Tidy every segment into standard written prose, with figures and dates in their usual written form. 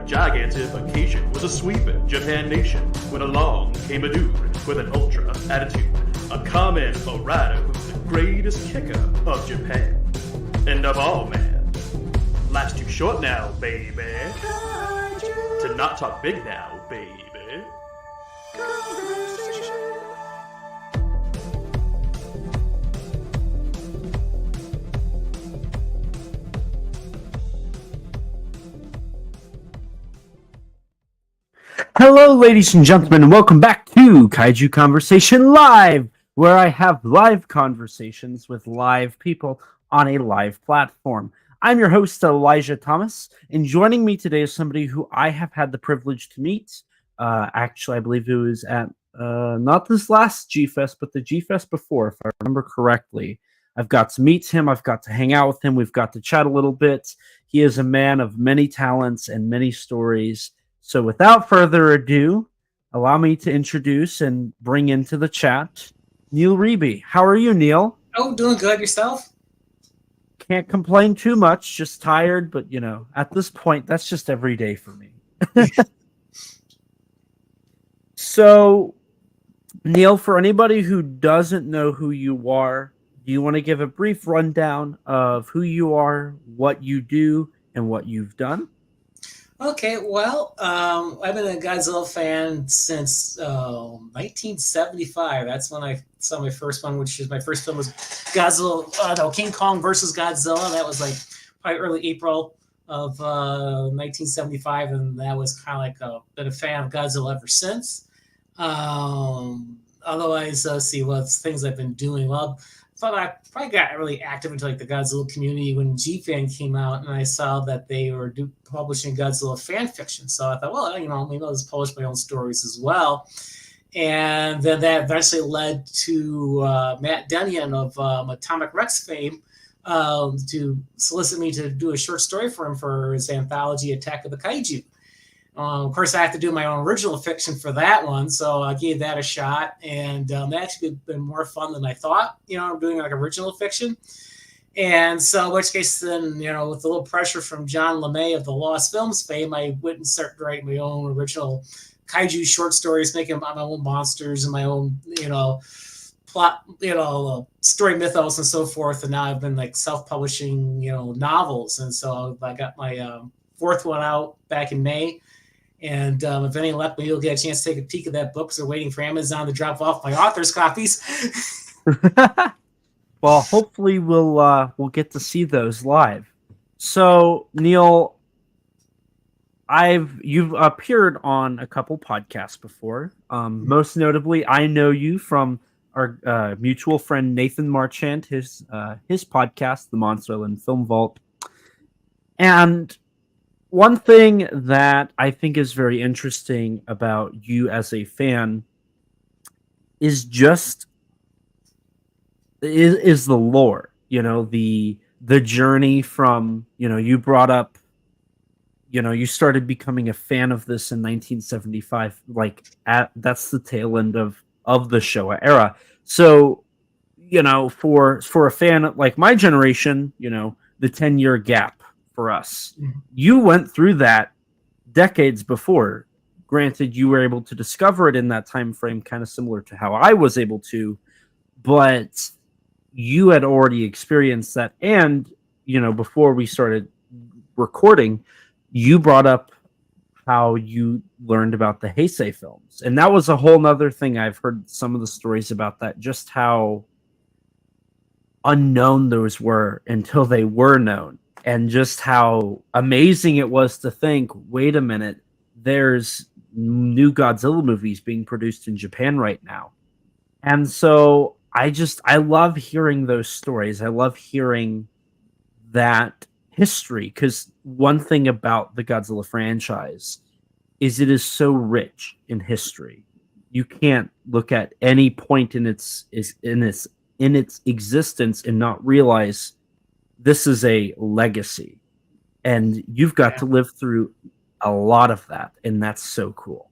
gigantification was a sweeping Japan nation when along came a dude with an ultra attitude, a kamen rider who's the greatest kicker of Japan. And of all, man, life's too short now, baby, to not talk big now, baby. Hello, ladies and gentlemen, and welcome back to Kaiju Conversation Live, where I have live conversations with live people on a live platform. I'm your host, Elijah Thomas, and joining me today is somebody who I have had the privilege to meet. Actually, I believe it was at not this last G-Fest, but the G-Fest before, if I remember correctly. I've got to meet him. I've got to hang out with him. We've got to chat a little bit. He is a man of many talents and many stories. So without further ado, allow me to introduce and bring into the chat Neil Riebe. How are you, Neil? Oh, doing good. Yourself? Can't complain too much. Just tired, but, you know, at this point, that's just every day for me. So, Neil, for anybody who doesn't know who you are, do you want to give a brief rundown of who you are, what you do, and what you've done? Okay, well, I've been a Godzilla fan since 1975. That's when I saw my first one, which is my first film was Godzilla, King Kong versus Godzilla. That was like probably early April of 1975, and that was kind of like been a fan of Godzilla ever since. Otherwise, see what's things I've been doing. Well, I probably got really active into like the Godzilla community when G-Fan came out, and I saw that they were publishing Godzilla fan fiction. So I thought, well, you know, maybe I'll just publish my own stories as well. And then that eventually led to Matt Denyon of Atomic Rex fame to solicit me to do a short story for him for his anthology Attack of the Kaiju. Of course, I have to do my own original fiction for that one, so I gave that a shot, and that actually been more fun than I thought, you know, doing like original fiction. And so, in which case, then, you know, with a little pressure from John LeMay of the Lost Films fame, I went and started writing my own original kaiju short stories, making my own monsters and my own, you know, plot, you know, story mythos and so forth. And now I've been like self-publishing, you know, novels, and so I got my fourth one out back in May. And if any luck, maybe you'll get a chance to take a peek at that book. So waiting for Amazon to drop off my author's copies. Well, hopefully we'll get to see those live. So, Neil, you've appeared on a couple podcasts before. Most notably, I know you from our mutual friend Nathan Marchand, his podcast, The Monster Island Film Vault, and one thing that I think is very interesting about you as a fan is just is the lore. You know, the journey from, you know, you brought up, you know, you started becoming a fan of this in 1975. Like that's the tail end of the Showa era. So, you know, for a fan like my generation, you know, the 10-year gap for us. You went through that decades before. Granted, you were able to discover it in that time frame, kind of similar to how I was able to, but you had already experienced that. And, you know, before we started recording, you brought up how you learned about the Heisei films. And that was a whole nother thing. I've heard some of the stories about that, just how unknown those were until they were known. And just how amazing it was to think, wait a minute, there's new Godzilla movies being produced in Japan right now. And so I love hearing those stories. I love hearing that history, because one thing about the Godzilla franchise is it is so rich in history. You can't look at any point in its existence and not realize this is a legacy, and you've got to live through a lot of that, and that's so cool.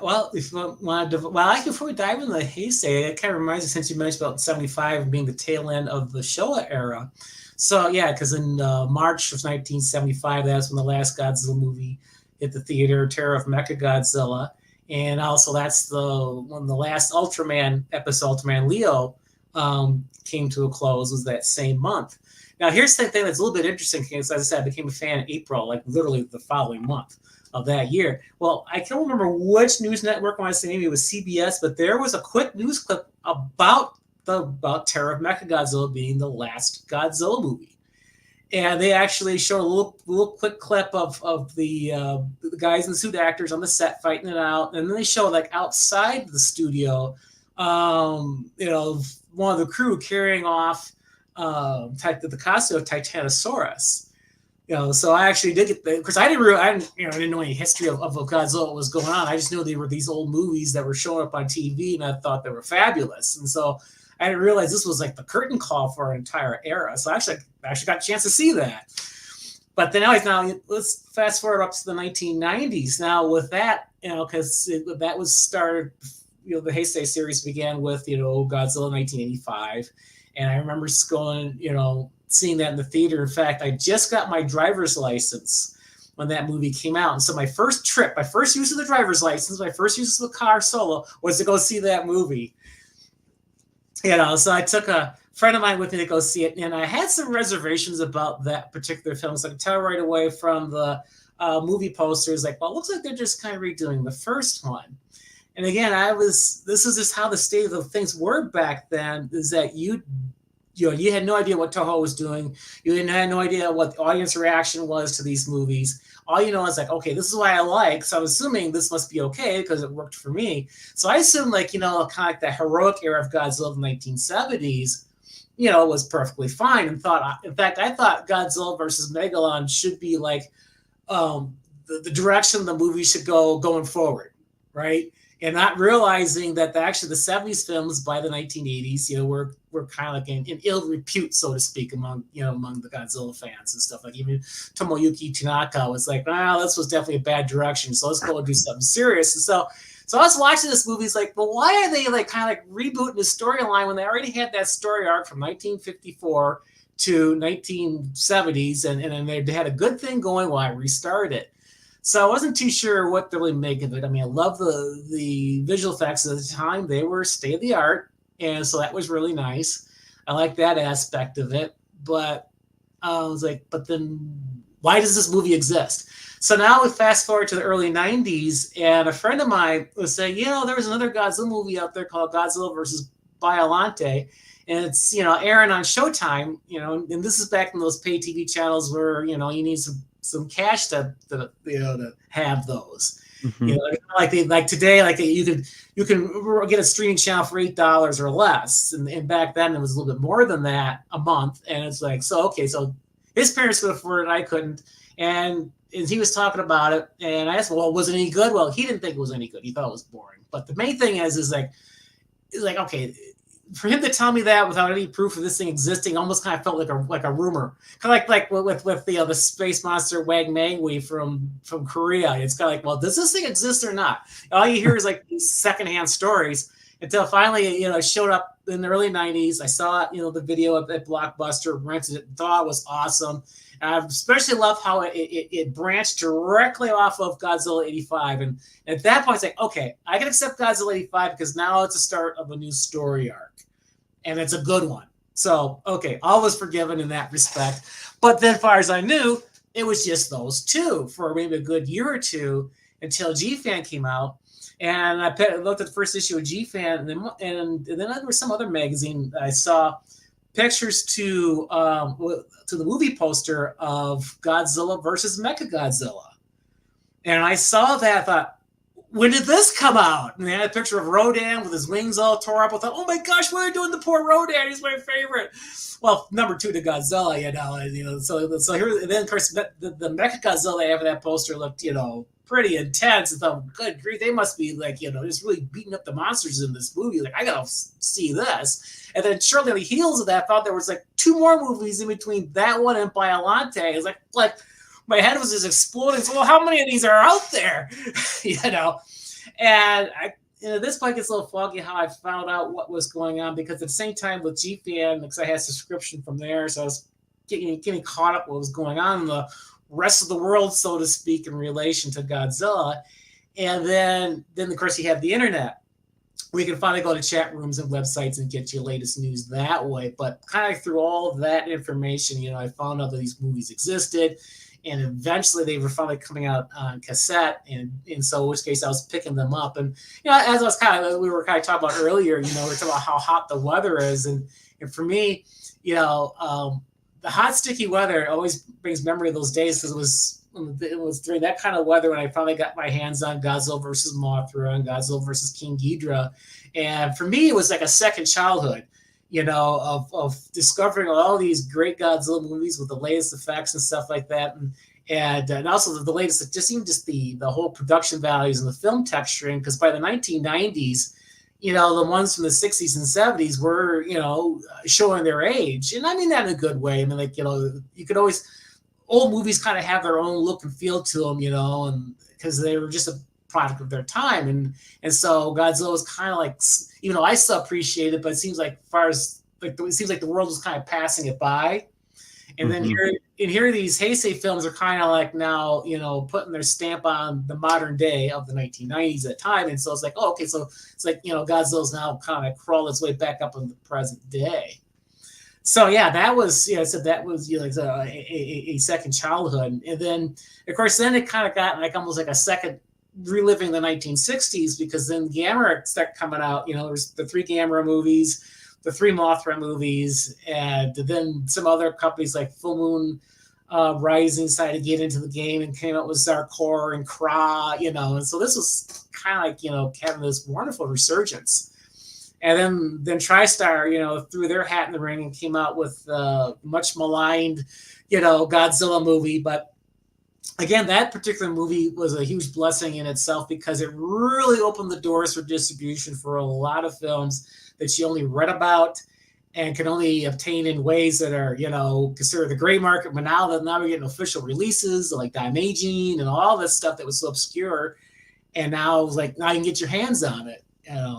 Well, if you want to, before we dive into the Heisei, it kind of reminds me, since you mentioned about 75 being the tail end of the Showa era. So yeah, because in March of 1975, that's when the last Godzilla movie hit the theater, Terror of Mechagodzilla, and also that's when the last Ultraman episode, Ultraman Leo, came to a close, was that same month. Now here's the thing that's a little bit interesting, because as I said, I became a fan in April, like literally the following month of that year. Well, I can't remember which news network, when I say maybe it was CBS, but there was a quick news clip about Terror of Mechagodzilla being the last Godzilla movie. And they actually showed a little quick clip of the guys in the suit actors on the set fighting it out. And then they show like outside the studio, one of the crew carrying off the costume of Titanosaurus. So I actually did get because I didn't know any history of Godzilla, what was going on. I just knew they were these old movies that were showing up on TV, and I thought they were fabulous. And so I didn't realize this was like the curtain call for an entire era. So I actually got a chance to see that. But then now let's fast forward up to the 1990s. Now with that, because that was started, the Heisei series began with Godzilla 1985, and I remember going, seeing that in the theater. In fact, I just got my driver's license when that movie came out. And so my first use of the driver's license, my first use of the car solo was to go see that movie. So I took a friend of mine with me to go see it. And I had some reservations about that particular film. So I could tell right away from the movie posters, like, well, it looks like they're just kind of redoing the first one. And again, this is just how the state of things were back then, is that you had no idea what Toho was doing. You had no idea what the audience reaction was to these movies. All you know is like, okay, this is what I like. So I'm assuming this must be okay because it worked for me. So I assumed kind of like the heroic era of Godzilla of the 1970s, was perfectly fine. And I thought Godzilla versus Megalon should be like the direction the movie should go going forward, right? And not realizing that actually the 70s films by the 1980s, were kind of like in ill repute, so to speak, among the Godzilla fans and stuff. Like even Tomoyuki Tanaka was like, this was definitely a bad direction, so let's go and do something serious. And so I was watching this movie. It's like, well, why are they kind of rebooting the storyline when they already had that story arc from 1954 to 1970s, and they had a good thing going while I restarted it. So I wasn't too sure what to really make of it. I mean, I love the visual effects at the time. They were state of the art, and so that was really nice. I like that aspect of it. But I was like, but then why does this movie exist? So now we fast forward to the early 90s, and a friend of mine was saying, there was another Godzilla movie out there called Godzilla versus Biolante, and it's, airing on Showtime, and this is back in those pay TV channels where, you need some cash to have those. Mm-hmm. Like today, like you can get a streaming channel for $8 or less, and back then it was a little bit more than that a month. And it's like, so his parents could afford it, I couldn't, and he was talking about it, and I asked, well, was it any good? Well, he didn't think it was any good. He thought it was boring. But the main thing is like okay, for him to tell me that without any proof of this thing existing almost kind of felt like a rumor. Kind of like with the space monster Wang Mangui from Korea. It's kind of like, well, does this thing exist or not? All you hear is like these secondhand stories until finally, it showed up in the early 90s. I saw it, the video at Blockbuster, rented it, thought it was awesome. And I especially love how it branched directly off of Godzilla 85. And at that point, it's like, okay, I can accept Godzilla 85 because now it's a start of a new story arc. And it's a good one. So, okay, all was forgiven in that respect. But then, as far as I knew, it was just those two for maybe a good year or two until G-Fan came out. And I looked at the first issue of G-Fan, and then there was some other magazine I saw pictures to the movie poster of Godzilla versus Mechagodzilla. And I saw that, I thought, when did this come out? And they had a picture of Rodan with his wings all tore up. I thought, oh my gosh, what are they doing to poor Rodan? He's my favorite. Well, number 2 to Godzilla, So here, and then of course the Mechagodzilla they have in that poster looked, pretty intense. I thought, good grief, they must be like, just really beating up the monsters in this movie. Like, I gotta see this. And then shortly on the heels of that, I thought there was like 2 more movies in between that one and Biolante. It was like my head was just exploding. So, well, how many of these are out there? And at this point, it's a little foggy how I found out what was going on, because at the same time with G-Fan, because I had a subscription from there, so I was getting caught up what was going on in the rest of the world, so to speak, in relation to Godzilla. And then of course, you have the internet. We can finally go to chat rooms and websites and get your latest news that way. But kind of through all of that information, I found out that these movies existed, and eventually they were finally coming out on cassette. And so, in which case, I was picking them up. And as we were kind of talking about earlier, we were talking about how hot the weather is, and for me, the hot, sticky weather always brings memory of those days, because it was during that kind of weather when I finally got my hands on Godzilla versus Mothra and Godzilla versus King Ghidorah. And for me, it was like a second childhood, of discovering all these great Godzilla movies with the latest effects and stuff like that. And also the latest, just the whole production values and the film texturing, because by the 1990s, the ones from the 60s and 70s were, showing their age. And I mean that in a good way. I mean, you could always... old movies kind of have their own look and feel to them, and because they were just a product of their time, and so Godzilla was kind of like, I still appreciate it, but it seems like, it seems like the world was kind of passing it by, and then here these Heisei films are kind of like now, putting their stamp on the modern day of the 1990s at the time, and so it's like, oh, okay, so it's like Godzilla's now kind of crawled its way back up in the present day. So yeah, that was a second childhood, and then of course it kind of got like almost like a second reliving the 1960s, because then Gamera started coming out. There's the 3 Gamera movies, the 3 Mothra movies, and then some other companies like Full Moon Rising decided to get into the game and came out with Zarkor and Kra, and so this was kind of like having this wonderful resurgence. And then TriStar, threw their hat in the ring and came out with much maligned, Godzilla movie. But again, that particular movie was a huge blessing in itself, because it really opened the doors for distribution for a lot of films that you only read about and can only obtain in ways that are, considered the gray market. But now we're getting official releases like DiManna and all this stuff that was so obscure. And now it's like, now you can get your hands on it.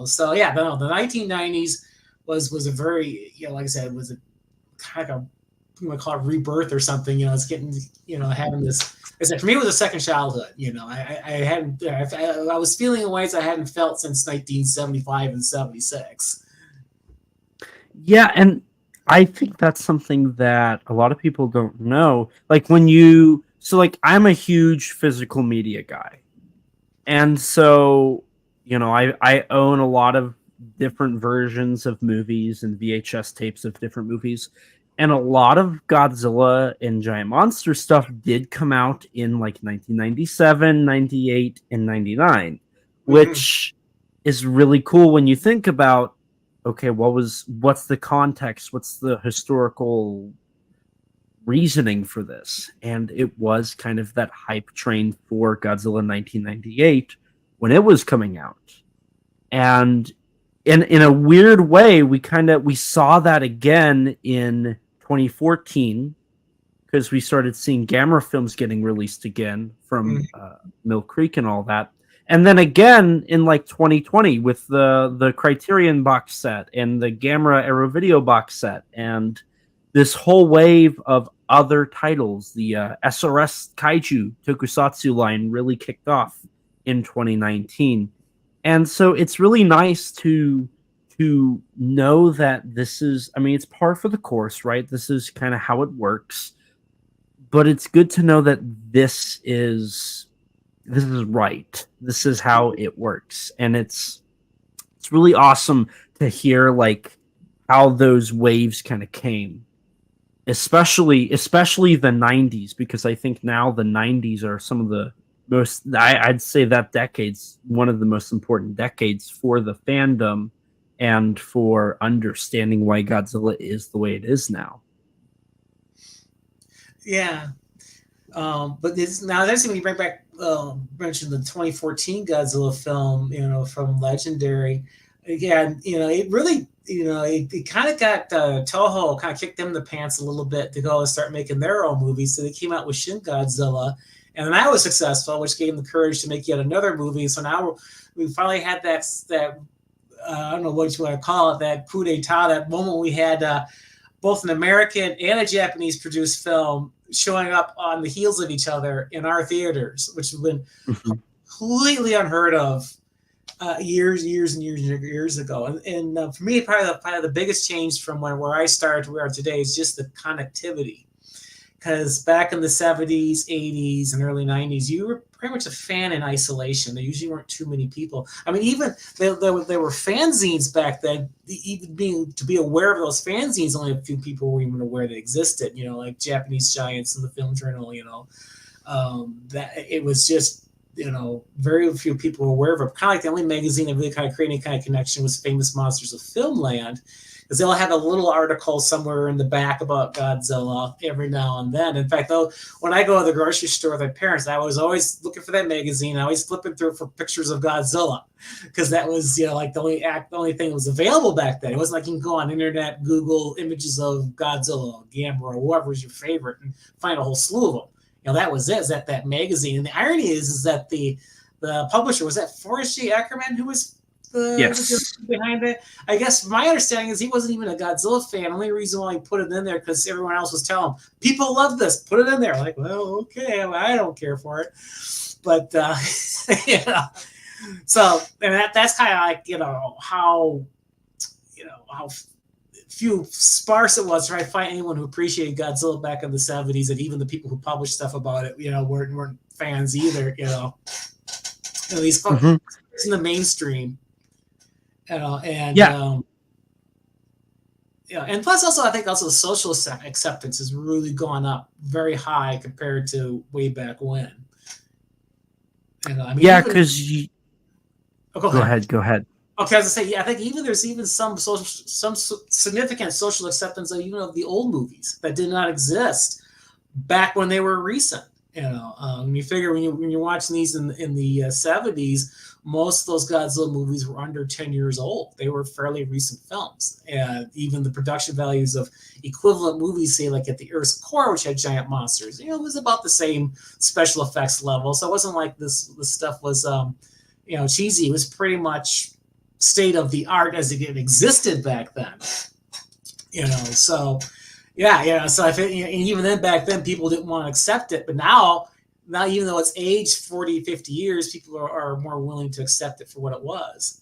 So yeah, the 1990s was a very, like I said, was a kind of you might call it rebirth or something. It's getting, having this. I said for me, it was a second childhood. I was feeling in ways I hadn't felt since 1975 and 76. Yeah, and I think that's something that a lot of people don't know. Like I'm a huge physical media guy, and so. I own a lot of different versions of movies and VHS tapes of different movies. And a lot of Godzilla and Giant Monster stuff did come out in like 1997, 98, and 99, which is really cool when you think about, okay, what's the context? What's the historical reasoning for this? And it was kind of that hype train for Godzilla 1998 when it was coming out. And in a weird way, we saw that again in 2014, because we started seeing Gamera films getting released again from Mill Creek and all that. And then again in like 2020 with the Criterion box set and the Gamera Arrow Video box set, and this whole wave of other titles. The SRS Kaiju tokusatsu line really kicked off in 2019. And so it's really nice to know that this is, it's par for the course, right? This is kind of how it works. But it's good to know that this is right. This is how it works. And it's really awesome to hear like how those waves kind of came. Especially the 90s, because I think now the 90s are some of the most, I'd say that decade's one of the most important decades for the fandom and for understanding why Godzilla is the way it is now. Yeah. But this, now that's when you bring back, mentioned the 2014 Godzilla film, from Legendary. Again, it really, it kind of got Toho kind of kicked them in the pants a little bit to go and start making their own movies. So they came out with Shin Godzilla, and that was successful, which gave them the courage to make yet another movie. So now we finally had that I don't know what you want to call it, that coup d'etat, that moment we had both an American and a Japanese produced film showing up on the heels of each other in our theaters, which has been completely unheard of years ago. And for me, probably the biggest change from where I started to where I am today is just the connectivity. Because back in the 70s, 80s, and early 90s, you were pretty much a fan in isolation. There usually weren't too many people. I mean, even there were fanzines back then. Even to be aware of those fanzines, only a few people were even aware they existed. You know, like Japanese Giants and the Film Journal. You know, that it was just, you know, very few people were aware of it. Kind of like the only magazine that really kind of created any kind of connection was Famous Monsters of Filmland. Because they'll have a little article somewhere in the back about Godzilla every now and then. In fact, though, when I go to the grocery store with my parents, I was always looking for that magazine. I always flipping through for pictures of Godzilla, because that was, you know, like the only thing that was available back then. It wasn't like you can go on internet, Google images of Godzilla, Gamera, whoever was your favorite, and find a whole slew of them. You know, that was it. Is that magazine? And the irony is that the publisher was that Forrest J. Ackerman, who was the behind it. I guess my understanding is he wasn't even a Godzilla fan. Only reason why he put it in there because everyone else was telling him, people love this, put it in there. Like, well, okay, I don't care for it. But you know, so and that's kind of like, you know, how few sparse it was to try to find anyone who appreciated Godzilla back in the 70s, and even the people who published stuff about it, you know, weren't fans either, you know. These folks in the mainstream. And plus also I think also the social acceptance has really gone up very high compared to way back when. And I mean, because go ahead. Okay, I was gonna say, I think there's some significant social acceptance of even of the old movies that did not exist back when they were recent. You know, you figure when you're watching these in the 70s, most of those Godzilla movies were under 10 years old. They were fairly recent films, and even the production values of equivalent movies, say like at the Earth's Core, which had giant monsters, you know, it was about the same special effects level. So it wasn't like this stuff was, you know, cheesy. It was pretty much state of the art as it existed back then. You know, so. Yeah. So I think, and even then, back then, people didn't want to accept it. But now, even though it's aged 40, 50 years, people are more willing to accept it for what it was.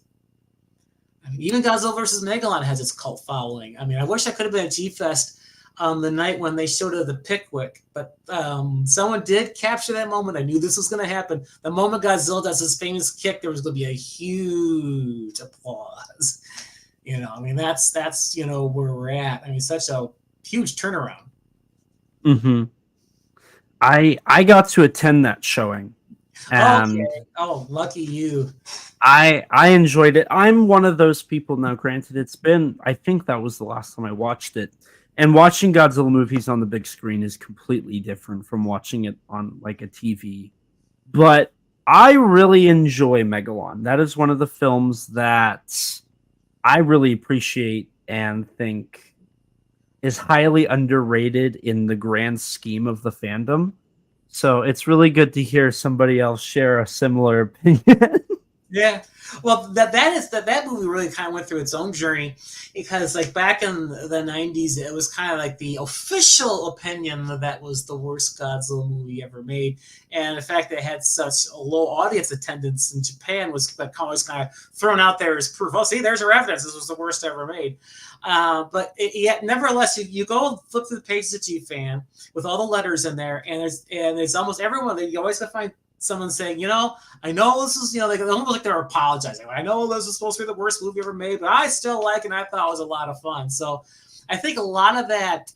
I mean, even Godzilla vs. Megalon has its cult following. I mean, I wish I could have been at G-Fest the night when they showed it at the Pickwick, but someone did capture that moment. I knew this was going to happen. The moment Godzilla does his famous kick, there was going to be a huge applause. You know, I mean, that's you know where we're at. I mean, such a huge turnaround. I got to attend that showing. And oh, lucky you. I enjoyed it. I'm one of those people now, granted it's been, I think that was the last time I watched it. And watching Godzilla movies on the big screen is completely different from watching it on like a TV. But I really enjoy Megalon. That is one of the films that I really appreciate and think is highly underrated in the grand scheme of the fandom. So it's really good to hear somebody else share a similar opinion. Yeah. Well, that movie really kind of went through its own journey, because like back in the 90s, it was kind of like the official opinion that was the worst Godzilla movie ever made. And the fact that it had such a low audience attendance in Japan was always kind of thrown out there as proof. Oh, see, there's our evidence. This was the worst ever made. But yet, nevertheless, you go flip through the pages of G-Fan with all the letters in there, and there's almost everyone that you always gonna find someone saying, you know, I know this is, you know, almost like they're apologizing. I know this is supposed to be the worst movie ever made, but I still like it, and I thought it was a lot of fun. So I think a lot of that,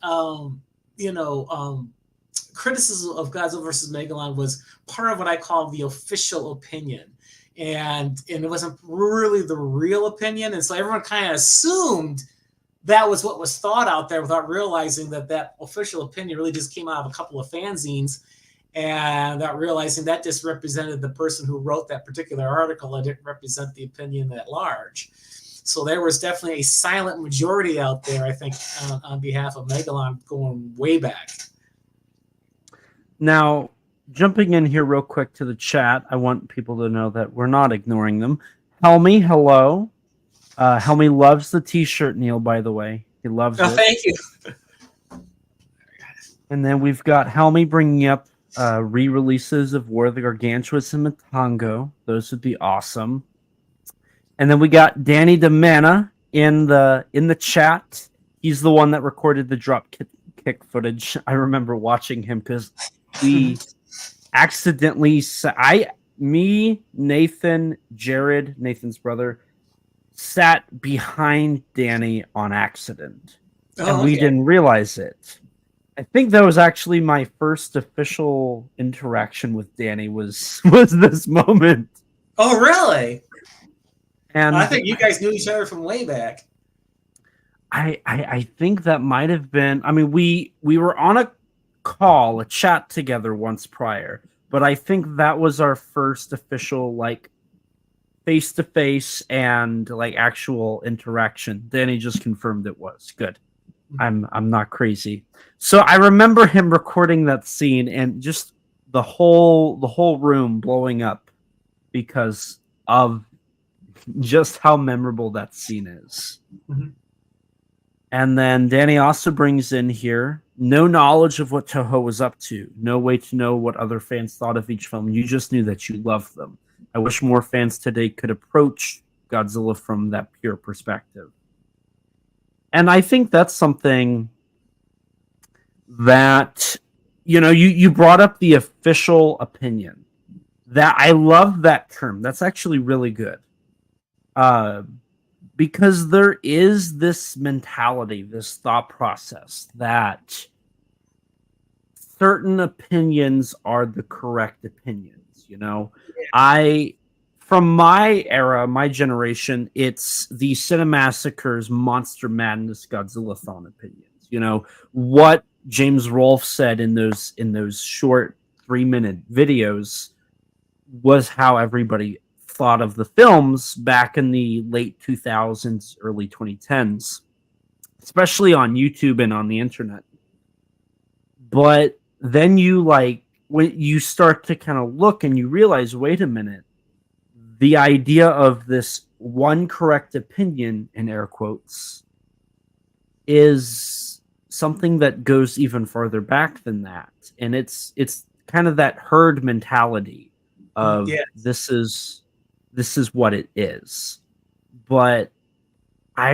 criticism of Godzilla versus Megalon was part of what I call the official opinion. And it wasn't really the real opinion. And so everyone kind of assumed that was what was thought out there without realizing that official opinion really just came out of a couple of fanzines, and without realizing that just represented the person who wrote that particular article and didn't represent the opinion at large. So there was definitely a silent majority out there, I think, on behalf of Megalon going way back. Now, jumping in here real quick to the chat, I want people to know that we're not ignoring them. Helmy, hello. Helmy loves the t-shirt, Neil, by the way. He loves Oh, it. thank you. And then we've got Helmy bringing up re-releases of War of the Gargantuas and Matango. Those would be awesome. And then we got Danny DiManna in the chat. He's the one that recorded the drop kick footage. I remember watching him because we accidentally Nathan, Jared, Nathan's brother, sat behind Danny on accident. And we didn't realize it. I think that was actually my first official interaction with Danny was this moment. Oh, really? And I think you guys knew each other from way back. I think that might have been. I mean, we were on a chat together once prior, but I think that was our first official like face to face and like actual interaction. Danny just confirmed it was good. I'm not crazy. So I remember him recording that scene and just the whole room blowing up because of just how memorable that scene is. Mm-hmm. And then Danny also brings in here no knowledge of what Toho was up to, no way to know what other fans thought of each film. You just knew that you loved them. I wish more fans today could approach Godzilla from that pure perspective. And I think that's something that, you brought up the official opinion. That I love that term. That's actually really good. Because there is this mentality, this thought process that certain opinions are the correct opinions, From my era, my generation, it's the Cinemassacre's Monster Madness Godzilla-thon opinions. What James Rolfe said in those short 3-minute videos was how everybody thought of the films back in the late 2000s, early 2010s, especially on YouTube and on the internet. But then when you start to kind of look and you realize, wait a minute, the idea of this one correct opinion, in air quotes, is something that goes even farther back than that. And it's kind of that herd mentality of this is what it is. But I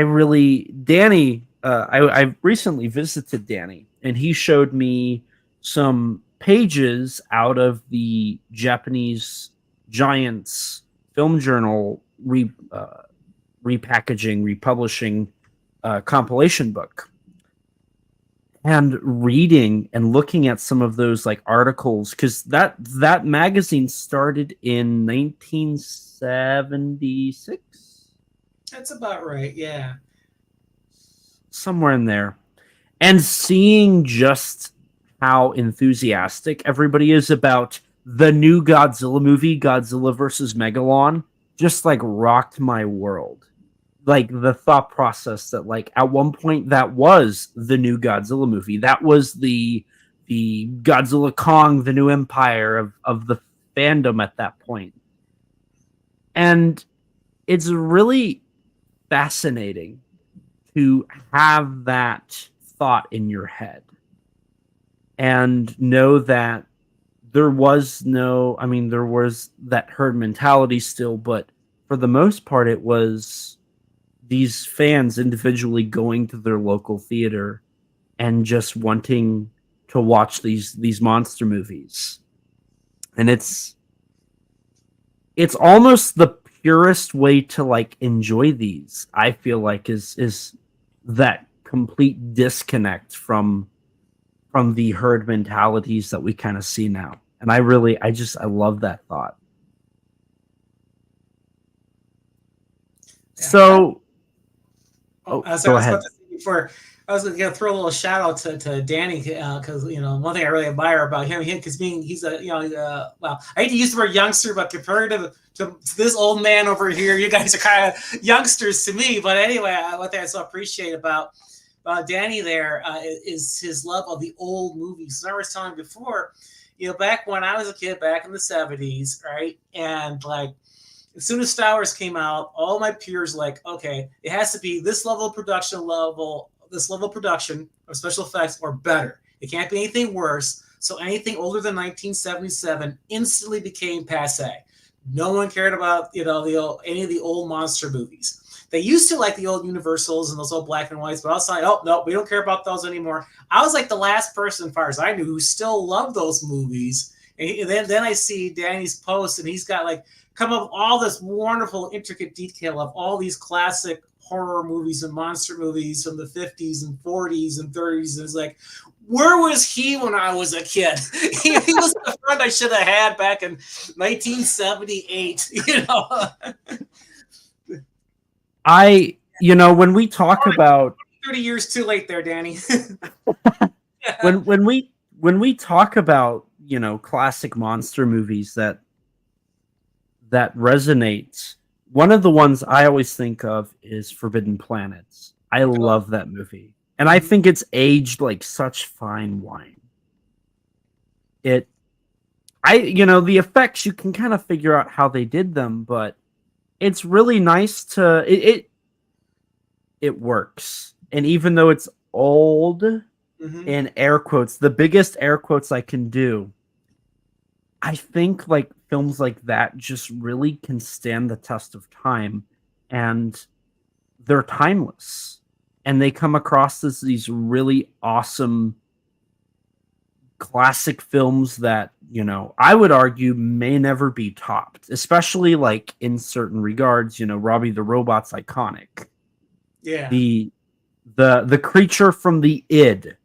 recently visited Danny, and he showed me some pages out of the Japanese Giants Film Journal republishing compilation book. And reading and looking at some of those like articles, because that magazine started in 1976. That's about right, yeah. Somewhere in there. And seeing just how enthusiastic everybody is about the new Godzilla movie, Godzilla vs. Megalon, just like rocked my world. Like the thought process that like at one point that was the new Godzilla movie. That was the Godzilla Kong, the new empire of the fandom at that point. And it's really fascinating to have that thought in your head and know that there was that herd mentality still, but for the most part, it was these fans individually going to their local theater and just wanting to watch these monster movies. And it's almost the purest way to like enjoy these, I feel like, is that complete disconnect from the herd mentalities that we kind of see now. And I love that thought. So go ahead. I was going to throw a little shout out to Danny because one thing I really admire about him because he's a I hate to use the word youngster, but compared to this old man over here, you guys are kind of youngsters to me. But anyway, one thing I so appreciate about Danny there is his love of the old movies. As I was telling before, back when I was a kid, back in the 70s, right, and like. As soon as Star Wars came out, all my peers like, okay, it has to be this level of production level this level of production or special effects or better. It can't be anything worse. So anything older than 1977 instantly became passé. No one cared about any of the old monster movies. They used to like the old Universals and those old black and whites, but outside, oh no, we don't care about those anymore. I was like the last person, as far as I knew, who still loved those movies. And then I see Danny's post, and he's got like come up with all this wonderful, intricate detail of all these classic horror movies and monster movies from the 50s and 40s and 30s. And it's like, where was he when I was a kid? he was the friend I should have had back in 1978. When we talk about 30 years too late there, Danny. when we talk about classic monster movies that resonates, one of the ones I always think of is Forbidden Planets. I love that movie, and I think it's aged like such fine wine. The effects, you can kind of figure out how they did them, but it's really nice to it works. And even though it's old, in air quotes, the biggest air quotes I can do, I think like films like that just really can stand the test of time, and they're timeless, and they come across as these really awesome classic films that, I would argue may never be topped, especially like in certain regards. Robbie the Robot's iconic. Yeah. The creature from the id,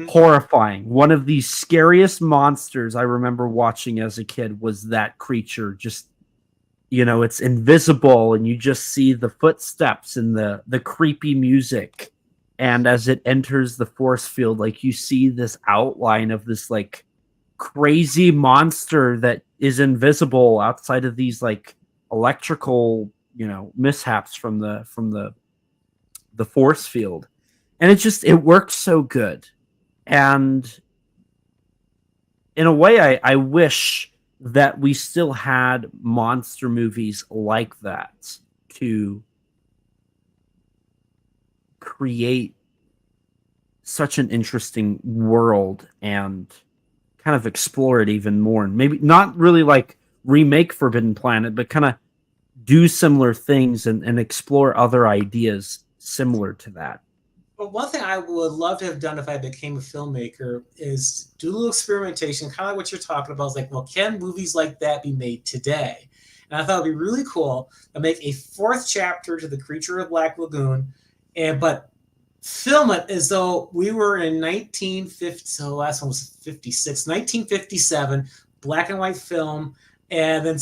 horrifying. One of the scariest monsters I remember watching as a kid was that creature. Just, it's invisible, and you just see the footsteps and the creepy music. And as it enters the force field, like you see this outline of this like crazy monster that is invisible outside of these like electrical, mishaps from the force field. And it works so good. And in a way, I wish that we still had monster movies like that to create such an interesting world and kind of explore it even more. And maybe not really like remake Forbidden Planet, but kind of do similar things and explore other ideas similar to that. Well, one thing I would love to have done if I became a filmmaker is do a little experimentation, kind of like what you're talking about. It's like, well, can movies like that be made today? And I thought it'd be really cool to make a fourth chapter to The Creature of Black Lagoon, but film it as though we were in 1950. So the last one was 56, 1957, black and white film, and then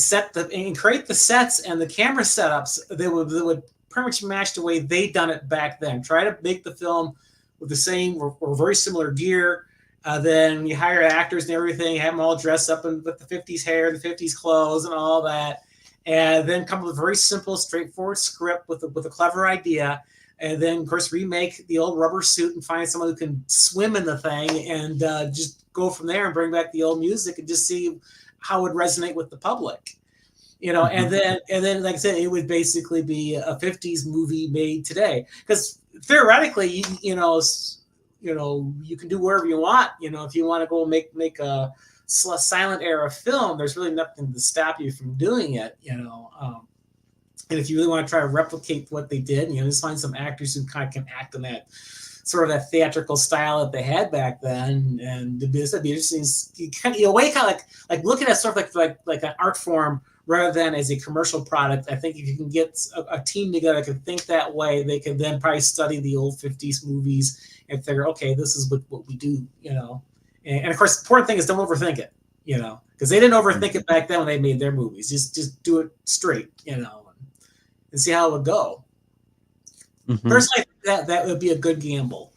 create the sets and the camera setups that would pretty much match the way they done it back then. Try to make the film with the same or very similar gear. Then you hire actors and everything, have them all dressed up with the 50s hair, the 50s clothes, and all that. And then come up with a very simple, straightforward script with a clever idea. And then, of course, remake the old rubber suit and find someone who can swim in the thing, and just go from there and bring back the old music and just see how it would resonate with the public. And then, like I said, it would basically be a 50s movie made today. Because theoretically, you can do wherever you want. If you want to go make a silent era film, there's really nothing to stop you from doing it. And if you really want to try to replicate what they did, just find some actors who kind of can act in that sort of that theatrical style that they had back then, and that'd be interesting. You kind of like looking at sort of like an art form rather than as a commercial product. I think if you can get a team together that can think that way, they can then probably study the old 50s movies and figure, okay, this is what we do, And of course, the important thing is don't overthink it, because they didn't overthink it back then when they made their movies. Just do it straight, and see how it would go. Personally, that would be a good gamble.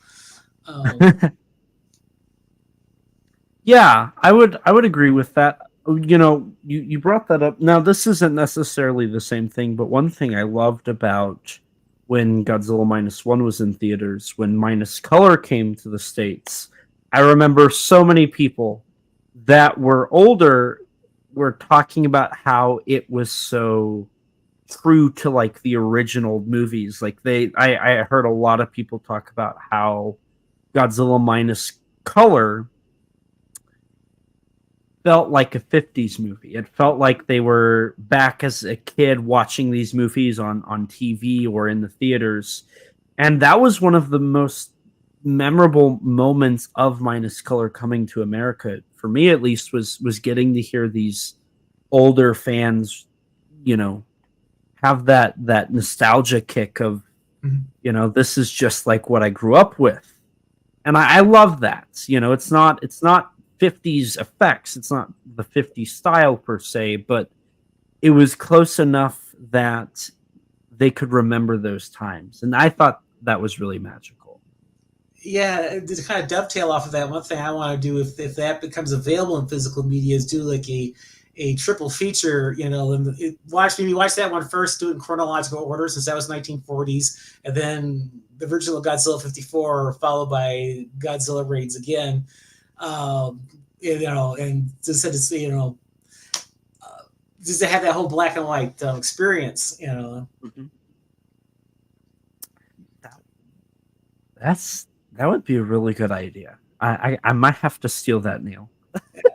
Yeah, I would agree with that. You brought that up. Now, this isn't necessarily the same thing, but one thing I loved about when Godzilla -1 was in theaters, when Minus Color came to the States, I remember so many people that were older were talking about how it was so true to like the original movies. Like I heard a lot of people talk about how Godzilla minus color felt like a 50s movie. It felt like they were back as a kid watching these movies on TV or in the theaters. And that was one of the most memorable moments of minus color coming to America, for me at least, was getting to hear these older fans, you know, have that nostalgia kick of, you know, this is just like what I grew up with. And I love that. You know, it's not 50s effects. It's not the 50s style per se, but it was close enough that they could remember those times. And I thought that was really magical. Yeah, to kind of dovetail off of that, one thing I want to do, if that becomes available in physical media, is do like a triple feature, you know, and watch that one first, do it in chronological order, since that was 1940s, and then the original Godzilla 54, followed by Godzilla Raids Again. You know, and just to, you know, just to have that whole black and white experience, you know. Mm-hmm. That would be a really good idea. I might have to steal that, Neil.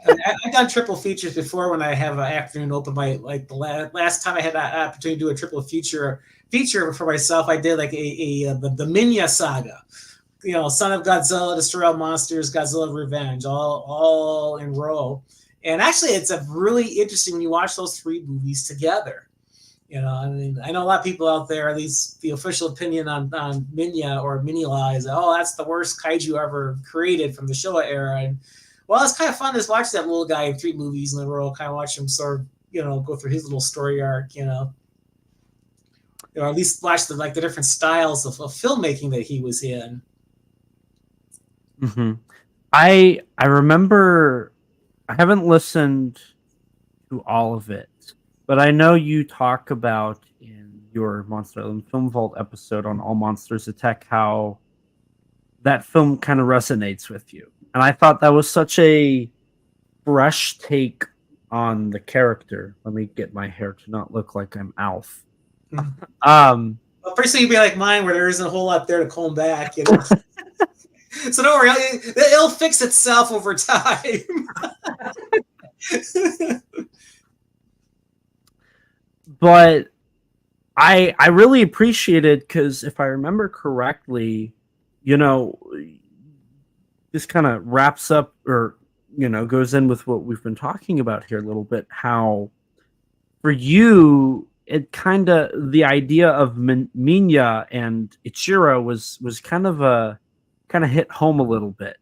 I've done triple features before when I have an afternoon open. Like the last time I had an opportunity to do a triple feature for myself, I did like the Minya saga. You know, Son of Godzilla, Destroy All Monsters, Godzilla Revenge, all in row. And actually, it's a really interesting when you watch those three movies together. You know, I mean, I know a lot of people out there, at least the official opinion on Minya or Mini-La is, oh, that's the worst kaiju ever created from the Showa era. And, well, it's kind of fun to watch that little guy in three movies in a row, kind of watch him sort of, you know, go through his little story arc, you know. Or at least watch the different styles of filmmaking that he was in. Mm-hmm. I remember, I haven't listened to all of it, but I know you talk about in your Monster Island Film Vault episode on All Monsters Attack how that film kind of resonates with you. And I thought that was such a fresh take on the character. Let me get my hair to not look like I'm Alf. Well, pretty soon you'll be like mine, where there isn't a whole lot there to comb back, you know. So don't worry, it'll fix itself over time. But I really appreciated, because if I remember correctly, you know, this kind of wraps up, or, you know, goes in with what we've been talking about here a little bit, how for you, it kind of, the idea of Minya and Ichiro was kind of hit home a little bit.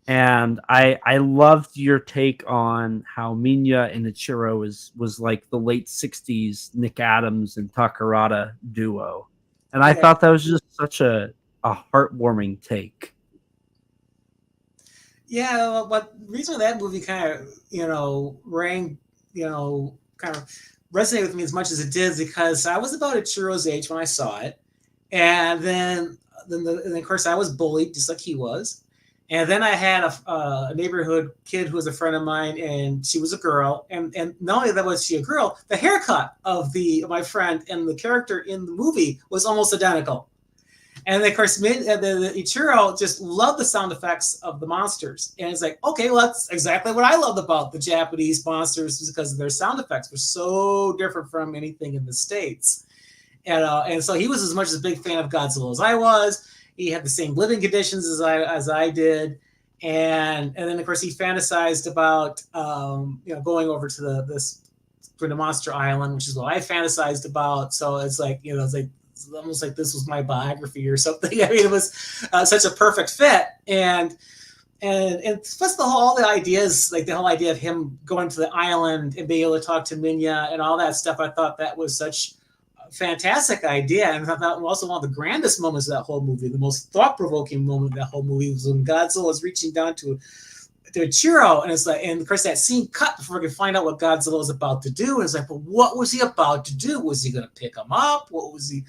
And I loved your take on how Minya and Ichiro was like the late 60s Nick Adams and Takarada duo. And I thought that was just such a heartwarming take. Yeah, but the reason that movie kind of, you know, rang, you know, kind of resonated with me as much as it did is because I was about Ichiro's age when I saw it. And then of course, I was bullied just like he was. And then I had a neighborhood kid who was a friend of mine, and she was a girl. And not only that was she a girl, the haircut of my friend and the character in the movie was almost identical. And of course, the Ichiro just loved the sound effects of the monsters. And it's like, okay, well, that's exactly what I loved about the Japanese monsters, because their sound effects were so different from anything in the States. And so he was as much as a big fan of Godzilla as I was. He had the same living conditions as I did, and then of course he fantasized about you know, going over to the Monster Island, which is what I fantasized about. So it's like, you know, it's almost like this was my biography or something. I mean, it was such a perfect fit, and plus all the ideas, like the whole idea of him going to the island and being able to talk to Minya and all that stuff. I thought that was such fantastic idea, and I thought also one of the grandest moments of that whole movie, the most thought-provoking moment of that whole movie, was when Godzilla was reaching down to Ichiro, and it's like, and of course that scene cut before we could find out what Godzilla was about to do, and it's like, but what was he about to do? Was he going to pick him up? What was he,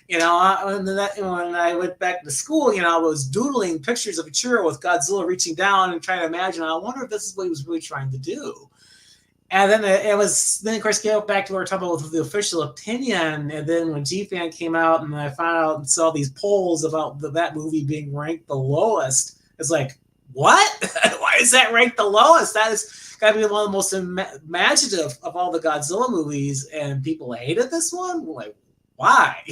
you know? And then when I went back to school, you know, I was doodling pictures of Ichiro with Godzilla reaching down and trying to imagine, I wonder if this is what he was really trying to do. And then then of course, get back to what we were talking about with the official opinion. And then when G-Fan came out and I found out and saw these polls about that movie being ranked the lowest, it's like, what? Why is that ranked the lowest? That is got to be one of the most imaginative of all the Godzilla movies. And people hated this one? Like, why?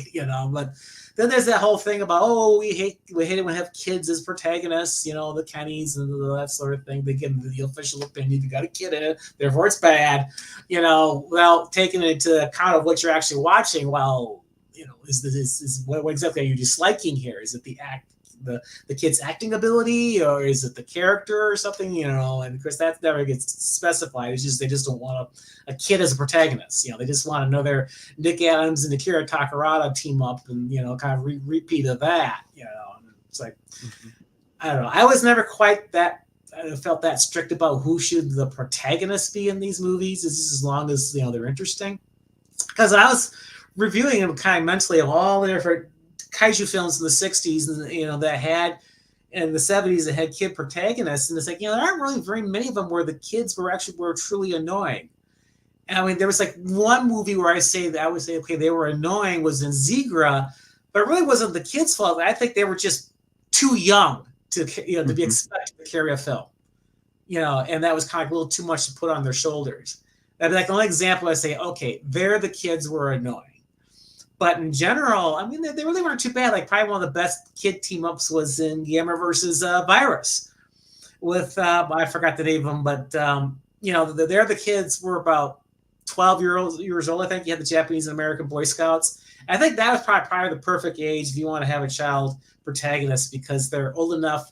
But then there's that whole thing about, we hate it when we have kids as protagonists, the Kennys and that sort of thing. They give them the official opinion. You got a kid in it, therefore it's bad. Without taking into account of what you're actually watching. Well, is what exactly are you disliking here? Is it the kid's acting ability, or is it the character or something? And of course that never gets specified. It's just they just don't want a kid as a protagonist. They just want another Nick Adams and Akira Takarada team up and kind of repeat of that. And it's like, I don't know. I was never quite that. I felt that strict about who should the protagonist be in these movies. It's just as long as they're interesting. Because I was reviewing them kind of mentally of all the different kaiju films in the 60s and that had in the 70s that had kid protagonists, and it's like there aren't really very many of them where the kids were truly annoying. And I mean, there was like one movie where I would say okay, they were annoying, was in Zegra, but it really wasn't the kids' fault. I think they were just too young to to be expected to carry a film, and that was kind of a little too much to put on their shoulders. That'd be like the only example I say, okay, there the kids were annoying. But in general, I mean, they really weren't too bad. Like probably one of the best kid team-ups was in Gamera versus Virus with, I forgot the name of them, but, the kids were about 12 years old. I think you had the Japanese and American Boy Scouts. I think that was probably the perfect age if you want to have a child protagonist because they're old enough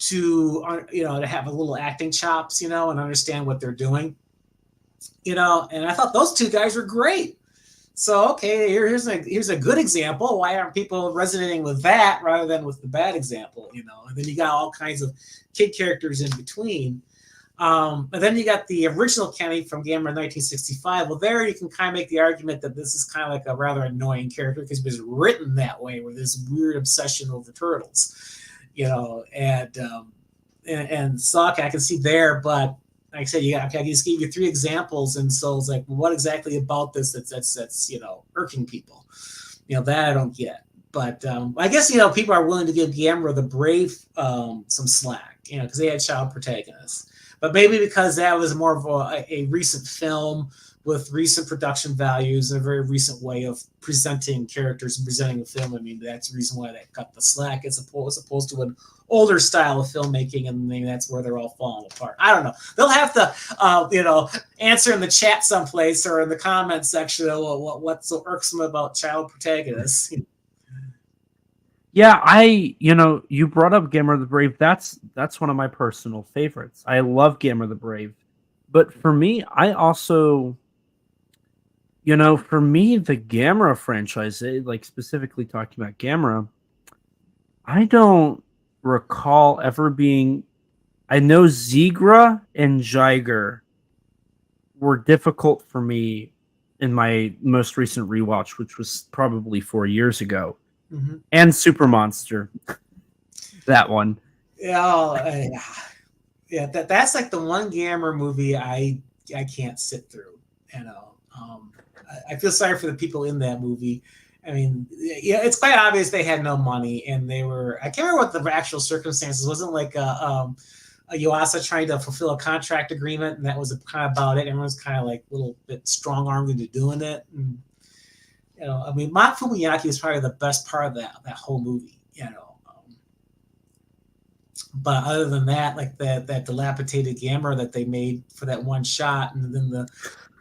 to, to have a little acting chops, and understand what they're doing, and I thought those two guys were great. So, okay, here's a good example. Why aren't people resonating with that rather than with the bad example, And then you got all kinds of kid characters in between. And then you got the original Kenny from Gamera 1965. Well, there you can kind of make the argument that this is kind of like a rather annoying character because it was written that way with this weird obsession over turtles, and so okay, I can see there, but like I said, I just gave you 3 examples, and so it's like, well, what exactly about this that's irking people? That I don't get. But I guess people are willing to give Gamera the Brave some slack, because they had child protagonists. But maybe because that was more of a recent film with recent production values and a very recent way of presenting characters and presenting a film. I mean, that's the reason why they cut the slack as opposed to an older style of filmmaking, and maybe that's where they're all falling apart. I don't know. They'll have to, answer in the chat someplace or in the comments section what's so irksome about child protagonists. Yeah, you brought up Gamera the Brave. That's one of my personal favorites. I love Gamera the Brave. But for me, I also, for me, the Gamera franchise, like specifically talking about Gamera, I don't recall ever being. I know Zegra and Jiger were difficult for me in my most recent rewatch, which was probably 4 years ago. Mm-hmm. And Super Monster, that one. Yeah, that's like the one Gamera movie I can't sit through. I feel sorry for the people in that movie. I mean, it's quite obvious they had no money, and they were. I can't remember what the actual circumstances. It wasn't like a Yuasa trying to fulfill a contract agreement, and that was kind of about it. Everyone's kind of like a little bit strong-armed into doing it. And, I mean, Mafumu Miyake is probably the best part of that whole movie. But other than that, like that dilapidated Gamera that they made for that one shot, and then the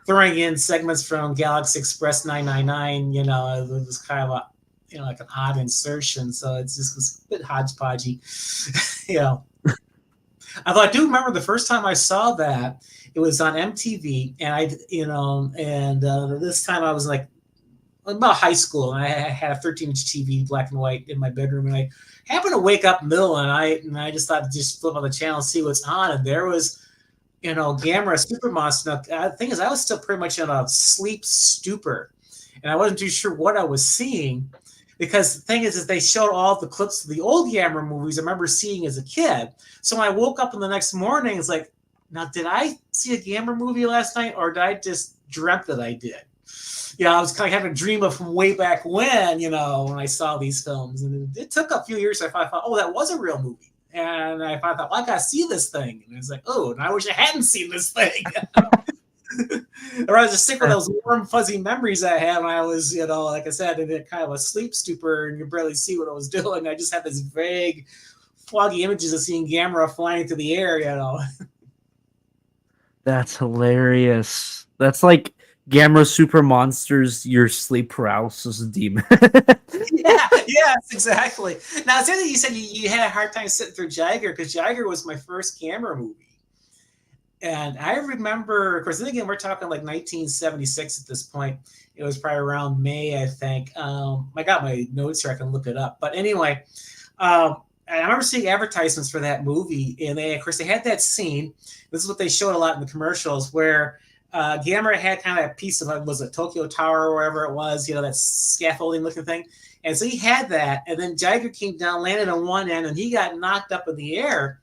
throwing in segments from Galaxy Express 999, it was kind of a, like an odd insertion. So it just was a bit hodgepodgey, Although I do remember the first time I saw that, it was on MTV, and this time I was like about high school, and I had a 13-inch TV, black and white, in my bedroom, and I happened to wake up middle of the night, and I just thought to just flip on the channel and see what's on, and there was, Gamera Super Monster. Now, the thing is, I was still pretty much in a sleep stupor, and I wasn't too sure what I was seeing, because the thing is they showed all the clips of the old Gamera movies I remember seeing as a kid. So when I woke up in the next morning, it's like, Now, did I see a Gamera movie last night, or did I just dreamt that I did? I was kind of having a dream of from way back when, when I saw these films. And it took a few years. I thought, oh, that was a real movie. And I thought, well, I got to see this thing. And I was like, oh, and I wish I hadn't seen this thing. Or I was just sick with those warm, fuzzy memories I had when I was, like I said, in a kind of a sleep stupor and you barely see what I was doing. I just had this vague, foggy images of seeing Gamera flying through the air, That's hilarious. That's like Gamera Super Monsters, your sleep paralysis demon. Yes, exactly. Now, it's interesting you said you had a hard time sitting through Jiger, because Jiger was my first Gamera movie. And I remember, of course, then again, we're talking like 1976 at this point. It was probably around May, I think. I got my notes here. I can look it up. But anyway, I remember seeing advertisements for that movie. And they, of course, they had that scene. This is what they showed a lot in the commercials, where Gamera had kind of a piece of, was it Tokyo Tower or wherever it was, that scaffolding looking thing. And so he had that. And then Jiger came down, landed on one end, and he got knocked up in the air.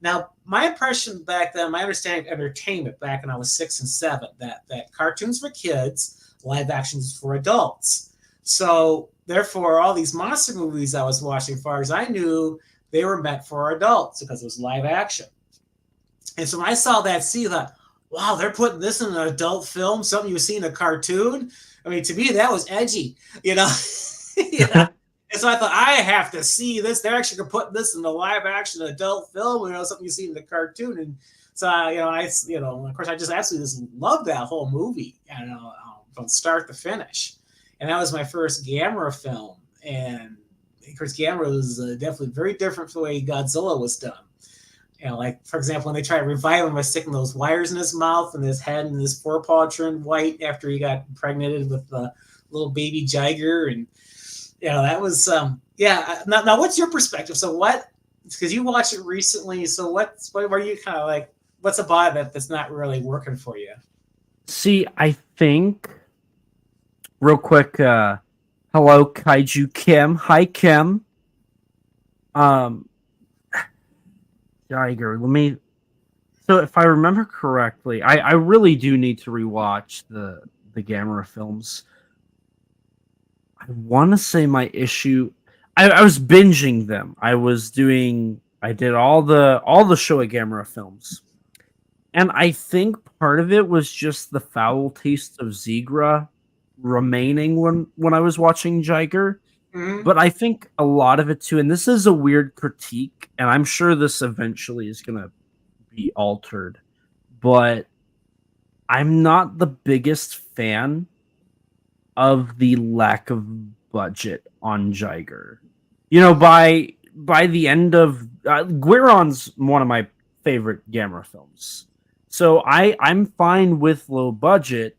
Now, my impression back then, my understanding of entertainment back when I was 6 and 7, that cartoons for kids, live actions for adults. So, therefore, all these monster movies I was watching, as far as I knew, they were meant for adults because it was live action. And so when I saw that scene, I thought, wow, they're putting this in an adult film, something you see in a cartoon. I mean, to me, that was edgy, And so I thought, I have to see this. They're actually putting this in a live action adult film, something you see in the cartoon. And so, of course, I just absolutely just loved that whole movie, from start to finish. And that was my first Gamera film. And of course, Gamera was definitely very different from the way Godzilla was done. Like, for example, when they tried to revive him by sticking those wires in his mouth and his head and his forepaw turned white after he got impregnated with the little baby Jiger. And that was Now, what's your perspective? So because you watched it recently, so what were you kind of like, what's about it that's not really working for you? See, I think real quick, hello Kaiju Kim. Hi Kim. Jiger, so if I remember correctly, I really do need to rewatch the Gamera films. I want to say my issue. I was binging them. I did all the Showa Gamera films, and I think part of it was just the foul taste of Zegra remaining when I was watching Jiger. Mm-hmm. But I think a lot of it too, and this is a weird critique, and I'm sure this eventually is going to be altered, but I'm not the biggest fan of the lack of budget on Jiger. By the end of Guiron's one of my favorite Gamera films, so I'm fine with low budget,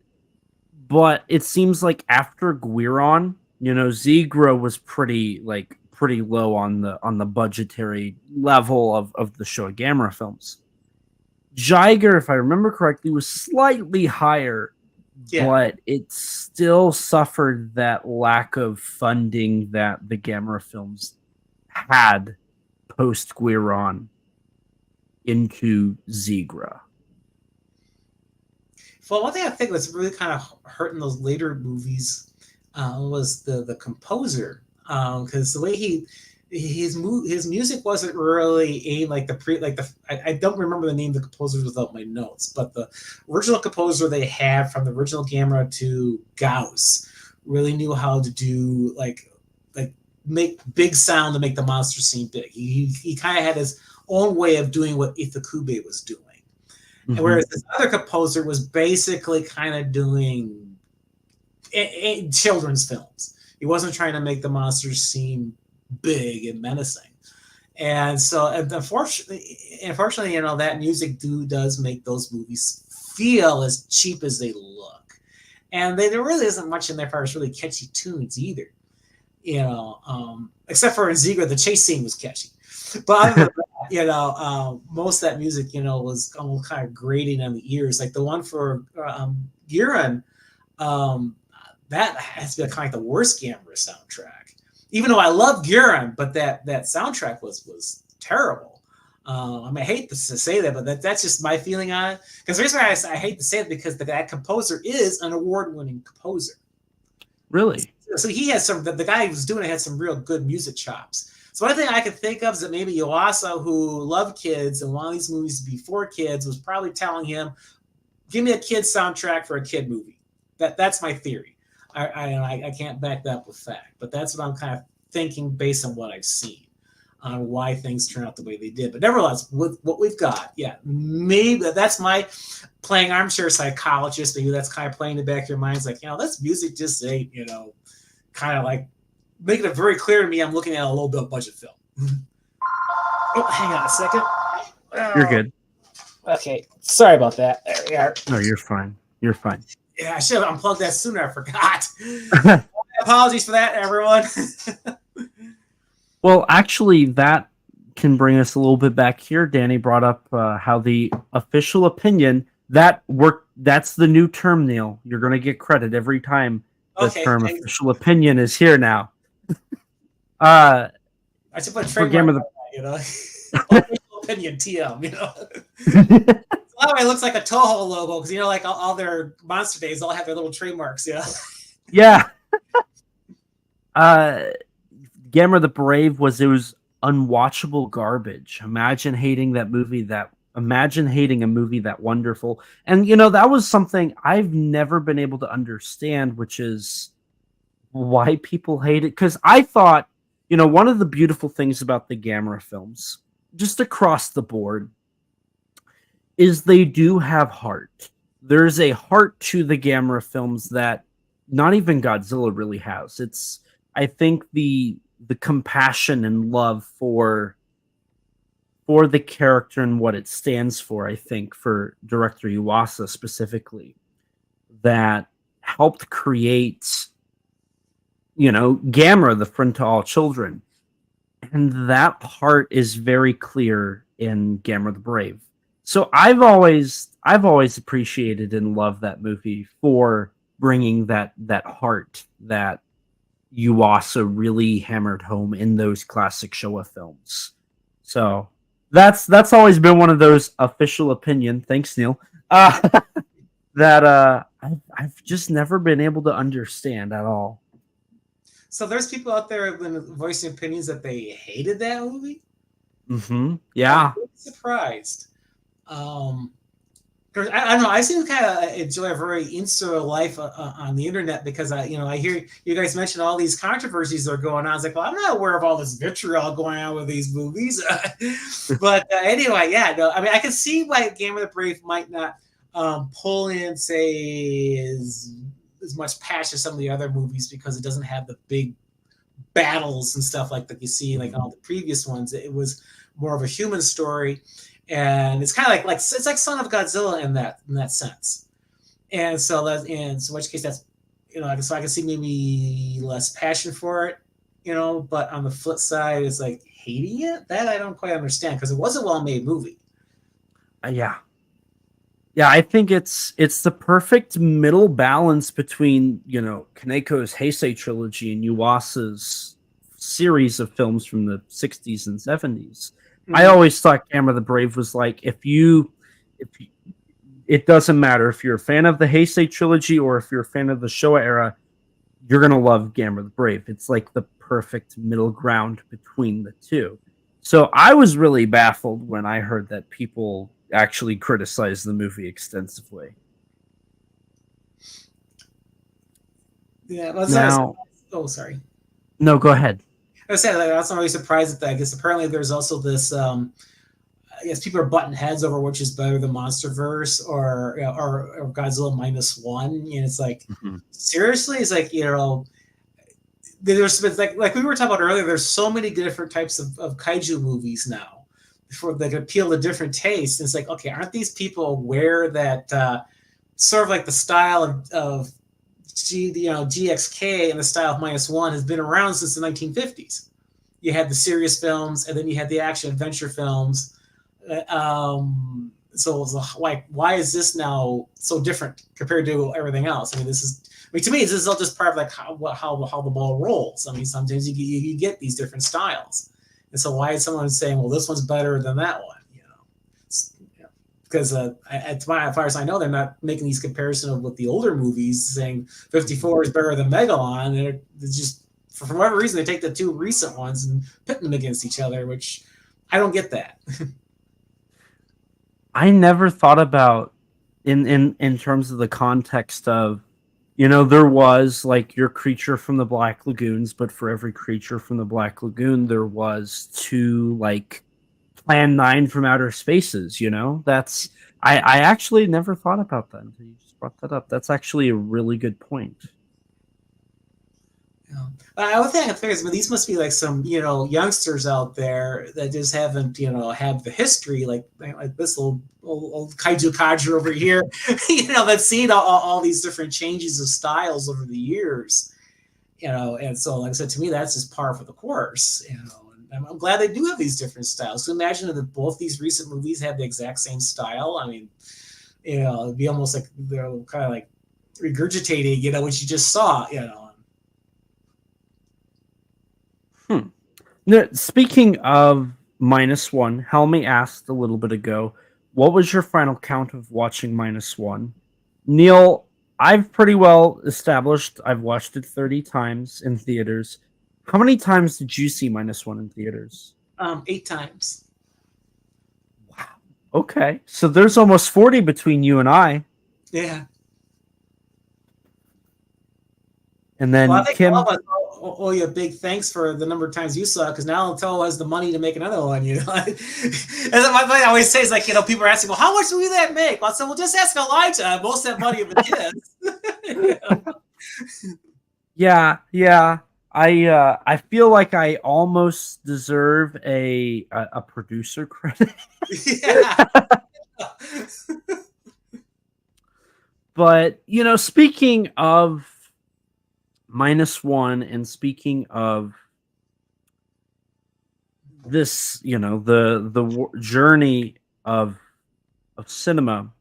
but it seems like after Guiron, Zegra was pretty low on the budgetary level of the Showa Gamera films. Jiger, if I remember correctly, was slightly higher. Yeah. But it still suffered that lack of funding that the Gamera films had post Guiron into Zegra. Well, one thing I think was really kind of hurting those later movies was the composer, because the way his music wasn't really aimed like I don't remember the name of the composer without my notes, but the original composer they had from the original Gamera to Gauss really knew how to do like make big sound to make the monster seem big. He kind of had his own way of doing what Ifukube was doing. Mm-hmm. And whereas this other composer was basically kind of doing children's films. He wasn't trying to make the monsters seem big and menacing. And so unfortunately, that music does make those movies feel as cheap as they look. And there really isn't much in there for really catchy tunes either. Except for in Zegra, the chase scene was catchy. But other than that, most of that music, was almost kind of grating on the ears. Like the one for Guiron, that has been kind of the worst Gamera soundtrack. Even though I love Guiron, but that soundtrack was terrible. I hate to say that, but that's just my feeling on it. Because the reason why I hate to say it because that composer is an award-winning composer. Really? So he has the guy who was doing it had some real good music chops. So one thing I could think of is that maybe Yuasa, who loved kids and wanted these movies before kids, was probably telling him, "Give me a kid soundtrack for a kid movie." That's my theory. I can't back that up with fact, but that's what I'm kind of thinking based on what I've seen on why things turn out the way they did. But nevertheless, with what we've got, yeah, maybe that's my playing armchair psychologist. Maybe that's kind of playing in the back of your mind. It's like, this music just ain't, kind of like making it very clear to me I'm looking at a low budget film. Oh, hang on a second. You're good. Okay, sorry about that. There we are. No, you're fine. You're fine. Yeah, I should have unplugged that sooner. I forgot. Apologies for that, everyone. Well, actually, that can bring us a little bit back here. Danny brought up how the official opinion that's the new term, Neil. You're going to get credit every time the term official opinion is here now. I should put trademark on that, official opinion TM, That way it looks like a Toho logo because like all their monster days all have their little trademarks, Yeah. Gamera the Brave was unwatchable garbage. Imagine hating a movie that wonderful. And that was something I've never been able to understand, which is why people hate it. Because I thought, one of the beautiful things about the Gamera films, just across the board, is they do have heart. There's a heart to the Gamera films that not even Godzilla really has. It's, I think, the compassion and love for the character and what it stands for, I think, for director Yuasa specifically, that helped create, Gamera, the friend to all children. And that heart is very clear in Gamera the Brave. So I've always appreciated and loved that movie for bringing that heart that Yuasa really hammered home in those classic Showa films. So that's always been one of those official opinion. Thanks, Neil. That I've just never been able to understand at all. So there's people out there who've been voicing opinions that they hated that movie. Mm-hmm. Yeah. I'm surprised. I don't know. I seem to kind of enjoy a very insular life on the internet because I hear you guys mention all these controversies that are going on. I was like, well, I'm not aware of all this vitriol going on with these movies. But anyway, yeah, no. I mean, I can see why Gamera the Brave might not pull in, say, as much passion as some of the other movies because it doesn't have the big battles and stuff like that you see like all the previous ones. It was more of a human story. And it's kind of like it's like Son of Godzilla in that sense, and so in which case that's so I can see maybe less passion for it, But on the flip side, it's like hating it that I don't quite understand because it was a well-made movie. Yeah. I think it's the perfect middle balance between Kaneko's Heisei trilogy and Yuasa's series of films from the 60s and 70s. I always thought Gamera the Brave was like, if it doesn't matter if you're a fan of the Heisei trilogy or if you're a fan of the Showa era, you're gonna love Gamera the Brave. It's like the perfect middle ground between the two. So I was really baffled when I heard that people actually criticized the movie extensively. Yeah. Sorry. No, go ahead. I said I was not really surprised at that. I guess apparently there's also this. I guess people are butting heads over which is better, the MonsterVerse or Godzilla -1. And it's like, seriously, it's like there's like we were talking about earlier. There's so many different types of kaiju movies now, that can appeal to different tastes. And it's like, okay, aren't these people aware that sort of like the style of GXK and the style of -1 has been around since the 1950s. You had the serious films, and then you had the action adventure films. So it was like, why is this now so different compared to everything else? I mean, to me, this is all just part of like how the ball rolls. I mean, sometimes you get these different styles, And so why is someone saying, well, this one's better than that one? Because as far as I know, they're not making these comparisons with the older movies, saying 54 is better than Megalon. And it's just, for whatever reason, they take the two recent ones and pit them against each other, which I don't get that. I never thought about in terms of the context of, there was like your creature from the Black Lagoons, but for every creature from the Black Lagoon, there was two like Plan 9 from Outer Spaces. That's I actually never thought about that until you just brought that up. That's actually a really good point. I would think I figure these must be like some youngsters out there that just haven't have the history like this old kaiju codger over here that's seen all these different changes of styles over the years, and so like I said, to me that's just par for the course. And I'm glad they do have these different styles. So imagine if both these recent movies had the exact same style. I mean, it'd be almost like they're kind of like regurgitating what you just saw. Now, speaking of -1, Helmy asked a little bit ago, what was your final count of watching -1? Neil, I've pretty well established I've watched it 30 times in theaters. How many times did you see -1 in theaters? 8 times. Wow. Okay. So there's almost 40 between you and I. Yeah. And then I think Kim, all of us owe you a big thanks for the number of times you saw it, because now Toho has the money to make another one. And then my buddy always says, like, people are asking, well, how much do we that make? Well, I said, well, just ask Elijah. Most of that money of it is. Yeah. I feel like I almost deserve a producer credit. Yeah. But speaking of -1 and speaking of this, the journey of cinema,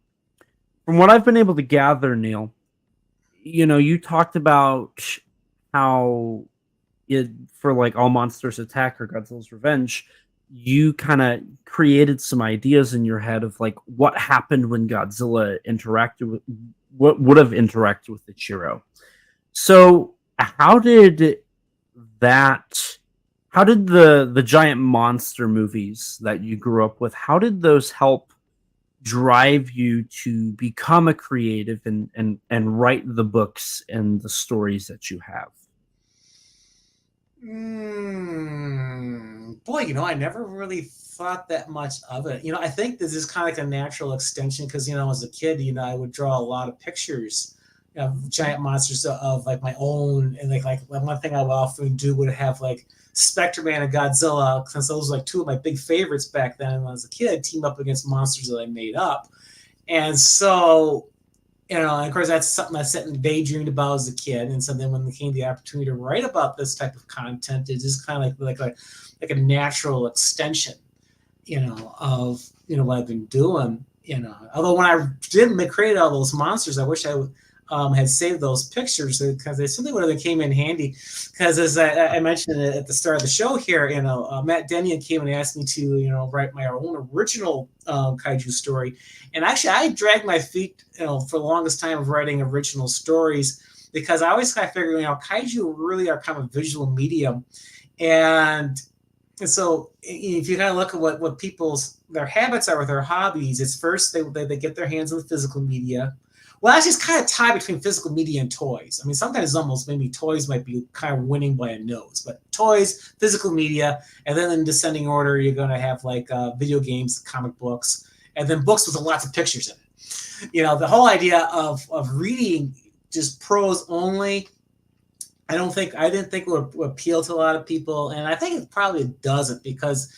from what I've been able to gather, Neil, you talked about how for like All Monsters Attack or Godzilla's Revenge, you kind of created some ideas in your head of like what happened when Godzilla interacted with what would have interacted with Ichiro. So how did the giant monster movies that you grew up with, how did those help drive you to become a creative and write the books and the stories that you have? Boy, I never really thought that much of it. I think this is kind of like a natural extension because, as a kid, I would draw a lot of pictures of giant monsters of like my own. And like one thing I would often do would have like Spectreman and Godzilla, since those were like two of my big favorites back then when I was a kid, team up against monsters that I made up. And so, and of course, that's something I sat and daydreamed about as a kid. And so then when there came the opportunity to write about this type of content, it just kind of like a natural extension, of, what I've been doing, Although when I didn't create all those monsters, I wish I had saved those pictures because they simply would have came in handy. Because as I mentioned at the start of the show here, Matt Denyon came and asked me to, write my own original kaiju story. And actually, I dragged my feet, for the longest time of writing original stories because I always kind of figured, kaiju really are kind of a visual medium. And so if you kind of look at what their habits are with their hobbies, it's first they get their hands on the physical media. Well, that's just kind of tied between physical media and toys. I mean, sometimes almost maybe toys might be kind of winning by a nose, but toys, physical media, and then in descending order, you're going to have like video games, comic books, and then books with lots of pictures in it. The whole idea of reading just prose only, I didn't think it would appeal to a lot of people, and I think it probably doesn't because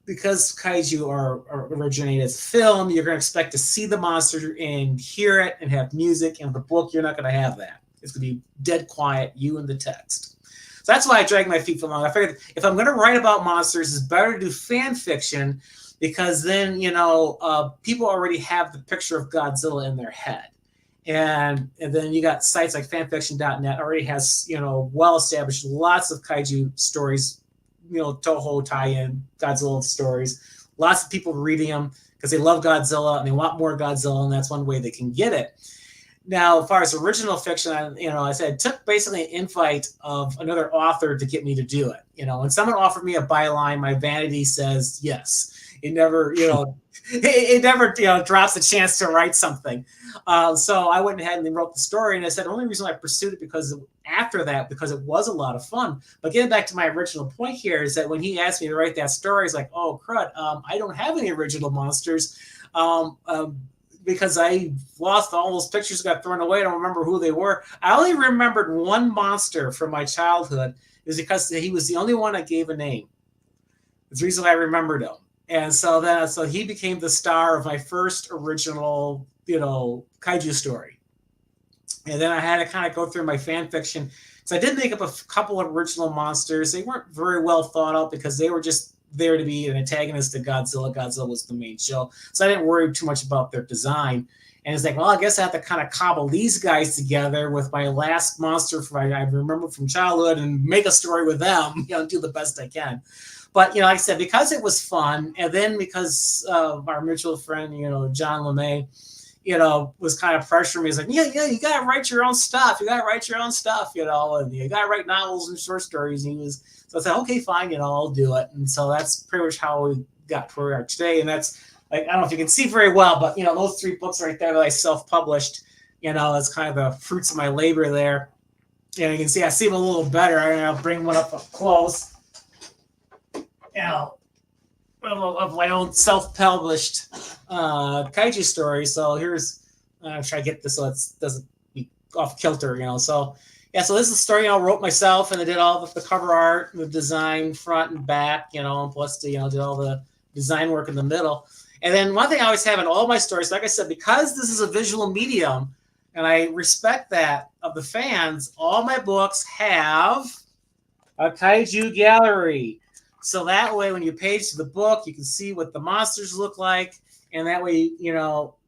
kaiju are originated as film, you're going to expect to see the monster and hear it and have music. And with the book, you're not going to have that. It's going to be dead quiet, you and the text. So that's why I dragged my feet for long. I figured if I'm going to write about monsters, it's better to do fan fiction because then, people already have the picture of Godzilla in their head. And then you got sites like fanfiction.net already has, well-established lots of kaiju stories Toho tie-in Godzilla stories. Lots of people reading them because they love Godzilla and they want more Godzilla, and that's one way they can get it. Now, as far as original fiction, I said it took basically an invite of another author to get me to do it. When someone offered me a byline, my vanity says yes. It never, it never, drops a chance to write something. So I went ahead and wrote the story, and I said the only reason I pursued it because it was a lot of fun. But getting back to my original point here is that when he asked me to write that story, he's like, "Oh crud, I don't have any original monsters." Because I lost all those pictures, got thrown away. I don't remember who they were. I only remembered one monster from my childhood. It was because he was the only one I gave a name. That's the reason I remembered him. And so he became the star of my first original, kaiju story. And then I had to kind of go through my fan fiction. So I did make up a couple of original monsters. They weren't very well thought out because they were just there to be an antagonist to Godzilla. Godzilla was the main show. So I didn't worry too much about their design. And it's like, well, I guess I have to kind of cobble these guys together with my last monster I remember from childhood and make a story with them, do the best I can. But, like I said, because it was fun, and then because our mutual friend, John LeMay, was kind of pressuring me. He's like, yeah, you got to write your own stuff. You got to write your own stuff, and you got to write novels and short stories. So I said, okay, fine, I'll do it. And so that's pretty much how we got to where we are today. And that's, like, I don't know if you can see very well, but, those 3 books right there that I self-published, it's kind of the fruits of my labor there. You can see, I see them a little better. I'll bring one up close. Of my own self-published kaiju story. So here's, I'm trying to get this so it doesn't be off kilter, So this is the story I wrote myself, and I did all the cover art, and the design front and back, and plus did all the design work in the middle. And then one thing I always have in all my stories, like I said, because this is a visual medium, and I respect that of the fans, all my books have a kaiju gallery. So that way, when you page the book, you can see what the monsters look like, and that way,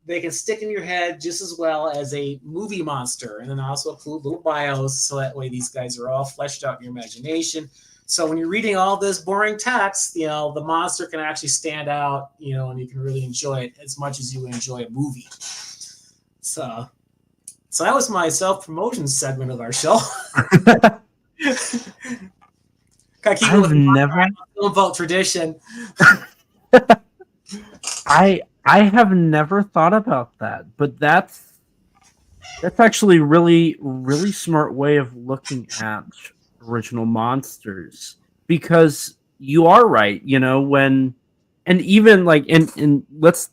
they can stick in your head just as well as a movie monster. And then I also include little bios, so that way these guys are all fleshed out in your imagination. So when you're reading all this boring text, the monster can actually stand out, and you can really enjoy it as much as you enjoy a movie. So that was my self-promotion segment of our show. I've never about tradition. I have never thought about that, but that's actually really, really smart way of looking at original monsters, because you are right, and even like in let's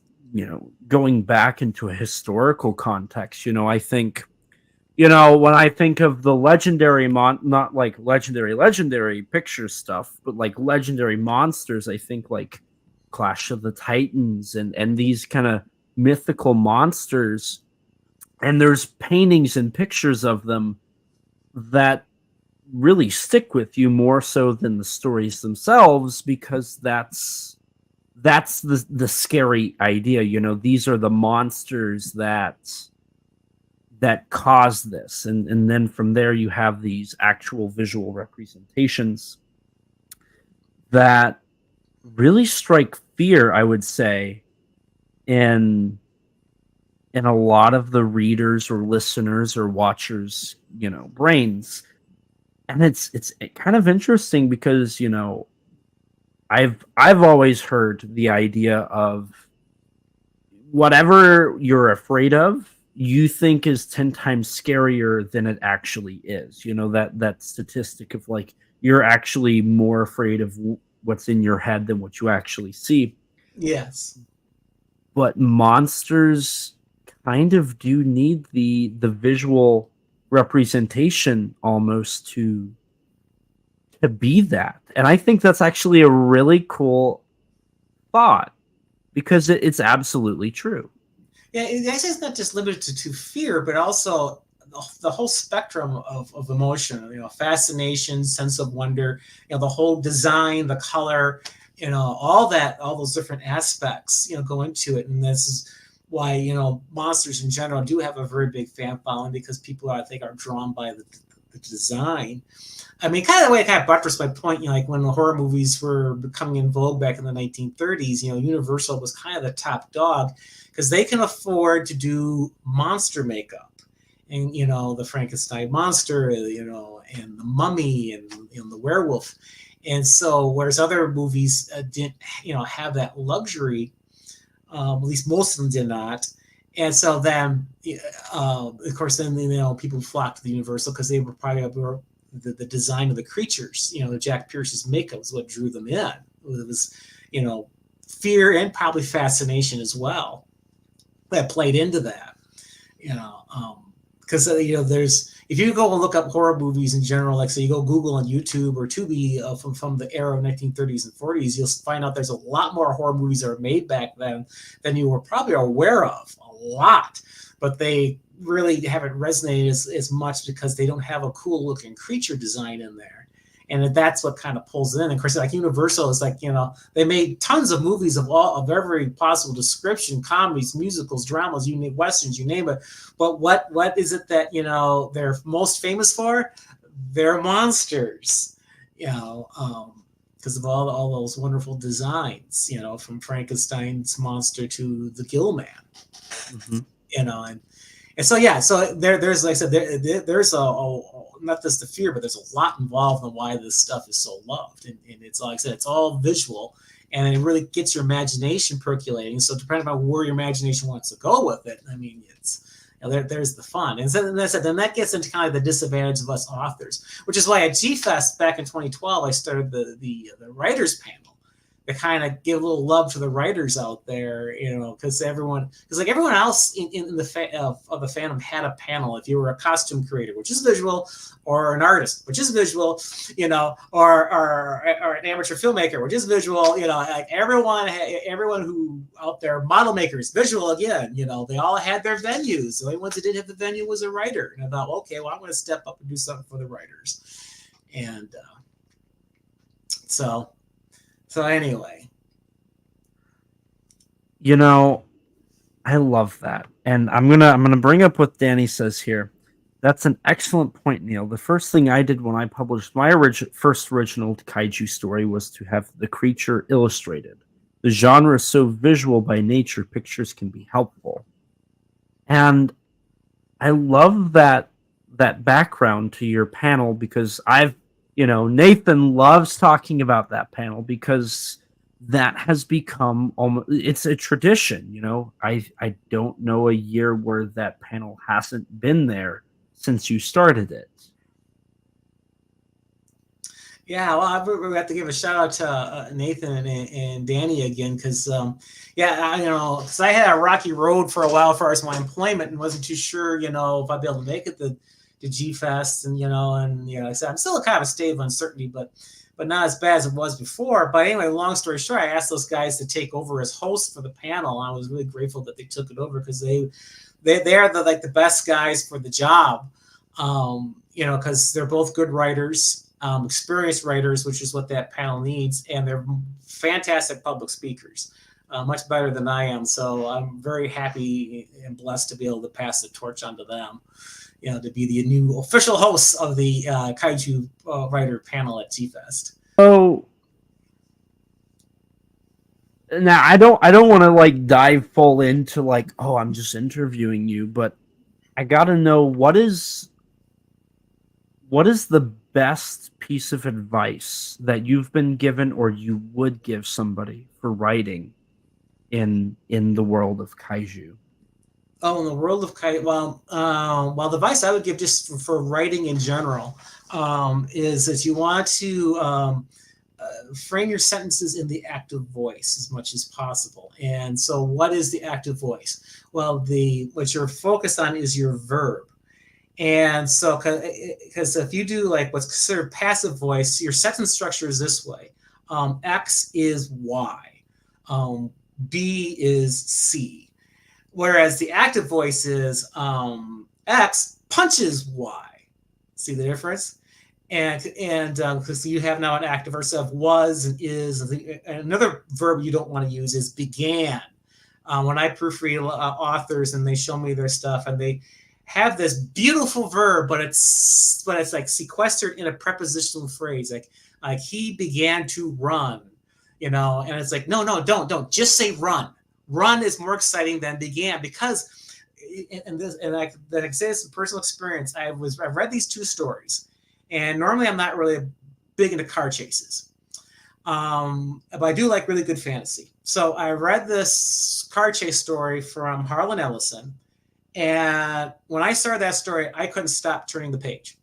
going back into a historical context, I think when I think of the legendary not like legendary picture stuff, but like legendary monsters, I think like Clash of the Titans and these kind of mythical monsters. And there's paintings and pictures of them that really stick with you more so than the stories themselves, because that's the scary idea. These are the monsters that cause this, and then from there you have these actual visual representations that really strike fear, I would say, in a lot of the readers or listeners or watchers brains. And it's kind of interesting because I've always heard the idea of whatever you're afraid of, you think is 10 times scarier than it actually is. That statistic of like, you're actually more afraid of what's in your head than what you actually see. Yes. But monsters kind of do need the visual representation almost to be that. And I think that's actually a really cool thought, because it's absolutely true. Yeah, it actually is not just limited to fear, but also the whole spectrum of emotion, fascination, sense of wonder, the whole design, the color, all those different aspects, go into it. And this is why, monsters in general do have a very big fan following, because people I think are drawn by the design. I mean, kind of the way it kind of buttressed my point, like when the horror movies were becoming in vogue back in the 1930s, Universal was kind of the top dog because they can afford to do monster makeup. And, the Frankenstein monster, and the mummy and the werewolf. And so, whereas other movies didn't, have that luxury, at least most of them did not. And so then, of course, then, people flocked to the Universal because they were probably the design of the creatures, Jack Pierce's makeup was what drew them in. It was, fear and probably fascination as well that played into that, because there's, if you go and look up horror movies in general, like, so you go Google on YouTube or Tubi from the era of 1930s and 40s, you'll find out there's a lot more horror movies that were made back then than you were probably aware of. A lot, but they really haven't resonated as much because they don't have a cool looking creature design in there. And that's what kind of pulls it in. And of course, like Universal is like, they made tons of movies of every possible description, comedies, musicals, dramas, you name, westerns, you name it. But what is it that, they're most famous for? They're monsters, because of all those wonderful designs, from Frankenstein's monster to the Gill Man, and so, yeah, so there's, like I said, there's a not just the fear, but there's a lot involved in why this stuff is so loved. And it's, like I said, it's all visual, and it really gets your imagination percolating. So depending on where your imagination wants to go with it, I mean, it's, there's the fun. And then that gets into kind of the disadvantage of us authors, which is why at G-Fest back in 2012, I started the writers panel. To kind of give a little love to the writers out there, because everyone else in the of the fandom had a panel. If you were a costume creator, which is visual, or an artist, which is visual, or an amateur filmmaker, which is visual, like everyone who out there, model makers, visual again, they all had their venues. The only ones that didn't have the venue was a writer. And I thought, okay, well, I'm going to step up and do something for the writers. And so anyway, I love that, and I'm gonna bring up what Danny says here. That's an excellent point, Neil. The first thing I did when I published my first original kaiju story was to have the creature illustrated. The genre is so visual by nature, pictures can be helpful, and I love that background to your panel because Nathan loves talking about that panel because that has become almost, it's a tradition. I don't know a year where that panel hasn't been there since you started it. Yeah, well, we have to give a shout out to Nathan and Danny again because, because I had a rocky road for a while as far as my employment and wasn't too sure, if I'd be able to make it to G-Fest, and I said I'm still kind of a state of uncertainty, but not as bad as it was before. But anyway, long story short, I asked those guys to take over as hosts for the panel. And I was really grateful that they took it over because they are the best guys for the job, because they're both good writers, experienced writers, which is what that panel needs, and they're fantastic public speakers, much better than I am. So I'm very happy and blessed to be able to pass the torch on to them. To be the new official hosts of the Kaiju writer panel at G-Fest. So now I don't want to dive full into I'm just interviewing you, but I got to know what is the best piece of advice that you've been given or you would give somebody for writing in the world of kaiju. Oh, in the world of kaiju, well, the advice I would give just for writing in general is that you want to frame your sentences in the active voice as much as possible. And so what is the active voice? Well, what you're focused on is your verb. And so, because if you do what's considered passive voice, your sentence structure is this way. X is Y. B is C. Whereas the active voice is X punches Y. See the difference? And because you have now an active verb of was and is. And another verb you don't want to use is began. When I proofread authors and they show me their stuff and have this beautiful verb, but it's like sequestered in a prepositional phrase, like he began to run, and it's like no, don't just say run. Run is more exciting than began, because that exists in personal experience. I read these two stories, and normally I'm not really big into car chases, but I do like really good fantasy. So I read this car chase story from Harlan Ellison, and when I started that story, I couldn't stop turning the page.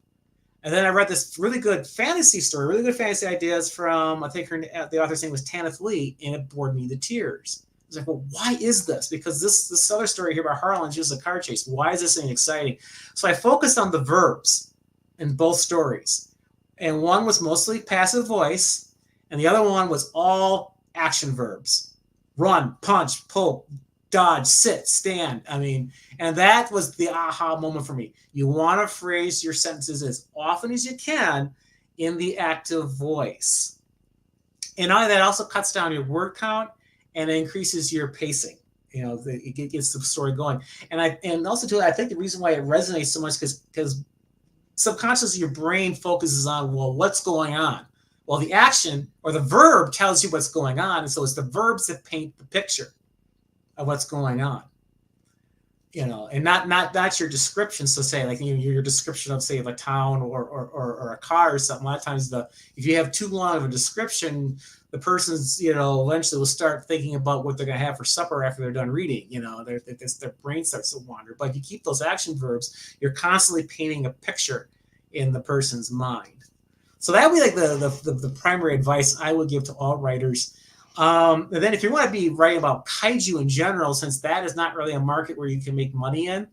And then I read this really good fantasy story, really good fantasy ideas from, I think the author's name was Tanith Lee, and it bored me to tears. I was like, well, why is this? Because this other story here by Harlan is just a car chase. Why is this thing exciting? So I focused on the verbs in both stories. And one was mostly passive voice, and the other one was all action verbs. Run, punch, pull, dodge, sit, stand. And that was the aha moment for me. You want to phrase your sentences as often as you can in the active voice. And that also cuts down your word count and it increases your pacing. It gets the story going. And also too, I think the reason why it resonates so much because subconsciously your brain focuses on, well, what's going on? Well, the action or the verb tells you what's going on. And so it's the verbs that paint the picture of what's going on, and not your description. So say like your description of, say, of a town or a car or something. A lot of times if you have too long of a description, the person's, eventually will start thinking about what they're going to have for supper after they're done reading. Their brain starts to wander. But if you keep those action verbs, you're constantly painting a picture in the person's mind. So that would be like the primary advice I would give to all writers. And then if you want to be writing about kaiju in general, since that is not really a market where you can make money in,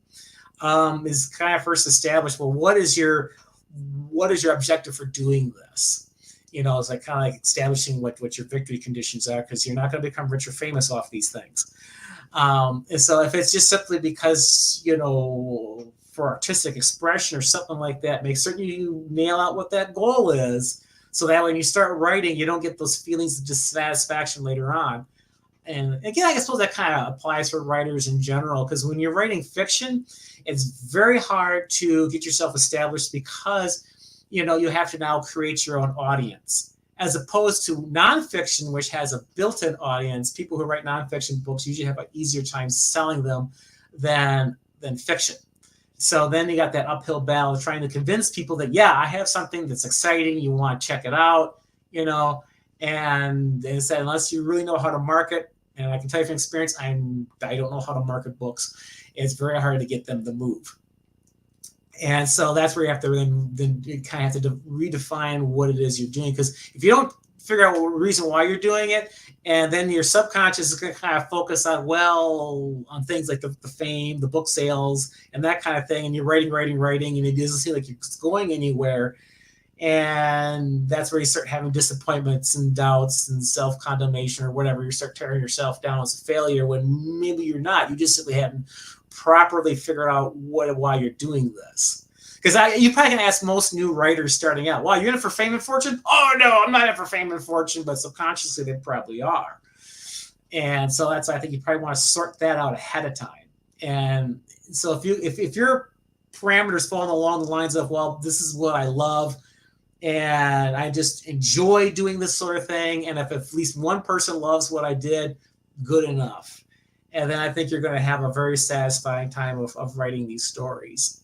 is kind of first establish, well, what is your objective for doing this? It's like kind of like establishing what your victory conditions are, because you're not going to become rich or famous off these things. And so if it's just simply because, for artistic expression or something like that, make certain you nail out what that goal is, so that when you start writing, you don't get those feelings of dissatisfaction later on. And again, I suppose that kind of applies for writers in general, because when you're writing fiction, it's very hard to get yourself established, because you have to now create your own audience, as opposed to nonfiction, which has a built-in audience. People who write nonfiction books usually have an easier time selling them than fiction. So then you got that uphill battle of trying to convince people that, yeah, I have something that's exciting, you want to check it out, and they said, unless you really know how to market, and I can tell you from experience, I don't know how to market books. It's very hard to get them to move. And so that's where you have to then you kind of have to redefine what it is you're doing. Because if you don't figure out the reason why you're doing it, and then your subconscious is going to kind of focus on on things like the fame, the book sales, and that kind of thing. And you're writing, and it doesn't seem like it's going anywhere. And that's where you start having disappointments and doubts and self-condemnation or whatever. You start tearing yourself down as a failure when maybe you're not. You just simply haven't properly figured out why you're doing this. Because you probably can ask most new writers starting out, wow, you're in it for fame and fortune? Oh, no, I'm not in it for fame and fortune, but subconsciously they probably are. And so I think you probably want to sort that out ahead of time. And so if your parameters fall along the lines of, well, this is what I love, and I just enjoy doing this sort of thing, and if at least one person loves what I did, good enough. And then I think you're going to have a very satisfying time of writing these stories.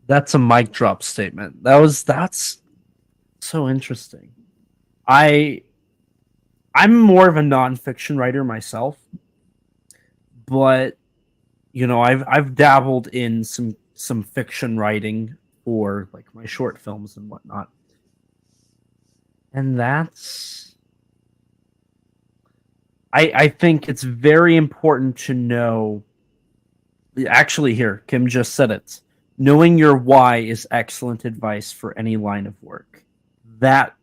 That's a mic drop statement. That's so interesting. I'm more of a nonfiction writer myself, but I've dabbled in some fiction writing for like my short films and whatnot, and I think it's very important to know. Actually, here Kim just said it. Knowing your why is excellent advice for any line of work. That's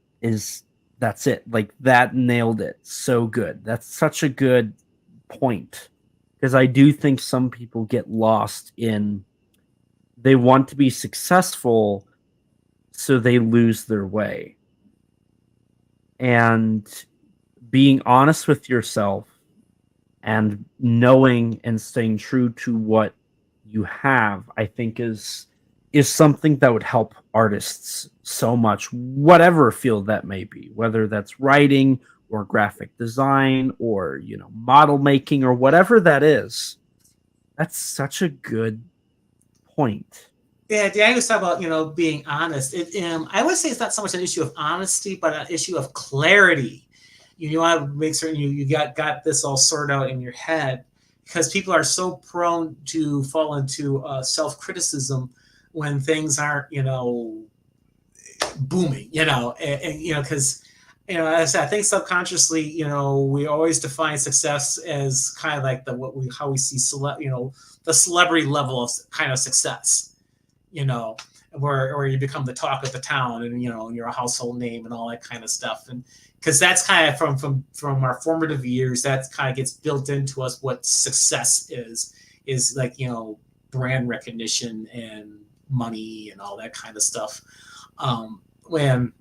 it. Like, that nailed it. So good. That's such a good point. Because I do think some people get lost in, they want to be successful, so they lose their way. And being honest with yourself and knowing and staying true to what you have, I think is something that would help artists so much, whatever field that may be, whether that's writing or graphic design or, you know, model making or whatever that is. That's such a good point. Yeah, I always talk about, you know, being honest. I would say it's not so much an issue of honesty, but an issue of clarity. You want to make certain you got this all sorted out in your head, because people are so prone to fall into self-criticism when things aren't, you know, booming, you know, and you know, because, you know, as I said, I think subconsciously, you know, we always define success as kind of like how we see you know, the celebrity level of kind of success, you know, where you become the talk of the town, and, you know, and you're a household name and all that kind of stuff. And because that's kind of from our formative years, that kind of gets built into us. What success is like, you know, brand recognition and money and all that kind of stuff. When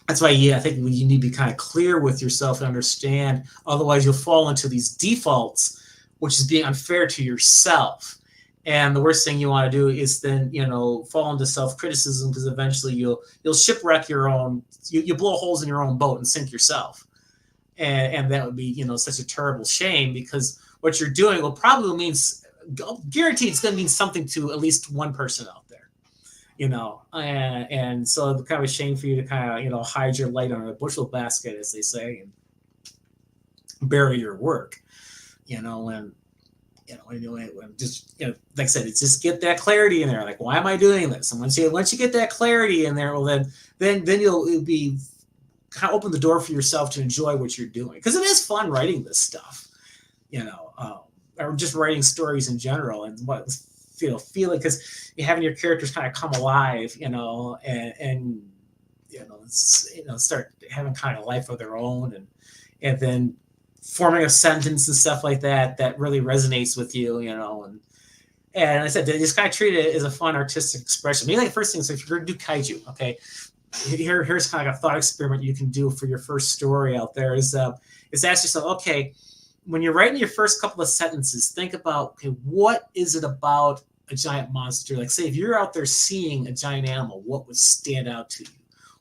that's why, I think you need to be kind of clear with yourself and understand. Otherwise, you'll fall into these defaults, which is being unfair to yourself. And the worst thing you want to do is then, you know, fall into self-criticism, because eventually you'll shipwreck your own. You blow holes in your own boat and sink yourself, and that would be, you know, such a terrible shame, because what you're doing will probably means, guaranteed, it's going to mean something to at least one person out there, you know, and so it's kind of a shame for you to kind of, you know, hide your light under a bushel basket, as they say, and bury your work, you know, and just, you know, like I said, it's just get that clarity in there. Like, why am I doing this? And once you get that clarity in there, well, then you'll be kind of open the door for yourself to enjoy what you're doing, because it is fun writing this stuff, you know, or just writing stories in general, and what, you know, feeling, because you're having your characters kind of come alive, you know, and you know, start having kind of life of their own, and then forming a sentence and stuff like that really resonates with you, you know, and I said, just kind of treat it as a fun artistic expression. Maybe like the first thing is, if you're going to do kaiju, okay, here's kind of a thought experiment you can do for your first story out there is ask yourself, okay, when you're writing your first couple of sentences, think about, okay, what is it about a giant monster? Like, say, if you're out there seeing a giant animal, what would stand out to you?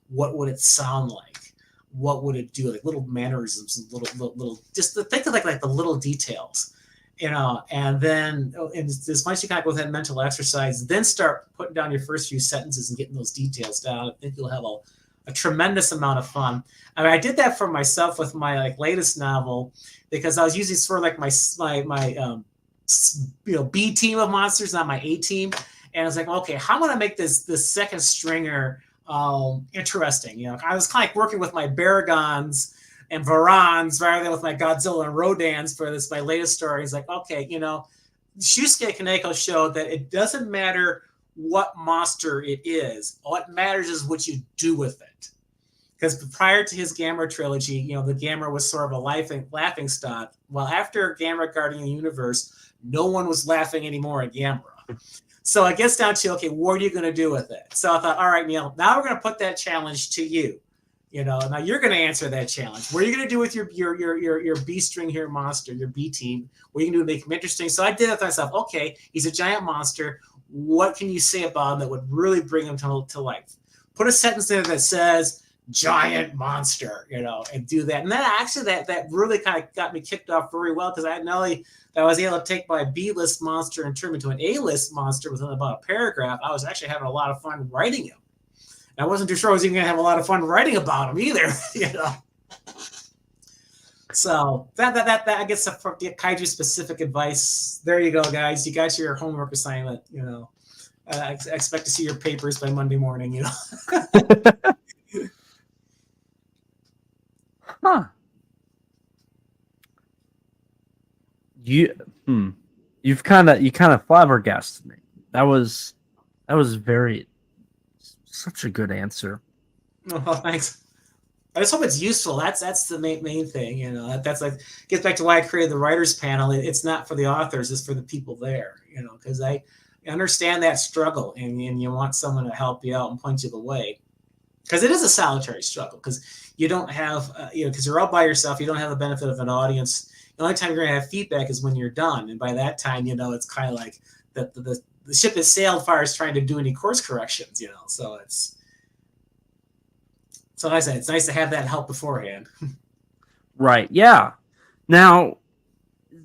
What would it sound like? What would it do? Like little mannerisms and little just think of like the little details, you know, and then as much as you kind of go with that mental exercise, then start putting down your first few sentences and getting those details down. I think you'll have a tremendous amount of fun. I mean, I did that for myself with my like latest novel, because I was using sort of like my you know, B team of monsters, not my A team. And I was like, okay, how am I going to make this second stringer interesting? You know, I was kind of like working with my Baragons and Varans rather than with my Godzilla and Rodans for my latest story. It's like, okay, you know, Shusuke Kaneko showed that it doesn't matter what monster it is. What matters is what you do with it. Because prior to his Gamera trilogy, you know, the Gamera was sort of a laughing stock. Well, after Gamera Guardian of the Universe, no one was laughing anymore at Gamera. So it gets down to, okay, what are you going to do with it? So I thought, all right, Neil, now we're going to put that challenge to you. You know, now you're going to answer that challenge. What are you going to do with your B string here monster, your B team? What are you going to do to make him interesting? So I did it to myself. Okay, he's a giant monster. What can you say about him that would really bring him to life? Put a sentence there that says giant monster, you know, and do that. And then actually that really kind of got me kicked off very well, because I not only that I was able to take my B-list monster and turn him into an A-list monster within about a paragraph, I was actually having a lot of fun writing him. And I wasn't too sure I was even going to have a lot of fun writing about him either, you know. So that I guess for the kaiju specific advice. There you go, guys. You got your homework assignment. You know, I expect to see your papers by Monday morning. You know. Huh. You've kind of flabbergasted me. That was such a good answer. Oh, thanks. I just hope it's useful. That's the main thing, you know. That's like gets back to why I created the writers panel. It's not for the authors; it's for the people there, you know. Because I understand that struggle, and you want someone to help you out and point you the way. Because it is a solitary struggle. Because you don't have, you know, because you're all by yourself. You don't have the benefit of an audience. The only time you're going to have feedback is when you're done. And by that time, it's kind of like the ship has sailed as far as trying to do any course corrections, So like I said, it's nice to have that help beforehand. Right. Yeah. Now,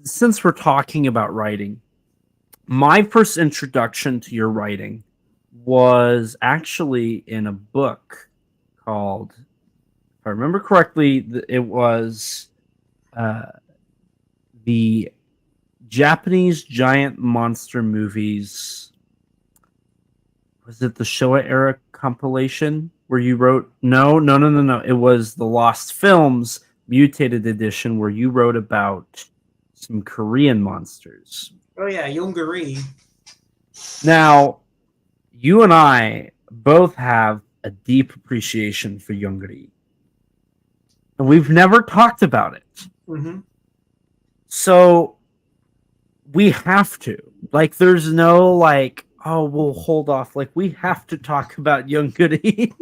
since we're talking about writing, my first introduction to your writing was actually in a book called, if I remember correctly, it was the Japanese giant monster movies. Was it the Showa era compilation where you wrote? No. It was the Lost Films mutated edition where you wrote about some Korean monsters. Oh yeah, Yongari. Now, you and I both have a deep appreciation for Yongari. And we've never talked about it. Mm-hmm. So we have to. Like, there's no we'll hold off. Like, we have to talk about Yongari.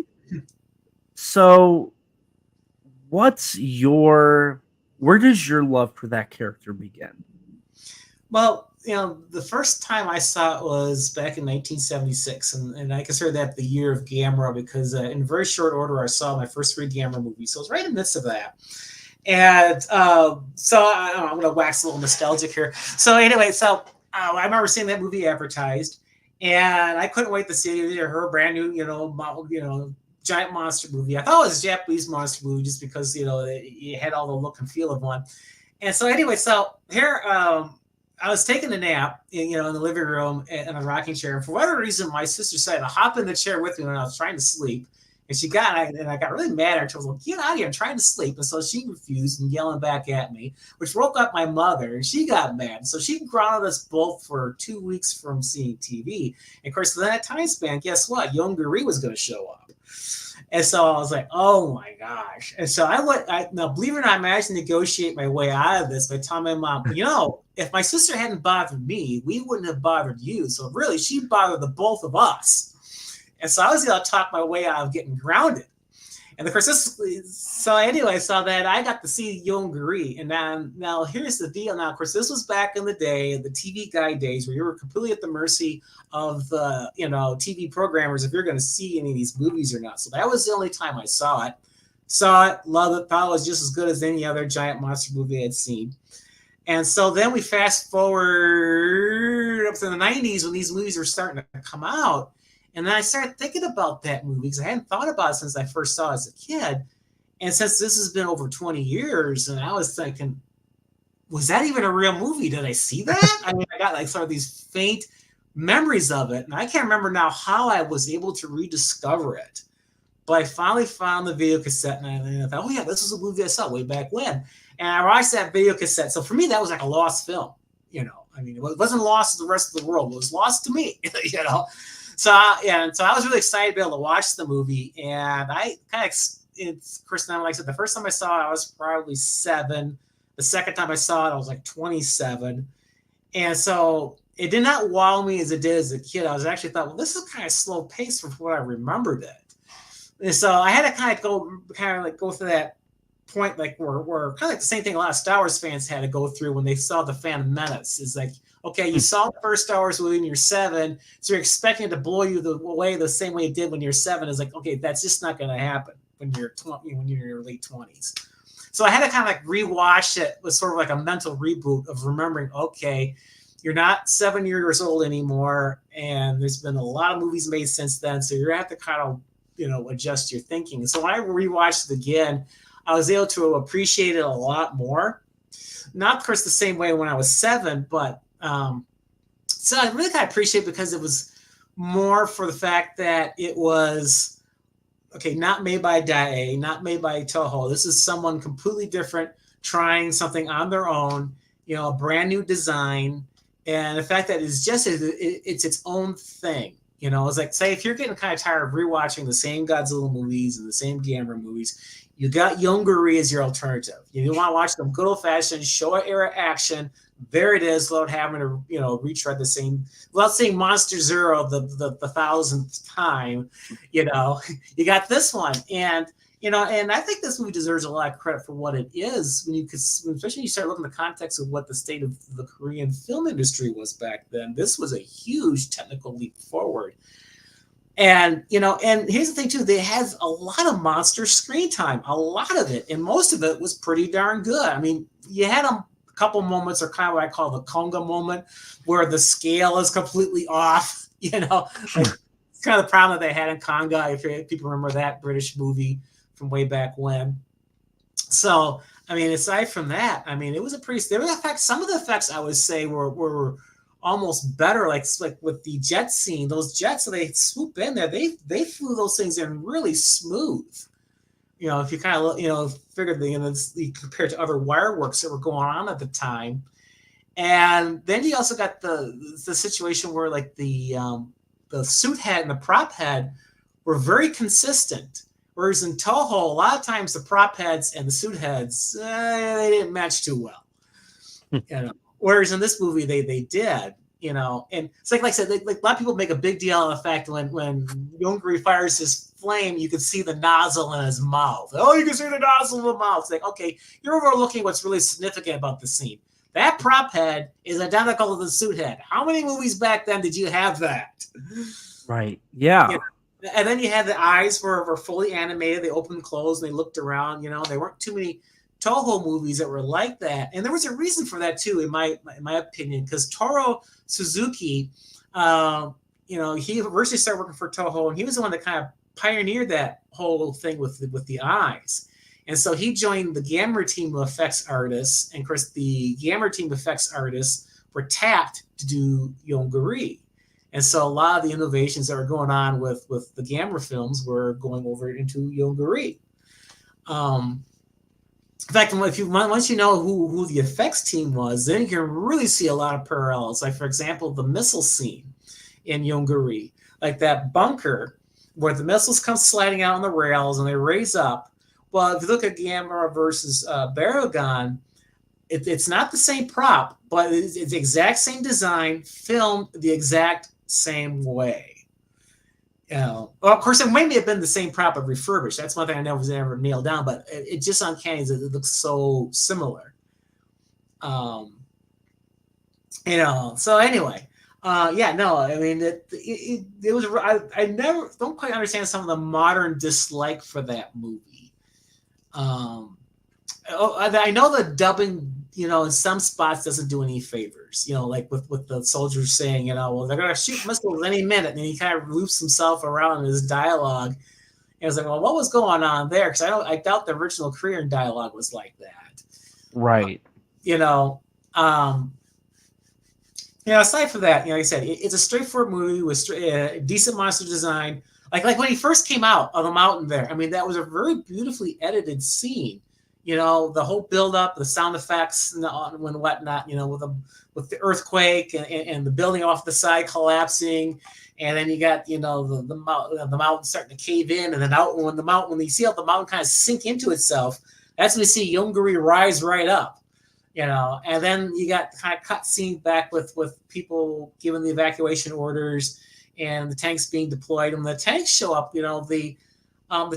So where does your love for that character begin? Well, the first time I saw it was back in 1976, and I consider that the year of Gamera because in very short order I saw my first 3 Gamera movies, so I was right in the midst of that. And so I'm going to wax a little nostalgic here. So anyway, I remember seeing that movie advertised, and I couldn't wait to see her brand new, giant monster movie. I thought it was a Japanese monster movie just because it had all the look and feel of one. And so anyway, here I was taking a nap, in the living room in a rocking chair, and for whatever reason, my sister decided to hop in the chair with me when I was trying to sleep. And I got really mad at her. I was like, "Get out of here! I'm trying to sleep." And so she refused and yelling back at me, which woke up my mother, and she got mad. So she grounded us both for 2 weeks from seeing TV. And of course, in that time span, guess what? Yongari was going to show up. And so I was like, "Oh my gosh!" And so now, believe it or not, I managed to negotiate my way out of this by telling my mom, if my sister hadn't bothered me, we wouldn't have bothered you. So really, she bothered the both of us. And so I was able to talk my way out of getting grounded. And of course, I saw that I got to see Yongari. And now here's the deal. Now, of course, this was back in the day, the TV guide days, where you were completely at the mercy of the, TV programmers if you're going to see any of these movies or not. So that was the only time I saw it. Saw it, loved it, thought it was just as good as any other giant monster movie I'd seen. And so then we fast forward up to the 90s when these movies were starting to come out. And then I started thinking about that movie because I hadn't thought about it since I first saw it as a kid. And since this has been over 20 years, and I was thinking, was that even a real movie? Did I see that? I mean, I got sort of these faint memories of it. And I can't remember now how I was able to rediscover it. But I finally found the video cassette, and I thought, oh yeah, this was a movie I saw way back when. And I watched that video cassette. So for me, that was like a lost film. I mean, it wasn't lost to the rest of the world. It was lost to me, So I was really excited to be able to watch the movie, and I kind of, of course, now like I said, the first time I saw it, I was probably 7. The second time I saw it, I was like 27, and so it did not wow me as it did as a kid. I was actually thought, well, this is kind of slow paced from what I remembered it, and so I had to kind of go through that point, like where kind of like the same thing a lot of Star Wars fans had to go through when they saw the Phantom Menace. Is like, okay, you saw the first Star Wars movie when you're 7, so you're expecting it to blow you away the same way it did when you're 7. It's like, okay, that's just not going to happen when you're 20, when you're in your late 20s. So I had to kind of like rewatch it with sort of like a mental reboot of remembering, okay, you're not 7 years old anymore, and there's been a lot of movies made since then, so you're going to have to kind of, adjust your thinking. So when I rewatched it again, I was able to appreciate it a lot more. Not, of course, the same way when I was 7, but so I really kind of appreciate it because it was more for the fact that it was, okay, not made by Dai, not made by Toho. This is someone completely different trying something on their own, a brand new design. And the fact that it's just, it's its own thing. It's like, say, if you're getting kind of tired of rewatching the same Godzilla movies and the same Gamera movies, you got Yongari as your alternative. You want to watch some good old-fashioned Showa era action. There it is, without having to, retread the same, without saying Monster Zero the 1,000th time. You got this one, and And I think this movie deserves a lot of credit for what it is especially when you start looking at the context of what the state of the Korean film industry was back then. This was a huge technical leap forward. And here's the thing too, they had a lot of monster screen time, a lot of it, and most of it was pretty darn good. I mean, you had a couple moments are kind of what I call the conga moment, where the scale is completely off. Like, it's kind of the problem that they had in Conga, if people remember that British movie from way back when. So, I mean, aside from that, I mean, it was some of the effects I would say were almost better, like with the jet scene. Those jets, so they swoop in there, they flew those things in really smooth. If you kind of figured compared to other wireworks that were going on at the time. And then you also got the situation where like the suit head and the prop head were very consistent. Whereas in Toho, a lot of times the prop heads and the suit heads, they didn't match too well. Whereas in this movie, they did. And it's like I said, like a lot of people make a big deal of the fact when Youngri fires his flame, you can see the nozzle in his mouth. Oh, you can see the nozzle in the mouth. It's like, okay, you're overlooking what's really significant about the scene. That prop head is identical to the suit head. How many movies back then did you have that? Right. Yeah. And then you had the eyes were fully animated. They opened and closed and they looked around. There weren't too many Toho movies that were like that. And there was a reason for that too, in my opinion, because Toru Suzuki, he originally started working for Toho, and he was the one that kind of pioneered that whole thing with the eyes. And so he joined the Gamera team of effects artists, and of course the Gamera team of effects artists were tapped to do Yongari. And so a lot of the innovations that were going on with the Gamera films were going over into Yongari. In fact, once you know who the effects team was, then you can really see a lot of parallels. Like, for example, the missile scene in Yongari, like that bunker where the missiles come sliding out on the rails and they raise up. Well, if you look at Gamera versus Baragon, it's not the same prop, but it's the exact same design, filmed the exact same way. Well, of course, it might have been the same prop but refurbished. That's one thing I never nailed down, but it just uncanny that it looks so similar. So anyway, I mean, it was. I never don't quite understand some of the modern dislike for that movie. I know the dubbing, in some spots doesn't do any favors, like with the soldiers saying, well, they're going to shoot missiles any minute. And then he kind of loops himself around in his dialogue. And I was like, well, what was going on there? Because I doubt the original Korean dialogue was like that. Right. Aside from that, like I said, it's a straightforward movie with decent monster design. Like when he first came out of the mountain there, I mean, that was a very beautifully edited scene. The whole build-up, the sound effects and whatnot, with the earthquake and the building off the side collapsing. And then you got, the mountain starting to cave in. And then when you see how the mountain kind of sink into itself, that's when you see Yongari rise right up, And then you got kind of cut scene back with people giving the evacuation orders and the tanks being deployed. And when the tanks show up, the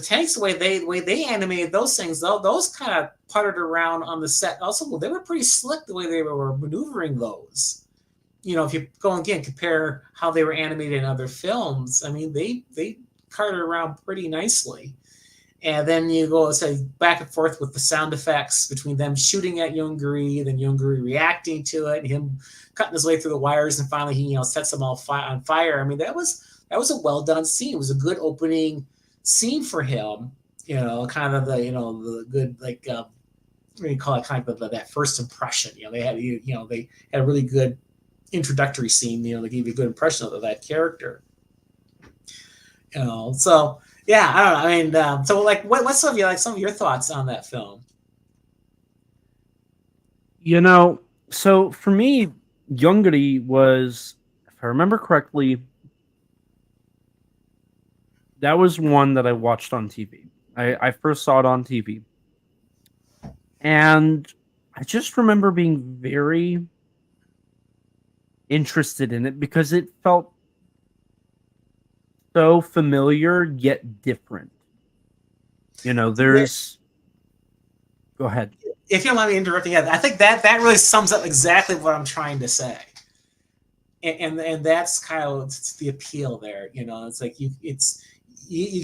tanks, the way they animated those things, those kind of puttered around on the set. Also, they were pretty slick the way they were maneuvering those. If you go again, compare how they were animated in other films, I mean, they carted around pretty nicely. And then you go back and forth with the sound effects between them shooting at Yongari, then Yongari reacting to it, and him cutting his way through the wires, and finally he sets them all on fire. I mean, that was a well done scene. It was a good opening scene for him, kind of the good, like, what do you call it, kind of that first impression. They had a really good introductory scene. They gave you a good impression of that character. So yeah, I don't know. I mean, so like, what's some of your thoughts on that film? So for me, Yongari was, if I remember correctly, that was one that I watched on TV. I first saw it on TV. And I just remember being very interested in it because it felt so familiar yet different. There's. Go ahead. If you don't mind me interrupting, I think that really sums up exactly what I'm trying to say. And that's kind of the appeal there. It's like you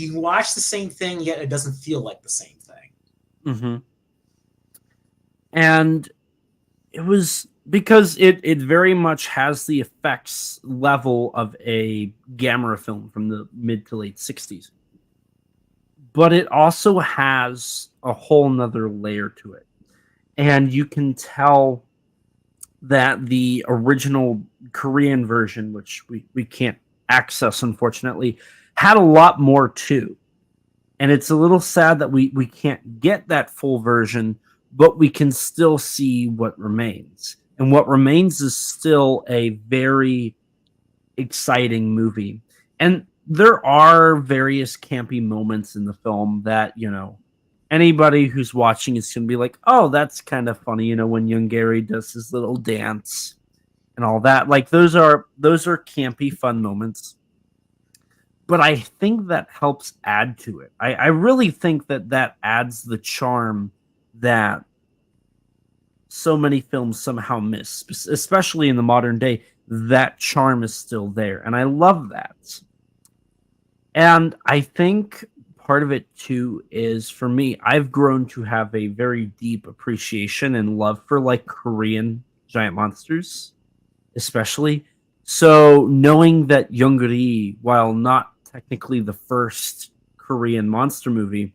can watch the same thing, yet it doesn't feel like the same thing. Mm-hmm. And it was because it very much has the effects level of a Gamera film from the mid to late 60s. But it also has a whole nother layer to it. And you can tell that the original Korean version, which we can't access, unfortunately, had a lot more too. And it's a little sad that we can't get that full version, but we can still see what remains. And what remains is still a very exciting movie. And there are various campy moments in the film that, anybody who's watching is going to be like, oh, that's kind of funny, when young Gary does his little dance and all that. Like, those are campy, fun moments. But I think that helps add to it. I really think that adds the charm that so many films somehow miss, especially in the modern day. That charm is still there, and I love that. And I think part of it too is, for me, I've grown to have a very deep appreciation and love for like Korean giant monsters, especially. So knowing that Yeongri, while not technically the first Korean monster movie,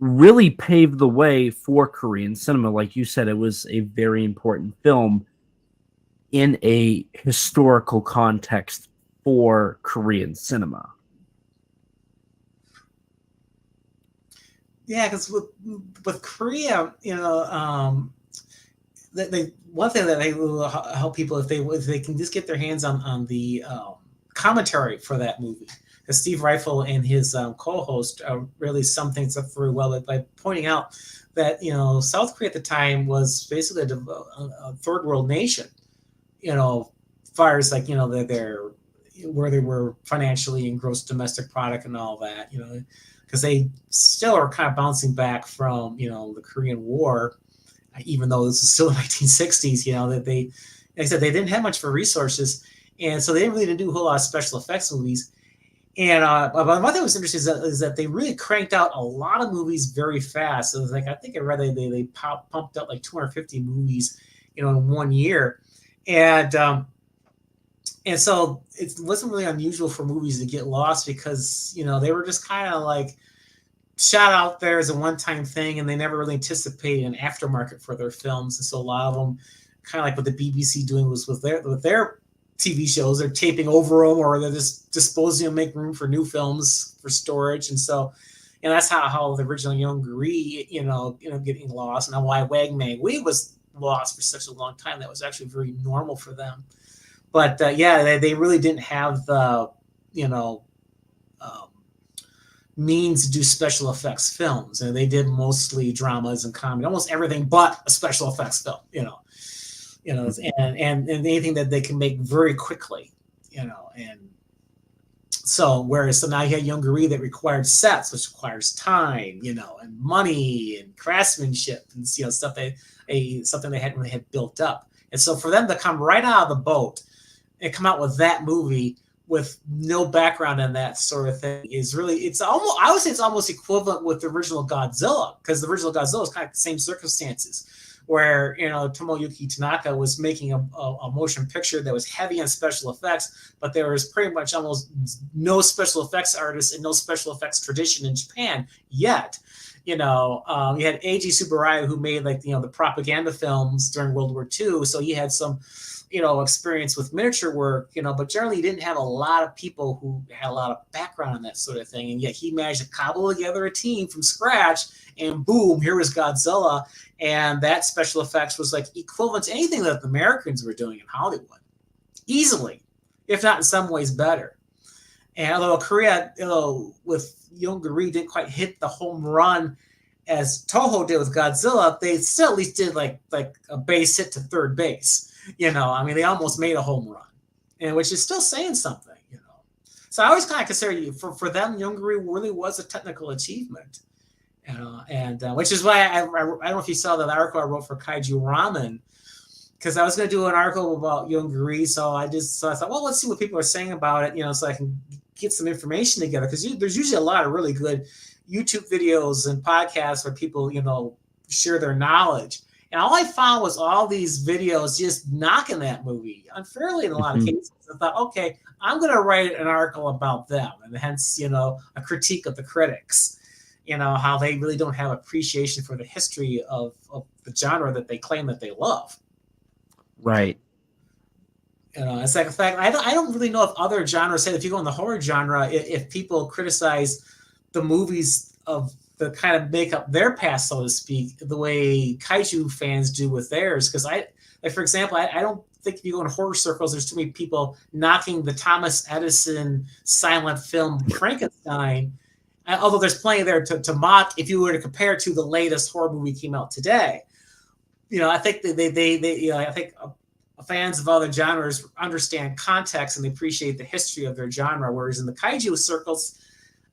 really paved the way for Korean cinema. Like you said, it was a very important film in a historical context for Korean cinema. Yeah, because with Korea, they one thing that they will help people if they can just get their hands on the commentary for that movie. Because Steve Rifle and his co-host really sum things up very well by pointing out that South Korea at the time was basically a third world nation. As far as like they're where they were financially and gross domestic product and all that. Because they still are kind of bouncing back from the Korean War, even though this is still the 1960s. That they, like I said, they didn't have much for resources, and so they didn't really do a whole lot of special effects movies. And but one thing that was interesting is that they really cranked out a lot of movies very fast. So it was like, I think I read they pumped out like 250 movies, in 1 year, and so it wasn't really unusual for movies to get lost because they were just kind of like shot out there as a one-time thing, and they never really anticipated an aftermarket for their films. And so a lot of them, kind of like what the BBC doing was with their TV shows, they're taping over them, or they're just disposing them, make room for new films for storage. And so, that's how the original Yeongri, getting lost, and why Wang Mang Wee was lost for such a long time. That was actually very normal for them. But they really didn't have the means to do special effects films, and they did mostly dramas and comedy, almost everything but a special effects film. And anything that they can make very quickly, and so now you had Yeongri that required sets, which requires time, and money and craftsmanship and stuff something they hadn't really had built up. And so for them to come right out of the boat and come out with that movie with no background in that sort of thing is really, I would say it's almost equivalent with the original Godzilla, because the original Godzilla is kind of the same circumstances, where Tomoyuki Tanaka was making a motion picture that was heavy on special effects, but there was pretty much almost no special effects artists and no special effects tradition in Japan yet. You had Eiji Tsuburaya, who made the propaganda films during World War II, so he had some experience with miniature work, but generally he didn't have a lot of people who had a lot of background in that sort of thing, and yet he managed to cobble together a team from scratch, and boom, here was Godzilla. And that special effects was like equivalent to anything that the Americans were doing in Hollywood, easily, if not in some ways better. And although Korea, with Yeongri didn't quite hit the home run as Toho did with Godzilla, they still at least did like a base hit to third base. They almost made a home run, and which is still saying something. So I always kind of consider for them, Yeongri really was a technical achievement. And which is why I don't know if you saw that article I wrote for Kaiju Ramen, because I was going to do an article about Yongari, so I thought, well, let's see what people are saying about it, so I can get some information together, because there's usually a lot of really good YouTube videos and podcasts where people, share their knowledge. And all I found was all these videos just knocking that movie unfairly in a lot of cases. I thought, okay, I'm going to write an article about them, and hence, a critique of the critics, how they really don't have appreciation for the history of the genre that they claim that they love. Right. It's like, in fact, I don't really know if other genres say, if you go in the horror genre, if people criticize the movies of the kind of make up their past, so to speak, the way kaiju fans do with theirs. Because for example, I don't think if you go in horror circles, there's too many people knocking the Thomas Edison silent film Frankenstein. Although there's plenty there to mock if you were to compare it to the latest horror movie came out today. I think I think fans of other genres understand context and they appreciate the history of their genre, whereas in the kaiju circles,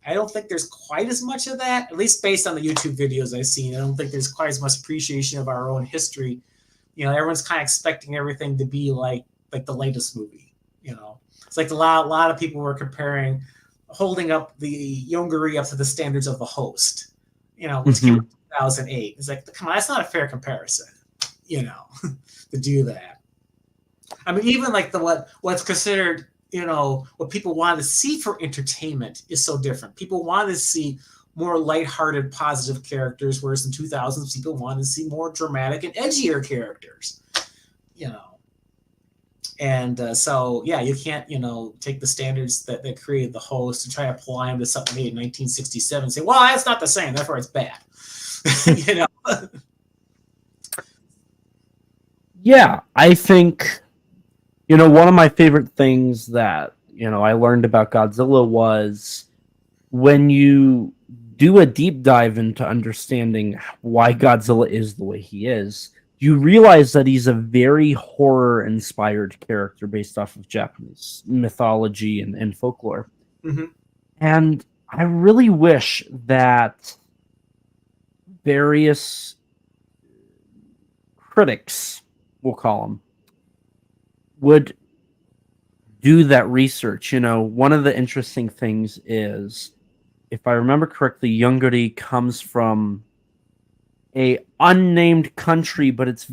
I don't think there's quite as much of that, at least based on the YouTube videos I've seen. I don't think there's quite as much appreciation of our own history. Everyone's kind of expecting everything to be like the latest movie. It's like a lot of people were holding up the Yongari up to the standards of The Host, which came out in 2008. It's like, come on, that's not a fair comparison, to do that. I mean, even like what's considered, what people want to see for entertainment is so different. People want to see more lighthearted, positive characters, whereas in 2000s, people want to see more dramatic and edgier characters, And so, yeah, you can't, take the standards that created The Host and try to apply them to something made in 1967 and say, well, that's not the same, therefore it's bad. Yeah, I think, one of my favorite things that, I learned about Godzilla was when you do a deep dive into understanding why Godzilla is the way he is, you realize that he's a very horror-inspired character based off of Japanese mythology and folklore. Mm-hmm. And I really wish that various critics, we'll call them, would do that research. One of the interesting things is, if I remember correctly, Yongari comes from a unnamed country, but it's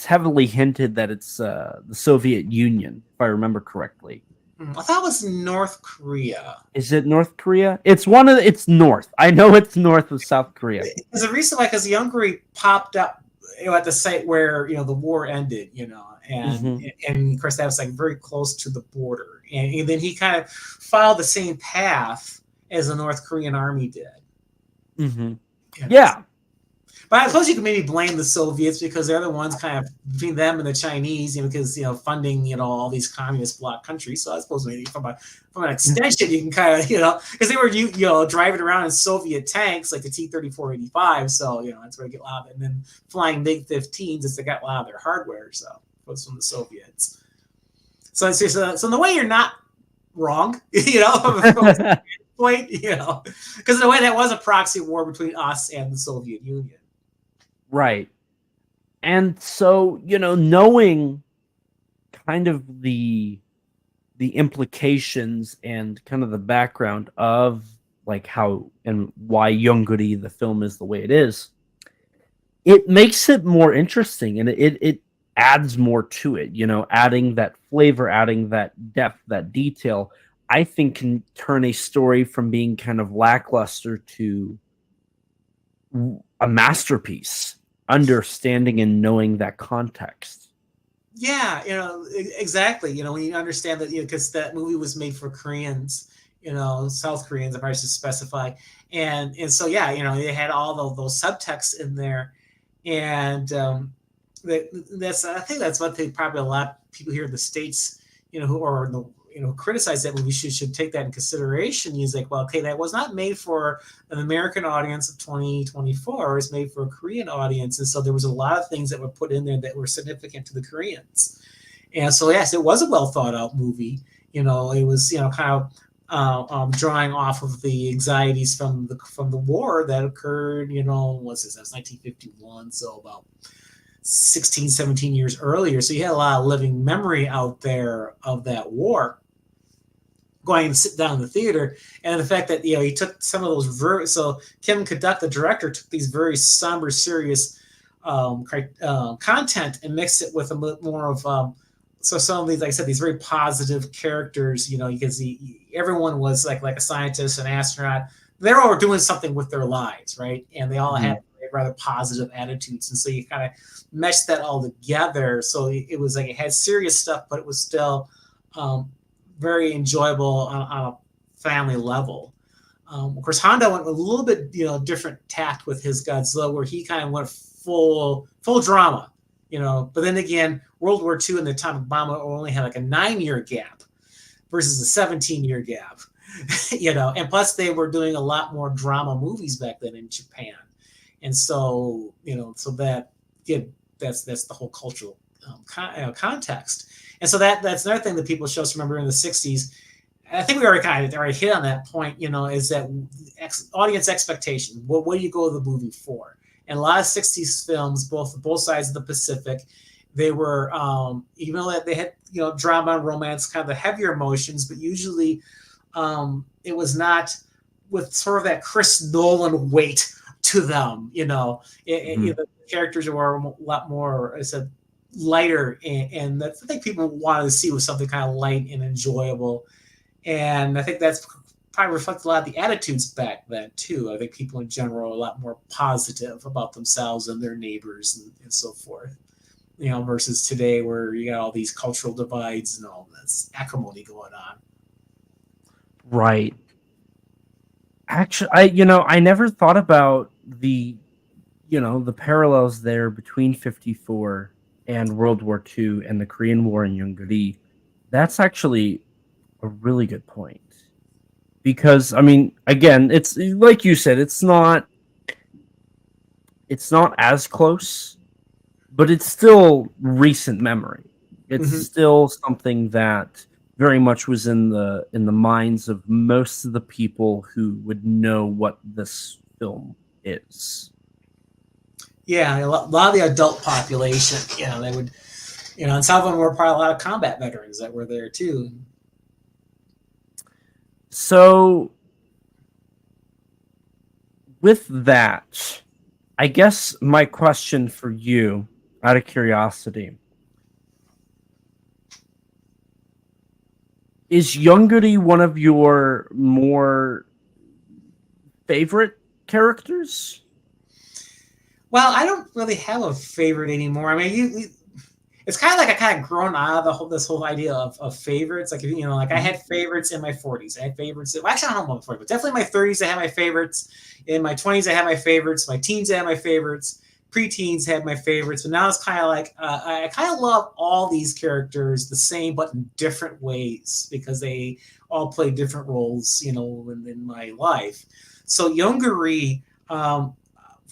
heavily hinted that it's the Soviet Union, if I remember correctly. I thought it was North Korea. Is it North Korea? It's north. I know it's north of South Korea. There's a reason why, because Yongari popped up at the site where the war ended, and of course that was like very close to the border, and then he kind of followed the same path as the North Korean army did. Mm-hmm. Yeah. But I suppose you can maybe blame the Soviets, because they're the ones kind of between them and the Chinese, because funding all these communist bloc countries. So I suppose maybe from an extension you can kind of because they were driving around in Soviet tanks like the T-34-85. So that's where they get a lot of it. And then flying MiG-15s, as they got a lot of their hardware. So it was from the Soviets. So in a way you're not wrong. Point, because in a way that was a proxy war between us and the Soviet Union. Right. And so, knowing kind of the implications and kind of the background of like how and why Yongari, the film, is the way it is, it makes it more interesting, and it adds more to it, adding that flavor, adding that depth, that detail, I think can turn a story from being kind of lackluster to a masterpiece, understanding and knowing that context. Yeah, exactly. When you understand that, because that movie was made for Koreans, South Koreans, if I should specify. And so, yeah, they had all those subtexts in there. And I think that's one thing probably a lot of people here in the States, who are criticize that movie should take that in consideration. He's like, well, okay, that was not made for an American audience of 2024. It's made for a Korean audience. And so there was a lot of things that were put in there that were significant to the Koreans. And so, yes, it was a well thought out movie. It was, kind of drawing off of the anxieties from the war that occurred, what's this? That was 1951, so about 16, 17 years earlier. So you had a lot of living memory out there of that war. Going and sit down in the theater, and the fact that he took some of those so Kim Kadak, the director, took these very somber, serious content and mixed it with a bit more of so some of these, like I said, these very positive characters. You can see everyone was like a scientist, an astronaut. They're all doing something with their lives, right? And they all had rather positive attitudes, and so you kind of meshed that all together. So it was like it had serious stuff, but it was still very enjoyable on a family level. Of course, Honda went a little bit, different tact with his Godzilla, where he kind of went full drama, But then again, World War II and the atomic bomb only had like a 9-year gap versus a 17-year gap, And plus, they were doing a lot more drama movies back then in Japan, and so so that's the whole cultural context. And so that's another thing that people should remember in the 60s. I think we already hit on that point, is that audience expectation. What do you go to the movie for? And a lot of 60s films, both sides of the Pacific, they were, even though they had, drama and romance, kind of the heavier emotions, but usually it was not with sort of that Chris Nolan weight to them, the characters were a lot more, I said, lighter, and that's I think people wanted to see was something kind of light and enjoyable, and I think that's probably reflects a lot of the attitudes back then too. I think people in general are a lot more positive about themselves and their neighbors and so forth, versus today where you got all these cultural divides and all this acrimony going on. Right. Actually, I never thought about the parallels there between 54 and World War II and the Korean War in Yongguri. That's actually a really good point. Because, again, it's like you said, it's not as close, but it's still recent memory. It's still something that very much was in the minds of most of the people who would know what this film is. Yeah, a lot of the adult population, they would, and some of them were probably a lot of combat veterans that were there too. So, with that, I guess my question for you, out of curiosity, is Yongguri one of your more favorite characters? Well, I don't really have a favorite anymore. It's kind of like I kind of grown out of this whole idea of favorites. Like, I had favorites in my 40s. I had favorites. Actually, I don't know about 40s, but definitely in my 30s, I had my favorites. In my 20s, I had my favorites. My teens, I had my favorites. Preteens had my favorites. But now it's kind of like, I kind of love all these characters the same, but in different ways, because they all play different roles, in my life. So Yongguri,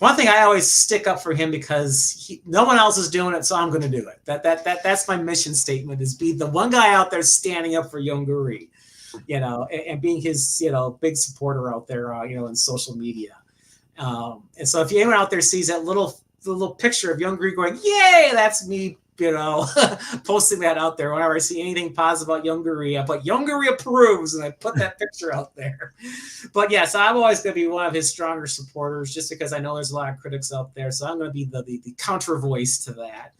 one thing I always stick up for him because no one else is doing it, so I'm going to do it. That's my mission statement: is be the one guy out there standing up for Yongguri, and being his big supporter out there, in social media. And so if anyone out there sees that little picture of Yongguri going, "Yay, that's me," posting that out there whenever I see anything positive about Yongguri, I put Yongguri approves, and I put that picture out there. But yes, I'm always going to be one of his stronger supporters, just because I know there's a lot of critics out there. So I'm going to be the counter voice to that.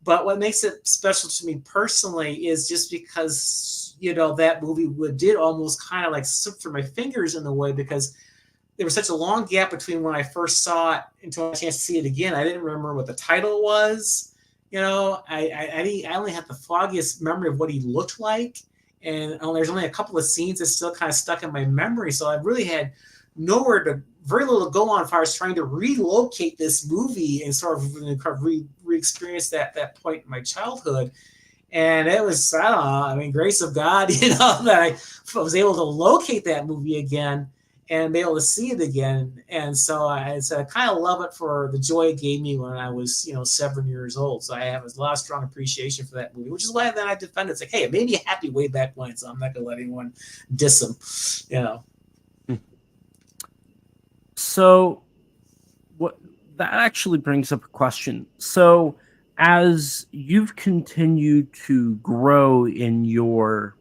But what makes it special to me personally is just because, that movie did almost kind of like slip through my fingers in a way, because there was such a long gap between when I first saw it until I had a chance to see it again. I didn't remember what the title was. I only had the foggiest memory of what he looked like, and there's only a couple of scenes that still kind of stuck in my memory. So I really had very little to go on as far as trying to relocate this movie and sort of re-experience that point in my childhood. And it was, grace of God, that I was able to locate that movie again and be able to see it again. And so I said I kind of love it for the joy it gave me when I was 7 years old. So I have a lot of strong appreciation for that movie, which is why then I defend it. It's like, hey, it made me happy way back when, so I'm not gonna let anyone diss him. So what that actually brings up a question. So as you've continued to grow in your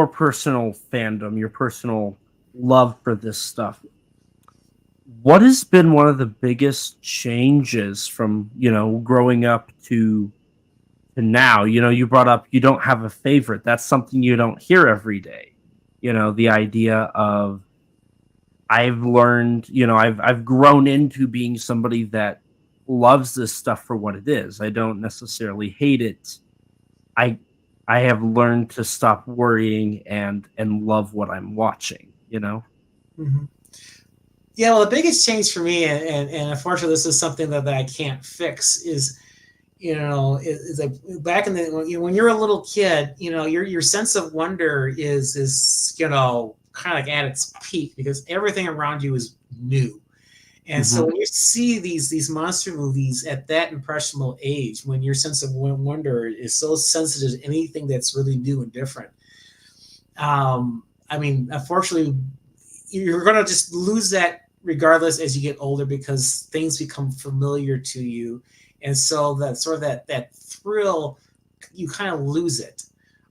personal fandom, your personal love for this stuff, what has been one of the biggest changes from, growing up to now? You brought up you don't have a favorite. That's something you don't hear every day. The idea of I've learned, I've grown into being somebody that loves this stuff for what it is. I don't necessarily hate it. I have learned to stop worrying and love what I'm watching, Mm-hmm. Yeah, well, the biggest change for me, and unfortunately, this is something that I can't fix, is is like back in when you're a little kid, your sense of wonder is kind of like at its peak because everything around you is new. And so when you see these monster movies at that impressionable age, when your sense of wonder is so sensitive to anything that's really new and different, unfortunately, you're going to just lose that regardless as you get older because things become familiar to you. And so that sort of that thrill, you kind of lose it.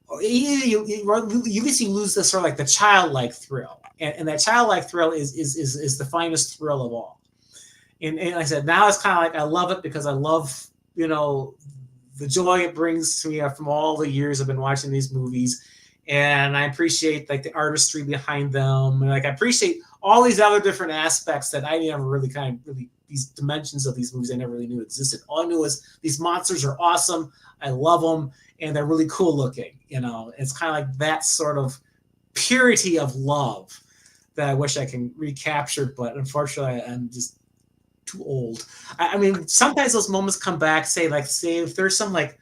Or you lose the sort of like the childlike thrill. And that childlike thrill is the finest thrill of all. And like I said, now it's kind of like I love it because I love, the joy it brings to me from all the years I've been watching these movies. And I appreciate like the artistry behind them. And like I appreciate all these other different aspects that I never really these dimensions of these movies I never really knew existed. All I knew was these monsters are awesome. I love them. And they're really cool looking. It's kind of like that sort of purity of love that I wish I can recapture. But unfortunately, I'm just too old. I mean, sometimes those moments come back, say if there's some like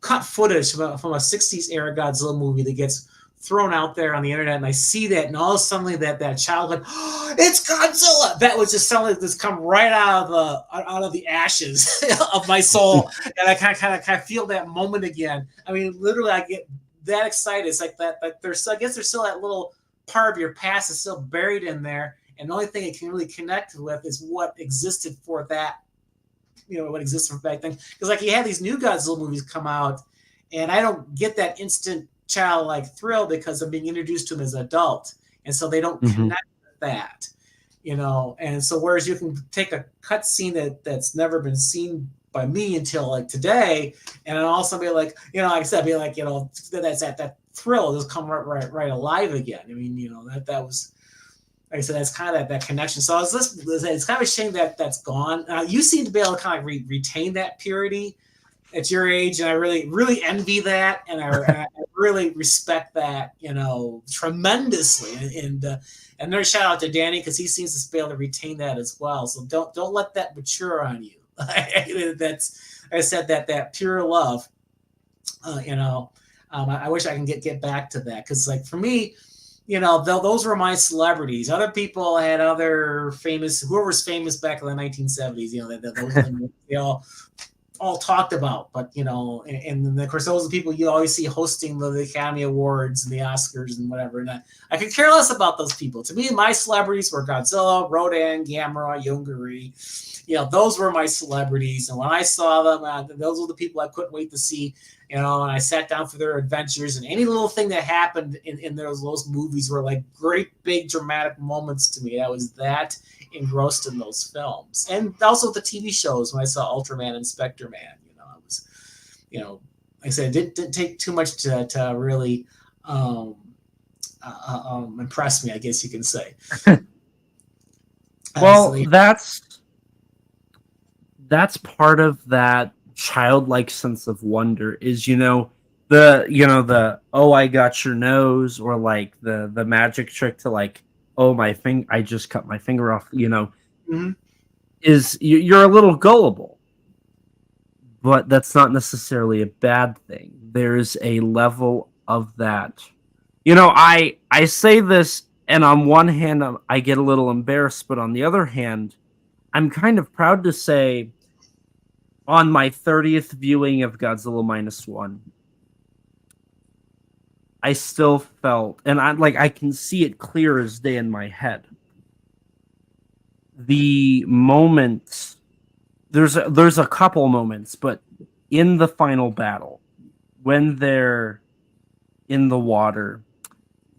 cut footage from a 60s era Godzilla movie that gets thrown out there on the internet, and I see that, and all of a sudden that child like, oh, it's Godzilla. That was just something that's come right out of the ashes of my soul, and I kind of feel that moment again. I mean, literally, I get that excited. It's like that. There's, I guess, there's still that little part of your past is still buried in there, and the only thing it can really connect with is what existed for that. What exists from back then. Because like you had these new Godzilla movies come out, and I don't get that instant childlike thrill because I'm being introduced to them as an adult, and so they don't connect with that, And so whereas you can take a cut scene that's never been seen by me until like today, and then also be like, like I said, be like, that's that thrill just come right alive again. I mean, that was. Like I said, that's kind of that connection. So it's kind of a shame that that's gone. You seem to be able to kind of retain that purity at your age, and I really, really envy that, and I really respect that, tremendously. And another shout out to Danny because he seems to be able to retain that as well. So don't let that mature on you. That's I said that pure love. I wish I can get back to that because like for me. Those were my celebrities. Other people had other famous, whoever was famous back in the 1970s, those they all talked about. But, and then, of course, those are the people you always see hosting the Academy Awards and the Oscars and whatever. And I could care less about those people. To me, my celebrities were Godzilla, Rodan, Gamera, Yongari. Those were my celebrities. And when I saw them, those were the people I couldn't wait to see. And I sat down for their adventures, and any little thing that happened in those movies were like great big dramatic moments to me. I was that engrossed in those films, and also the TV shows when I saw Ultraman and Spectre Man. I was, like I said, it didn't take too much to really impress me, I guess you can say. Well, that's part of that childlike sense of wonder is the oh I got your nose, or like the magic trick to like, oh I just cut my finger off, is you're a little gullible, but that's not necessarily a bad thing. There's a level of that. I say this And on one hand, I get a little embarrassed, but on the other hand, I'm kind of proud to say on my 30th viewing of Godzilla -1, I still felt, and I can see it clear as day in my head. The moments, there's a couple moments, but in the final battle, when they're in the water,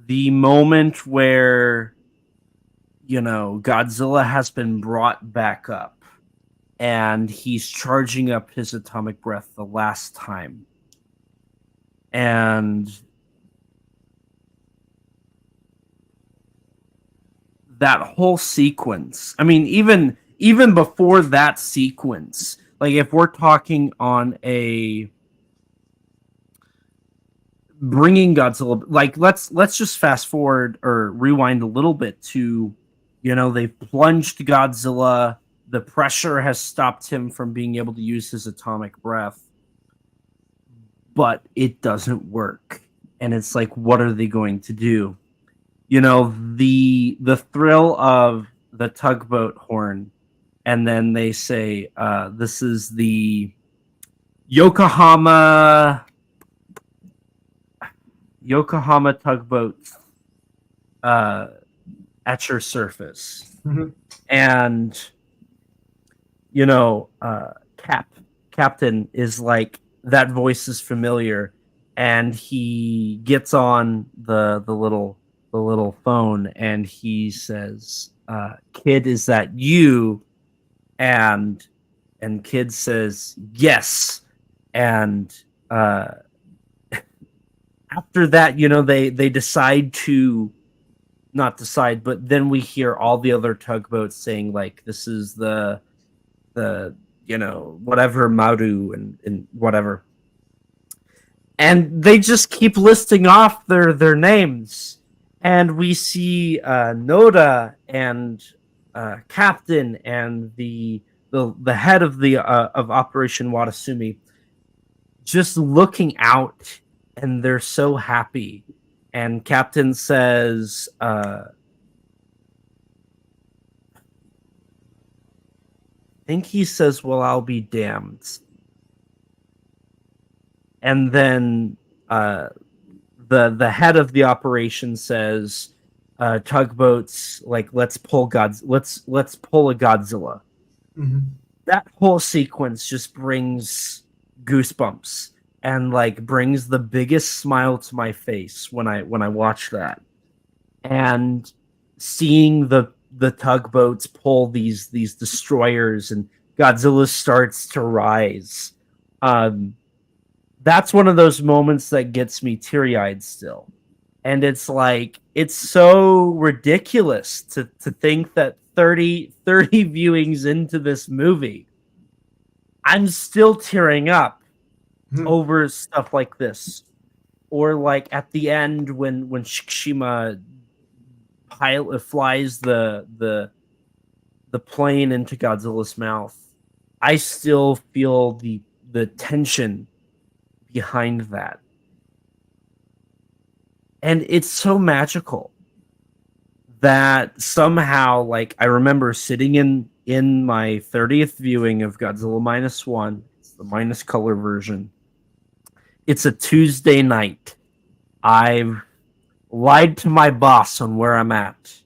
the moment where, Godzilla has been brought back up and he's charging up his atomic breath the last time. And that whole sequence, I mean, even before that sequence, like if we're talking on a bringing Godzilla, like let's just fast forward or rewind a little bit to, they've plunged Godzilla, the pressure has stopped him from being able to use his atomic breath, but it doesn't work. And it's like, what are they going to do? The thrill of the tugboat horn, and then they say, this is the Yokohama tugboat at your surface. Mm-hmm. And Captain is like, that voice is familiar, and he gets on the little phone and he says, Kid, is that you? And Kid says, yes. And after that, they decide to not decide, but then we hear all the other tugboats saying, like, this is the whatever Maru and whatever. And they just keep listing off their names. And we see Noda and Captain and the head of of Operation Watasumi just looking out, and they're so happy. And Captain says, I think he says, well, I'll be damned. And then the head of the operation says, tugboats, like, let's pull a Godzilla. Mm-hmm. That whole sequence just brings goosebumps and like brings the biggest smile to my face when I watch that. And seeing the tugboats pull these destroyers and Godzilla starts to rise. That's one of those moments that gets me teary-eyed still. And it's like, it's so ridiculous to think that 30 viewings into this movie, I'm still tearing up over stuff like this. Or like at the end when Shikishima flies the plane into Godzilla's mouth, I still feel the tension behind that. And it's so magical that somehow, like, I remember sitting in my 30th viewing of Godzilla -1, it's the minus color version. It's a Tuesday night. I've lied to my boss on where I'm at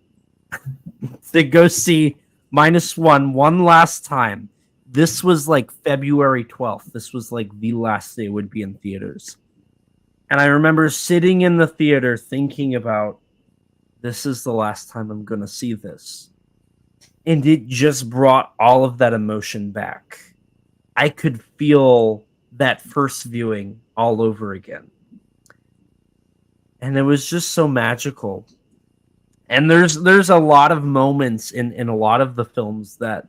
to go see -1 one last time. This was like February 12th. This was like the last day it would be in theaters. And I remember sitting in the theater thinking about, this is the last time I'm going to see this. And it just brought all of that emotion back. I could feel that first viewing all over again. And it was just so magical. And there's a lot of moments in a lot of the films that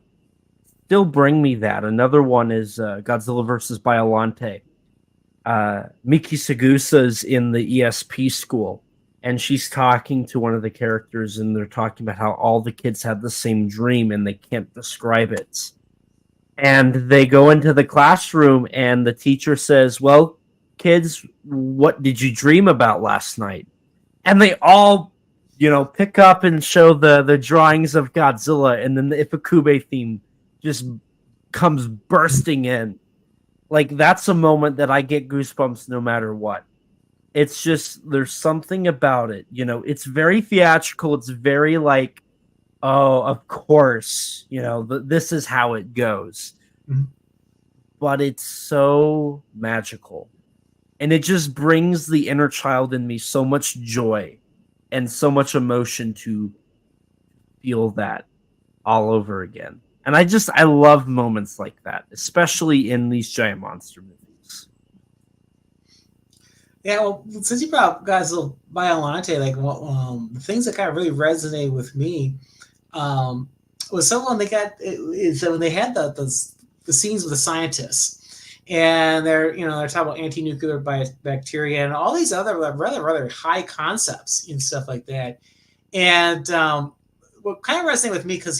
still bring me that. Another one is Godzilla vs. Biollante. Miki Sagusa's in the ESP school, and she's talking to one of the characters, and they're talking about how all the kids have the same dream and they can't describe it. And they go into the classroom, and the teacher says, well, kids, what did you dream about last night? And they all pick up and show the drawings of Godzilla, and then the Ifukube theme just comes bursting in. Like, that's a moment that I get goosebumps no matter what. It's just, there's something about it. It's very theatrical. It's very like, oh, of course, this is how it goes. Mhm. But it's so magical. And it just brings the inner child in me so much joy and so much emotion to feel that all over again. And I love moments like that, especially in these giant monster movies. Yeah, well, since you brought up Godzilla Biolante, like the things that kind of really resonated with me was someone they got is when they had the scenes with the scientists. And they're talking about anti-nuclear bacteria and all these other rather high concepts and stuff like that. And what kind of resonated with me, because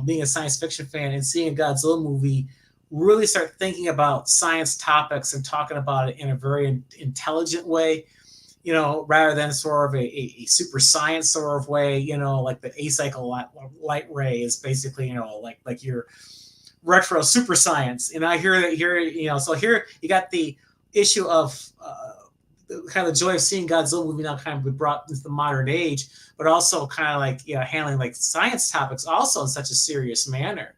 being a science fiction fan and seeing a Godzilla movie really start thinking about science topics and talking about it in a very intelligent way, rather than sort of a super science sort of way, like the acycle light ray is basically like your retro super science. And I hear that here, so here you got the issue of kind of the joy of seeing Godzilla movie now kind of be brought into the modern age, but also kind of like handling like science topics also in such a serious manner.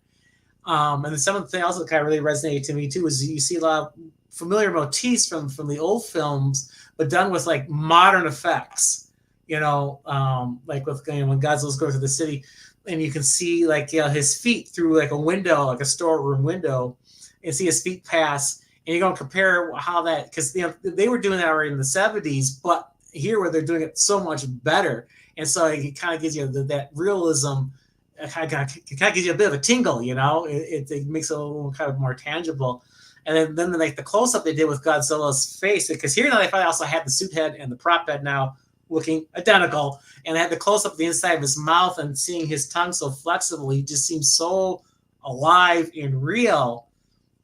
And then some of the things also that kind of really resonated to me too is you see a lot of familiar motifs from the old films, but done with like modern effects. Like with when Godzilla's going through the city, and you can see like his feet through like a window, like a storeroom window, and see his feet pass. And you're going to compare how that, because they were doing that already in the 70s, but here where they're doing it so much better, and so it kind of gives you that realism. It kind of gives you a bit of a tingle, It makes it a little kind of more tangible. And then like the close up they did with Godzilla's face, because here now they finally also had the suit head and the prop head now looking identical, and they had the close up of the inside of his mouth and seeing his tongue so flexible. He just seems so alive and real.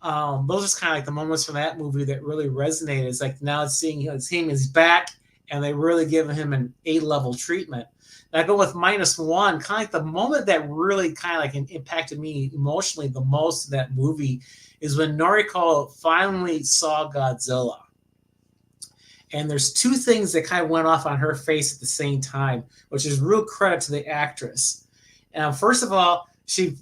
Those are kind of like the moments from that movie that really resonated. It's like now it's seeing his back, and they really give him an A-level treatment. And I go with -1, kind of like the moment that really kind of like impacted me emotionally the most in that movie is when Noriko finally saw Godzilla. And there's two things that kind of went off on her face at the same time, which is real credit to the actress. First of all, the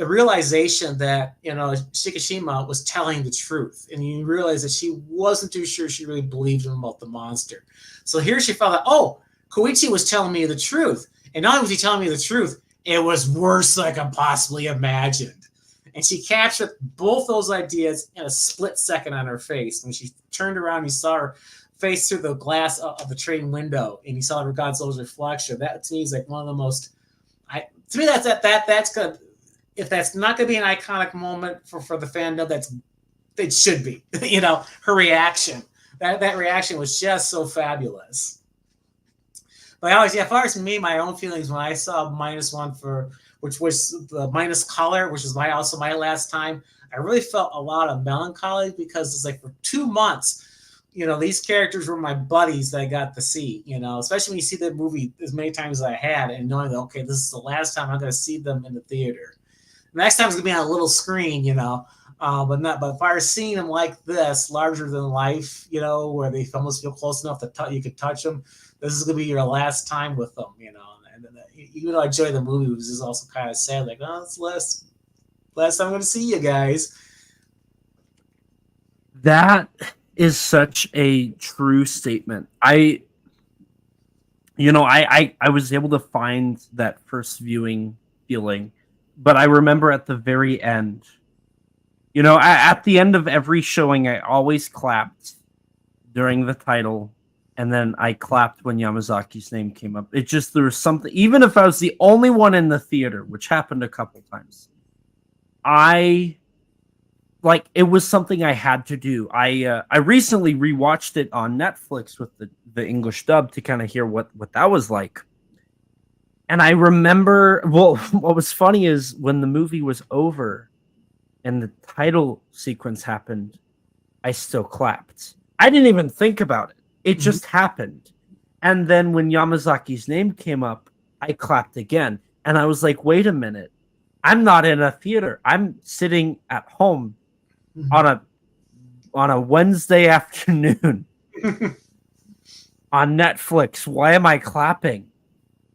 realization that Shikishima was telling the truth, and you realize that she wasn't too sure she really believed him about the monster. So here she felt like, oh, Koichi was telling me the truth, and not only was he telling me the truth, it was worse than I could possibly imagined. And she captured both those ideas in a split second on her face. When she turned around, you saw her face through the glass of the train window, and you saw her Godzilla's reflection. That to me is like one of the most. To me, that's good. If that's not going to be an iconic moment for the fandom, it should be. Her reaction. That reaction was just so fabulous. But as far as me, my own feelings when I saw -1 which was the minus color, which was also my last time, I really felt a lot of melancholy, because it's like for 2 months, these characters were my buddies that I got to see, especially when you see the movie as many times as I had, and knowing that, okay, this is the last time I'm going to see them in the theater. Next time it's going to be on a little screen, but if I was seeing them like this, larger than life, where they almost feel close enough that you could touch them, this is going to be your last time with them, And even though I enjoyed the movie, it was just also kind of sad, like, oh, it's last time I'm going to see you guys. That is such a true statement. I was able to find that first viewing feeling, but I remember at the very end, at the end of every showing, I always clapped during the title, and then I clapped when Yamazaki's name came up. There was something, even if I was the only one in the theater, which happened a couple times, it was something I had to do. I recently rewatched it on Netflix with the English dub to kind of hear what that was like. And I remember, what was funny is when the movie was over and the title sequence happened, I still clapped. I didn't even think about it. It just happened. And then when Yamazaki's name came up, I clapped again. And I was like, wait a minute. I'm not in a theater. I'm sitting at home on a Wednesday afternoon on Netflix. Why am I clapping?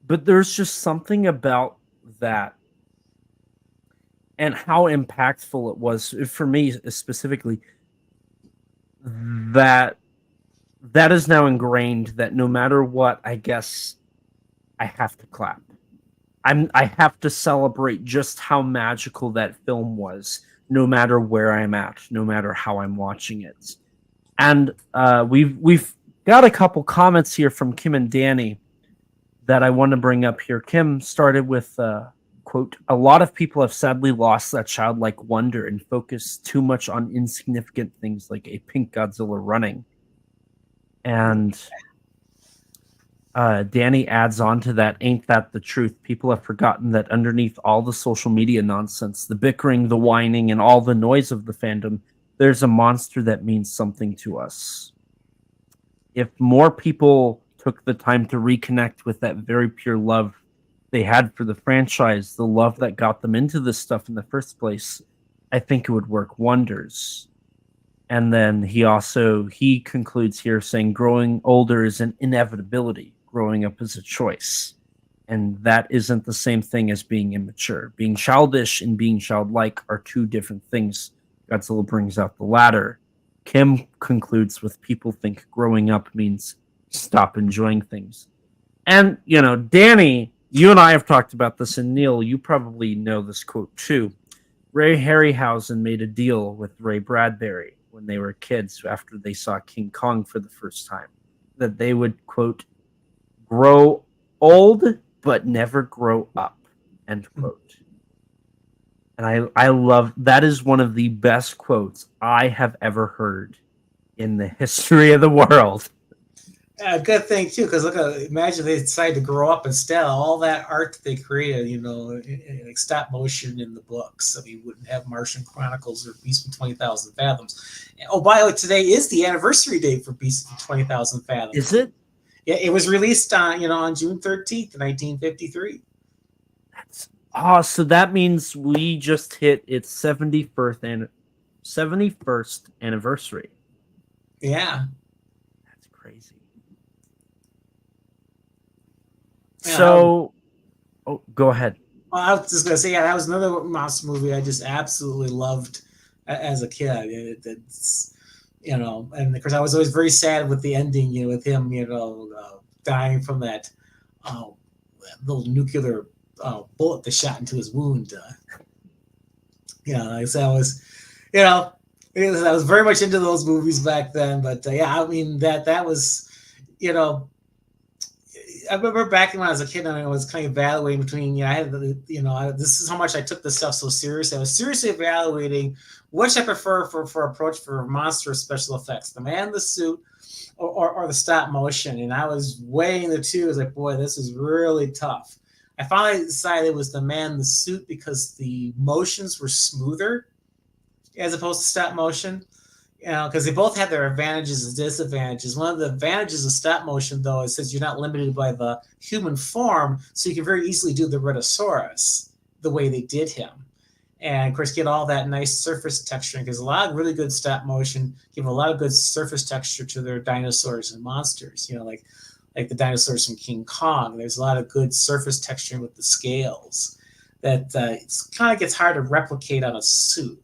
But there's just something about that and how impactful it was for me specifically, that is now ingrained, that no matter what, I guess I have to clap. I have to celebrate just how magical that film was, no matter where I'm at, no matter how I'm watching it. And we've got a couple comments here from Kim and Danny that I want to bring up here. Kim started with quote, "A lot of people have sadly lost that childlike wonder and focus too much on insignificant things like a pink Godzilla running." And Danny adds on to that, "Ain't that the truth? People have forgotten that underneath all the social media nonsense, the bickering, the whining, and all the noise of the fandom, there's a monster that means something to us." If more people took the time to reconnect with that very pure love they had for the franchise, the love that got them into this stuff in the first place, I think it would work wonders. And then he concludes here saying, "Growing older is an inevitability. Growing up is a choice. And that isn't the same thing as being immature. Being childish and being childlike are two different things." Godzilla brings out the latter. Kim concludes with, "People think growing up means stop enjoying things." And, Danny, you and I have talked about this, and Neil, you probably know this quote too. Ray Harryhausen made a deal with Ray Bradbury when they were kids after they saw King Kong for the first time, that they would, quote, "grow old but never grow up," end quote. And I love, that is one of the best quotes I have ever heard in the history of the world. Yeah, good thing too, because imagine they decided to grow up instead. All that art that they created, like stop motion in the books. I mean, we wouldn't have Martian Chronicles or Beast from 20,000 Fathoms. Oh, by the way, today is the anniversary date for Beast from 20,000 Fathoms. Is it? Yeah, it was released on June 13th, 1953. So that means we just hit its 71st anniversary. Yeah. That's crazy. So, go ahead. Well, I was just going to say, that was another monster movie I just absolutely loved as a kid. And of course, I was always very sad with the ending, with him, dying from that little nuclear bullet that shot into his wound. Like I said, I was very much into those movies back then. But I mean, that was, I remember back when I was a kid, and I was kind of evaluating between, I had this is how much I took this stuff so seriously. I was seriously evaluating which I prefer for approach for monster special effects, the man in the suit or the stop motion. And I was weighing the two. I was like, boy, this is really tough. I finally decided it was the man in the suit because the motions were smoother as opposed to stop motion. Because they both have their advantages and disadvantages. One of the advantages of stop motion, though, is that you're not limited by the human form, so you can very easily do the Rhedosaurus the way they did him. And, of course, get all that nice surface texturing, because a lot of really good stop motion give a lot of good surface texture to their dinosaurs and monsters, like the dinosaurs from King Kong. There's a lot of good surface texturing with the scales that it kind of gets hard to replicate on a suit,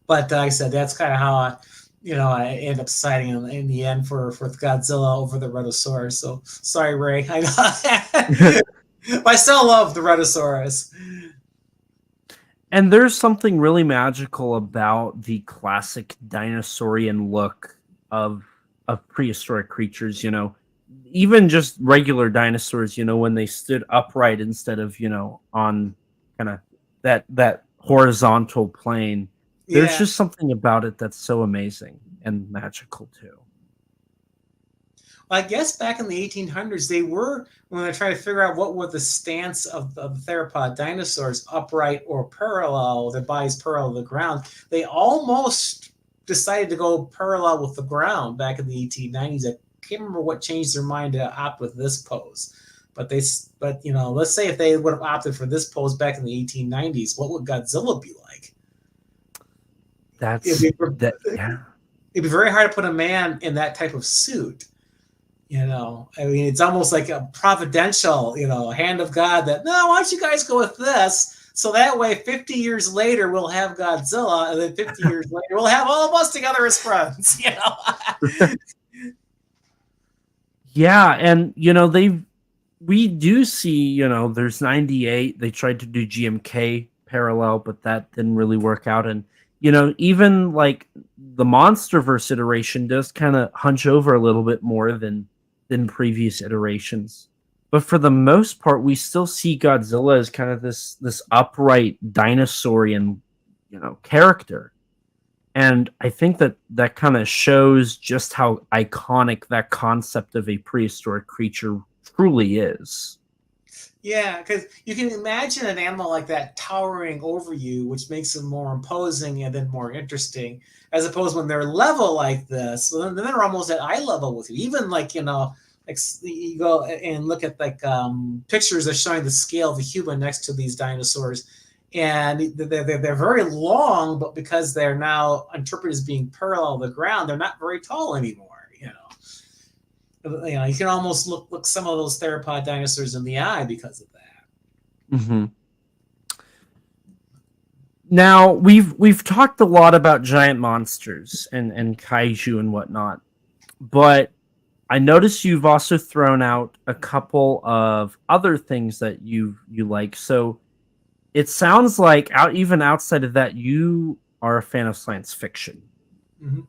But like I said, that's kind of how I end up deciding in the end for Godzilla over the Rhedosaurus. So sorry, Ray. I still love the Rhedosaurus. And there's something really magical about the classic dinosaurian look of prehistoric creatures. Even just regular dinosaurs. When they stood upright instead of on kind of that horizontal plane. There's just something about it that's so amazing and magical too. Well, I guess back in the 1800s, they were, when they tried to figure out what was the stance of the theropod dinosaurs, upright or parallel, their bodies parallel to the ground, they almost decided to go parallel with the ground back in the 1890s. That can't remember what changed their mind to opt with this pose. But let's say if they would have opted for this pose back in the 1890s, what would Godzilla be like? It'd be very hard to put a man in that type of suit. It's almost like a providential, hand of God that, no, why don't you guys go with this? So that way, 50 years later, we'll have Godzilla, and then 50 years later, we'll have all of us together as friends, Yeah, and, we do see, there's 98. They tried to do GMK parallel, but that didn't really work out. And, even like the MonsterVerse iteration does kind of hunch over a little bit more than previous iterations. But for the most part, we still see Godzilla as kind of this upright dinosaurian, character. And I think that kind of shows just how iconic that concept of a prehistoric creature truly is. Yeah, because you can imagine an animal like that towering over you, which makes them more imposing and then more interesting, as opposed when they're level like this. So then they're almost at eye level with you. Even like, you go and look at like pictures of showing the scale of the human next to these dinosaurs. And they're very long, but because they're now interpreted as being parallel to the ground, they're not very tall anymore. You can almost look some of those theropod dinosaurs in the eye because of that. Mm-hmm. Now we've talked a lot about giant monsters and kaiju and whatnot, but I noticed you've also thrown out a couple of other things that you like. So it sounds like even outside of that, you are a fan of science fiction. Mm-hmm.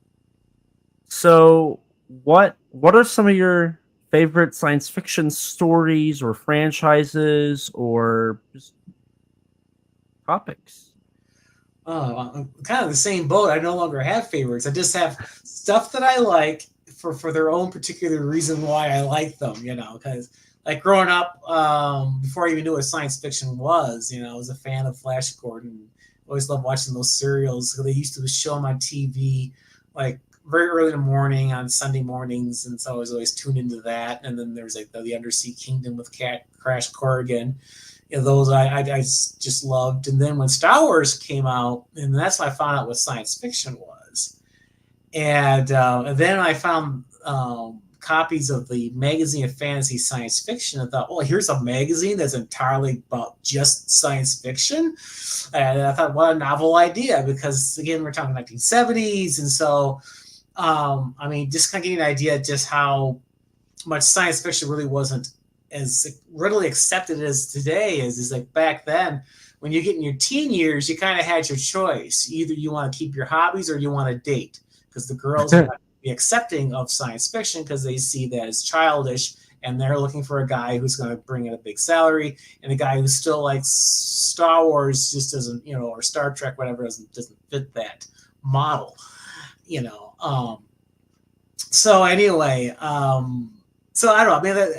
So what are some of your favorite science fiction stories or franchises or just topics? Oh, I'm kind of the same boat. I no longer have favorites. I just have stuff that I like for their own particular reason why I like them, because like growing up, before I even knew what science fiction was, I was a fan of Flash Gordon. Always loved watching those serials. They used to show them on TV like very early in the morning on Sunday mornings, and so I was always tuned into that. And then there's like the Undersea Kingdom with Crash Corrigan. Those I just loved. And then when Star Wars came out, and that's when I found out what science fiction was. And then I found copies of the Magazine of Fantasy Science Fiction and thought, oh, here's a magazine that's entirely about just science fiction. And I thought, what a novel idea, because again, we're talking 1970s. And so, just kind of getting an idea just how much science fiction really wasn't as readily accepted as today is like back then. When you get in your teen years, you kind of had your choice. Either you want to keep your hobbies or you want to date, because the girls are not be accepting of science fiction because they see that as childish, and they're looking for a guy who's going to bring in a big salary, and a guy who still likes Star Wars just doesn't, or Star Trek, whatever, doesn't fit that model, So anyway, so I don't know.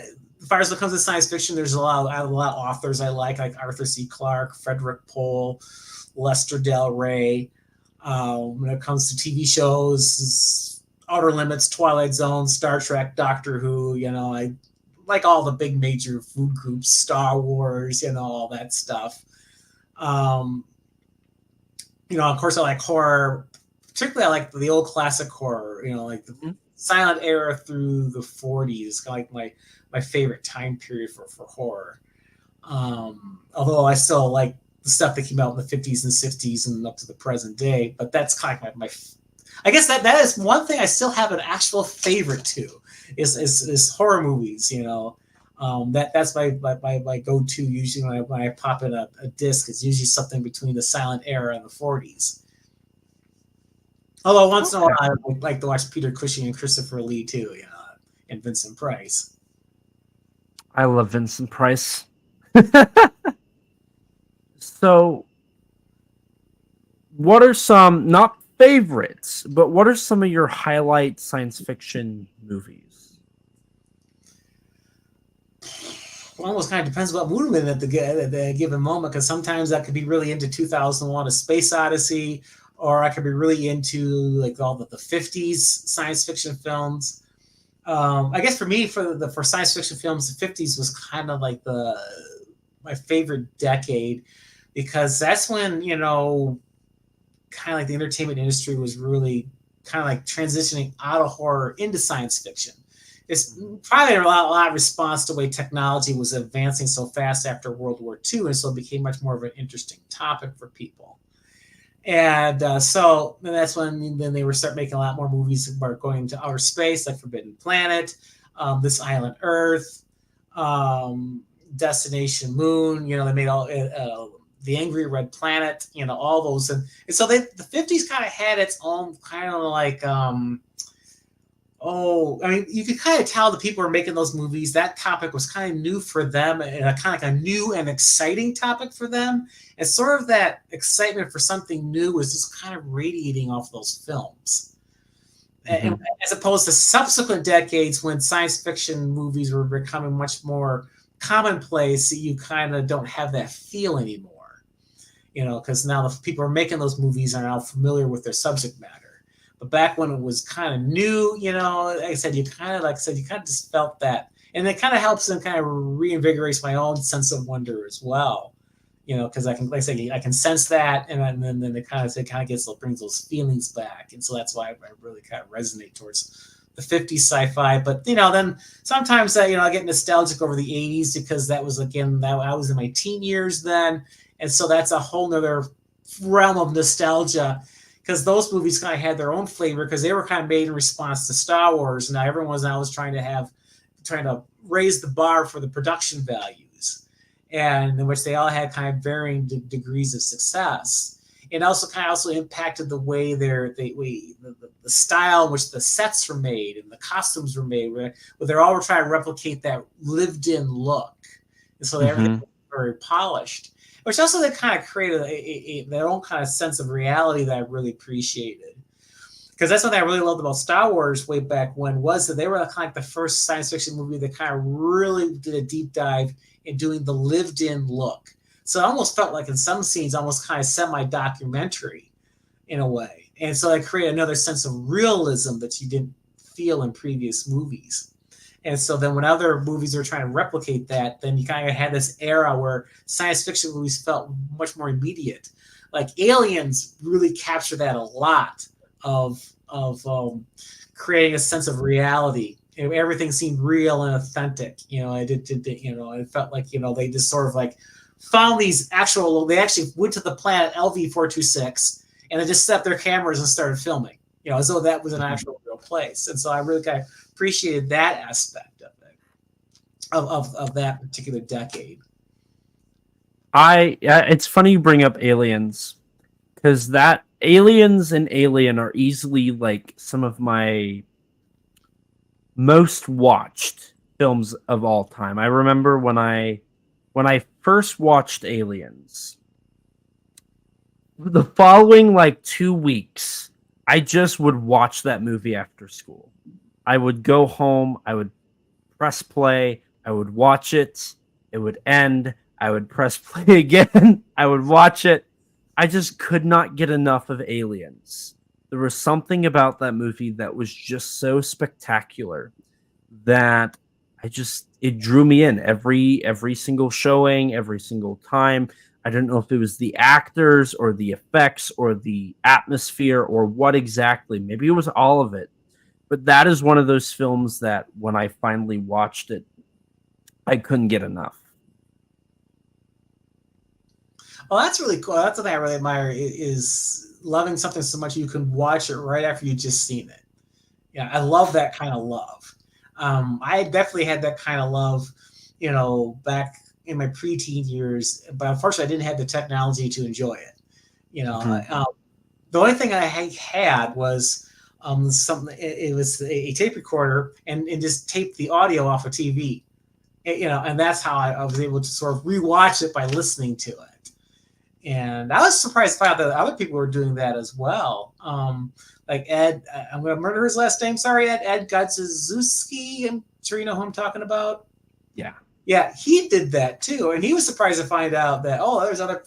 As far as when it comes to science fiction, there's a lot of authors I like Arthur C. Clarke, Frederick Pohl, Lester Del Rey. When it comes to TV shows, Outer Limits, Twilight Zone, Star Trek, Doctor Who, I like all the big major food groups, Star Wars, all that stuff. Of course I like horror, particularly I like the old classic horror, like the silent era through the 40s, kind of like my favorite time period for horror. Although I still like the stuff that came out in the 50s and 60s and up to the present day, but that's kind of like my I guess that is one thing I still have an actual favorite to is horror movies. That's my go-to usually when I pop in a disc. It's usually something between the silent era and the 40s. Although once in a while I like to watch Peter Cushing and Christopher Lee too, and Vincent Price. I love Vincent Price. So, what are some, not favorites, but what are some of your highlight science fiction movies? Well, almost kind of depends what mood I'm in at the given moment, because sometimes I could be really into 2001: A Space Odyssey, or I could be really into like all the 50s science fiction films. I guess for me, for science fiction films, the 50s was kind of like my favorite decade, because that's when, you know, kind of like the entertainment industry was really kind of like transitioning out of horror into science fiction. It's probably a lot of response to the way technology was advancing so fast after World War II, and so it became much more of an interesting topic for people. And so that's when then they were start making a lot more movies about going to outer space, like Forbidden Planet, This Island Earth, Destination Moon. You know, they made all The Angry Red Planet. You know, all those, and so the 50s kind of had its own kind of like. I mean, you could kind of tell the people who were making those movies, that topic was kind of new for them, and kind of like a new and exciting topic for them. And sort of that excitement for something new was just kind of radiating off those films. Mm-hmm. And as opposed to subsequent decades when science fiction movies were becoming much more commonplace, you kind of don't have that feel anymore. You know, because now the people who are making those movies are now familiar with their subject matter. But back when it was kind of new, you know, like I said, you kind of just felt that. And it kind of helps and kind of reinvigorates my own sense of wonder as well. You know, because I can, like I say, I can sense that, and then it kind of brings those feelings back. And so that's why I really kind of resonate towards the 50s sci-fi. But, you know, then sometimes I get nostalgic over the 80s, because that was, again, that I was in my teen years then. And so that's a whole nother realm of nostalgia, because those movies kind of had their own flavor, because they were kind of made in response to Star Wars. And now everyone was always trying to raise the bar for the production values, and in which they all had kind of varying degrees of success. It also kind of impacted the way the style in which the sets were made and the costumes were made, where they're all trying to replicate that lived-in look. And so everything was very polished. Which also they kind of created their own kind of sense of reality that I really appreciated. Because that's something I really loved about Star Wars way back when, was that they were kind of like the first science fiction movie that kind of really did a deep dive in doing the lived-in look. So it almost felt like in some scenes almost kind of semi-documentary in a way. And so it created another sense of realism that you didn't feel in previous movies. And so then when other movies were trying to replicate that, then you kind of had this era where science fiction movies felt much more immediate. Like Aliens really captured that a lot of creating a sense of reality. Everything seemed real and authentic. You know, it felt like, you know, they just sort of like found they actually went to the planet LV-426 and they just set up their cameras and started filming, you know, as though that was an actual real place. And so I really kind of appreciated that aspect of it, of that particular decade. It's funny you bring up Aliens, because that Aliens and Alien are easily like some of my most watched films of all time. I remember when I first watched Aliens, the following like 2 weeks, I just would watch that movie after school. I would go home, I would press play, I would watch it, it would end, I would press play again, I would watch it. I just could not get enough of Aliens. There was something about that movie that was just so spectacular that it drew me in every single showing, every single time. I don't know if it was the actors or the effects or the atmosphere or what exactly. Maybe it was all of it. But that is one of those films that when I finally watched it, I couldn't get enough. Well, that's really cool. That's what I really admire, is loving something so much you can watch it right after you've just seen it. Yeah, I love that kind of love. I definitely had that kind of love, you know, back in my preteen years, but unfortunately I didn't have the technology to enjoy it. You know, the only thing I had was something. It was a tape recorder and just taped the audio off of TV. You know, and that's how I was able to sort of rewatch it by listening to it. And I was surprised to find out that other people were doing that as well. Like Ed, I'm going to murder his last name. Sorry, Ed Godzilla. I'm sure you know who I'm talking about. Yeah. Yeah, he did that too. And he was surprised to find out that, there's other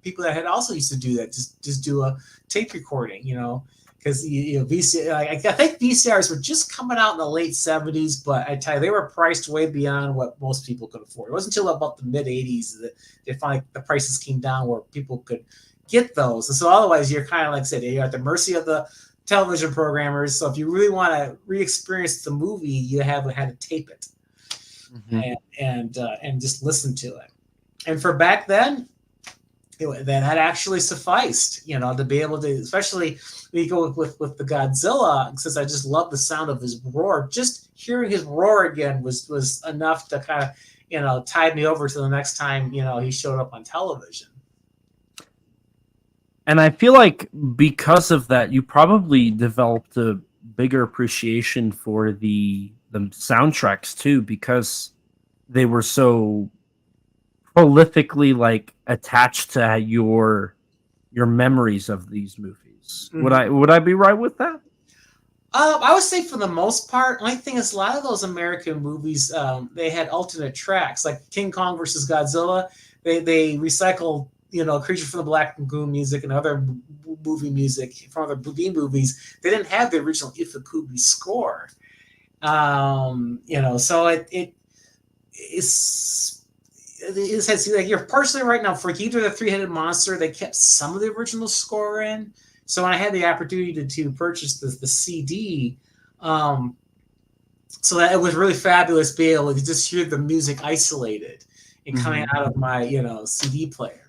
people that had also used to do that. Just do a tape recording, you know. because VCR, I think VCRs were just coming out in the late 70s, but I tell you, they were priced way beyond what most people could afford. It wasn't until about the mid 80s that they finally the prices came down where people could get those. And so otherwise, you're kind of like I said, you're at the mercy of the television programmers. So if you really want to re-experience the movie, you had to tape it and just listen to it. And for back then, that actually sufficed, to be able to, especially when you go with the Godzilla, since I just love the sound of his roar. Just hearing his roar again was enough to kind of, tide me over to the next time, he showed up on television. And I feel like because of that, you probably developed a bigger appreciation for the soundtracks too, because they were so prolifically attached to your memories of these movies. Mm-hmm. Would I be right with that? I would say for the most part. Only thing is, a lot of those American movies, they had alternate tracks, like King Kong versus Godzilla. They recycled, Creature from the Black Lagoon music and other movie music from other B movies. They didn't have the original Ifukube score. So it's like you're partially right now for either the Three-Headed Monster. They kept some of the original score in. So when I had the opportunity to purchase the CD, so that it was really fabulous to be able to just hear the music isolated and coming out of my CD player.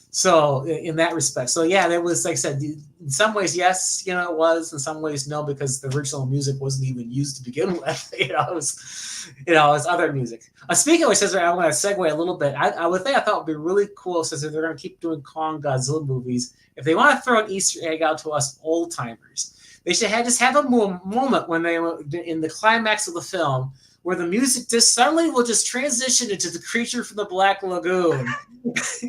So in that respect, so yeah, there was, like I said, in some ways yes, it was. In some ways no, because the original music wasn't even used to begin with. It was other music. Speaking of which, I want to segue a little bit. I would think I thought would be really cool, since if they're going to keep doing Kong Godzilla movies, if they want to throw an Easter egg out to us old timers, they should have a moment when they were in the climax of the film, where the music just suddenly will just transition into the Creature from the Black Lagoon. Because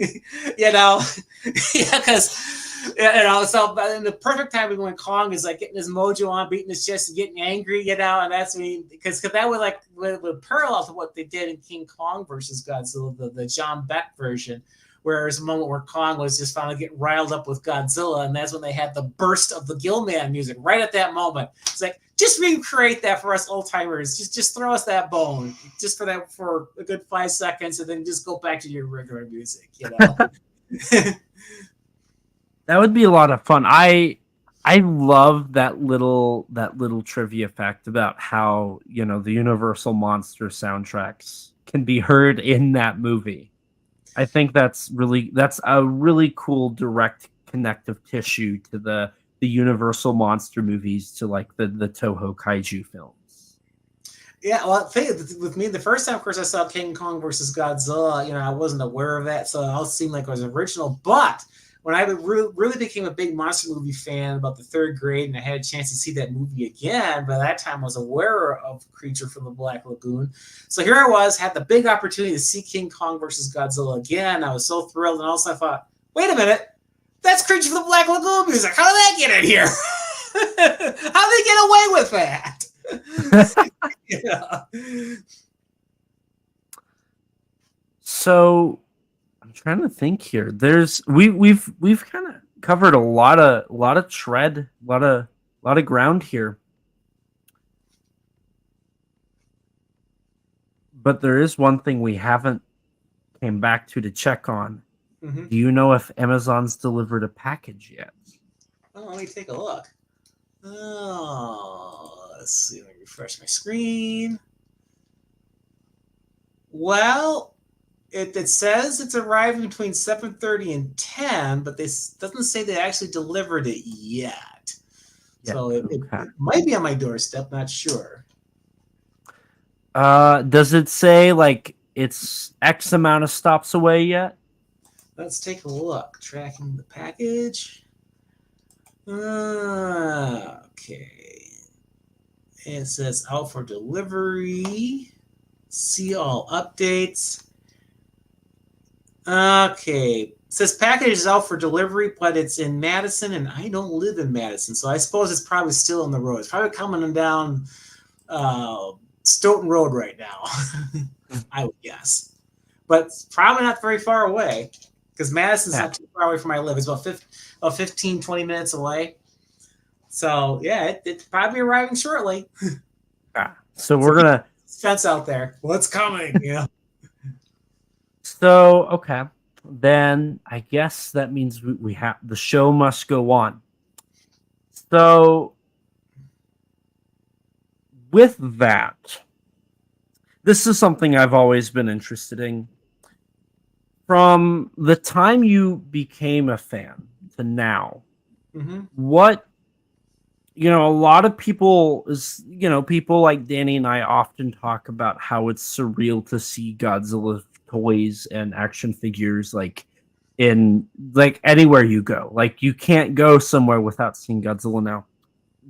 so in the perfect time when Kong is getting his mojo on, beating his chest and getting angry, and that's because that would parallel to what they did in King Kong versus Godzilla, the John Beck version, where there's a moment where Kong was just finally getting riled up with Godzilla, and that's when they had the burst of the Gillman music right at that moment. It's like, just recreate that for us old timers. Just throw us that bone, just for a good 5 seconds, and then just go back to your regular music. That would be a lot of fun. I love that little trivia fact about how the Universal Monster soundtracks can be heard in that movie. I think that's a really cool direct connective tissue to the Universal Monster movies, to the Toho Kaiju films. Yeah, well, with me, the first time, of course, I saw King Kong versus Godzilla, I wasn't aware of that, so it all seemed like it was original. But when I really became a big monster movie fan about the third grade, and I had a chance to see that movie again, by that time I was aware of Creature from the Black Lagoon. So here I was, had the big opportunity to see King Kong versus Godzilla again. I was so thrilled, and also I thought, wait a minute, that's Creature from the Black Lagoon music. How did that get in here? How did they get away with that? So I'm trying to think here. We've kind of covered a lot of tread, a lot of ground here. But there is one thing we haven't came back to check on. Mm-hmm. Do you know if Amazon's delivered a package yet? Oh, let me take a look. Oh, let's see. Let me refresh my screen. Well, it says it's arriving between 7:30 and 10, but this doesn't say they actually delivered it yet. So it might be on my doorstep. Not sure. Does it say it's X amount of stops away yet? Let's take a look. Tracking the package. Okay. It says out for delivery. See all updates. Okay. It says package is out for delivery, but it's in Madison, and I don't live in Madison, so I suppose it's probably still on the road. It's probably coming down Stoughton Road right now, I would guess. But it's probably not very far away, because Madison's not too far away from where I live. It's about 15, 20 minutes away. So yeah, it's probably arriving shortly. So we're gonna fence out there. What's coming? Yeah. So okay, then I guess that means we have the show must go on. So with that, this is something I've always been interested in. From the time you became a fan to now, what, a lot of people people like Danny and I often talk about how it's surreal to see Godzilla toys and action figures in anywhere you go. Like you can't go somewhere without seeing Godzilla now.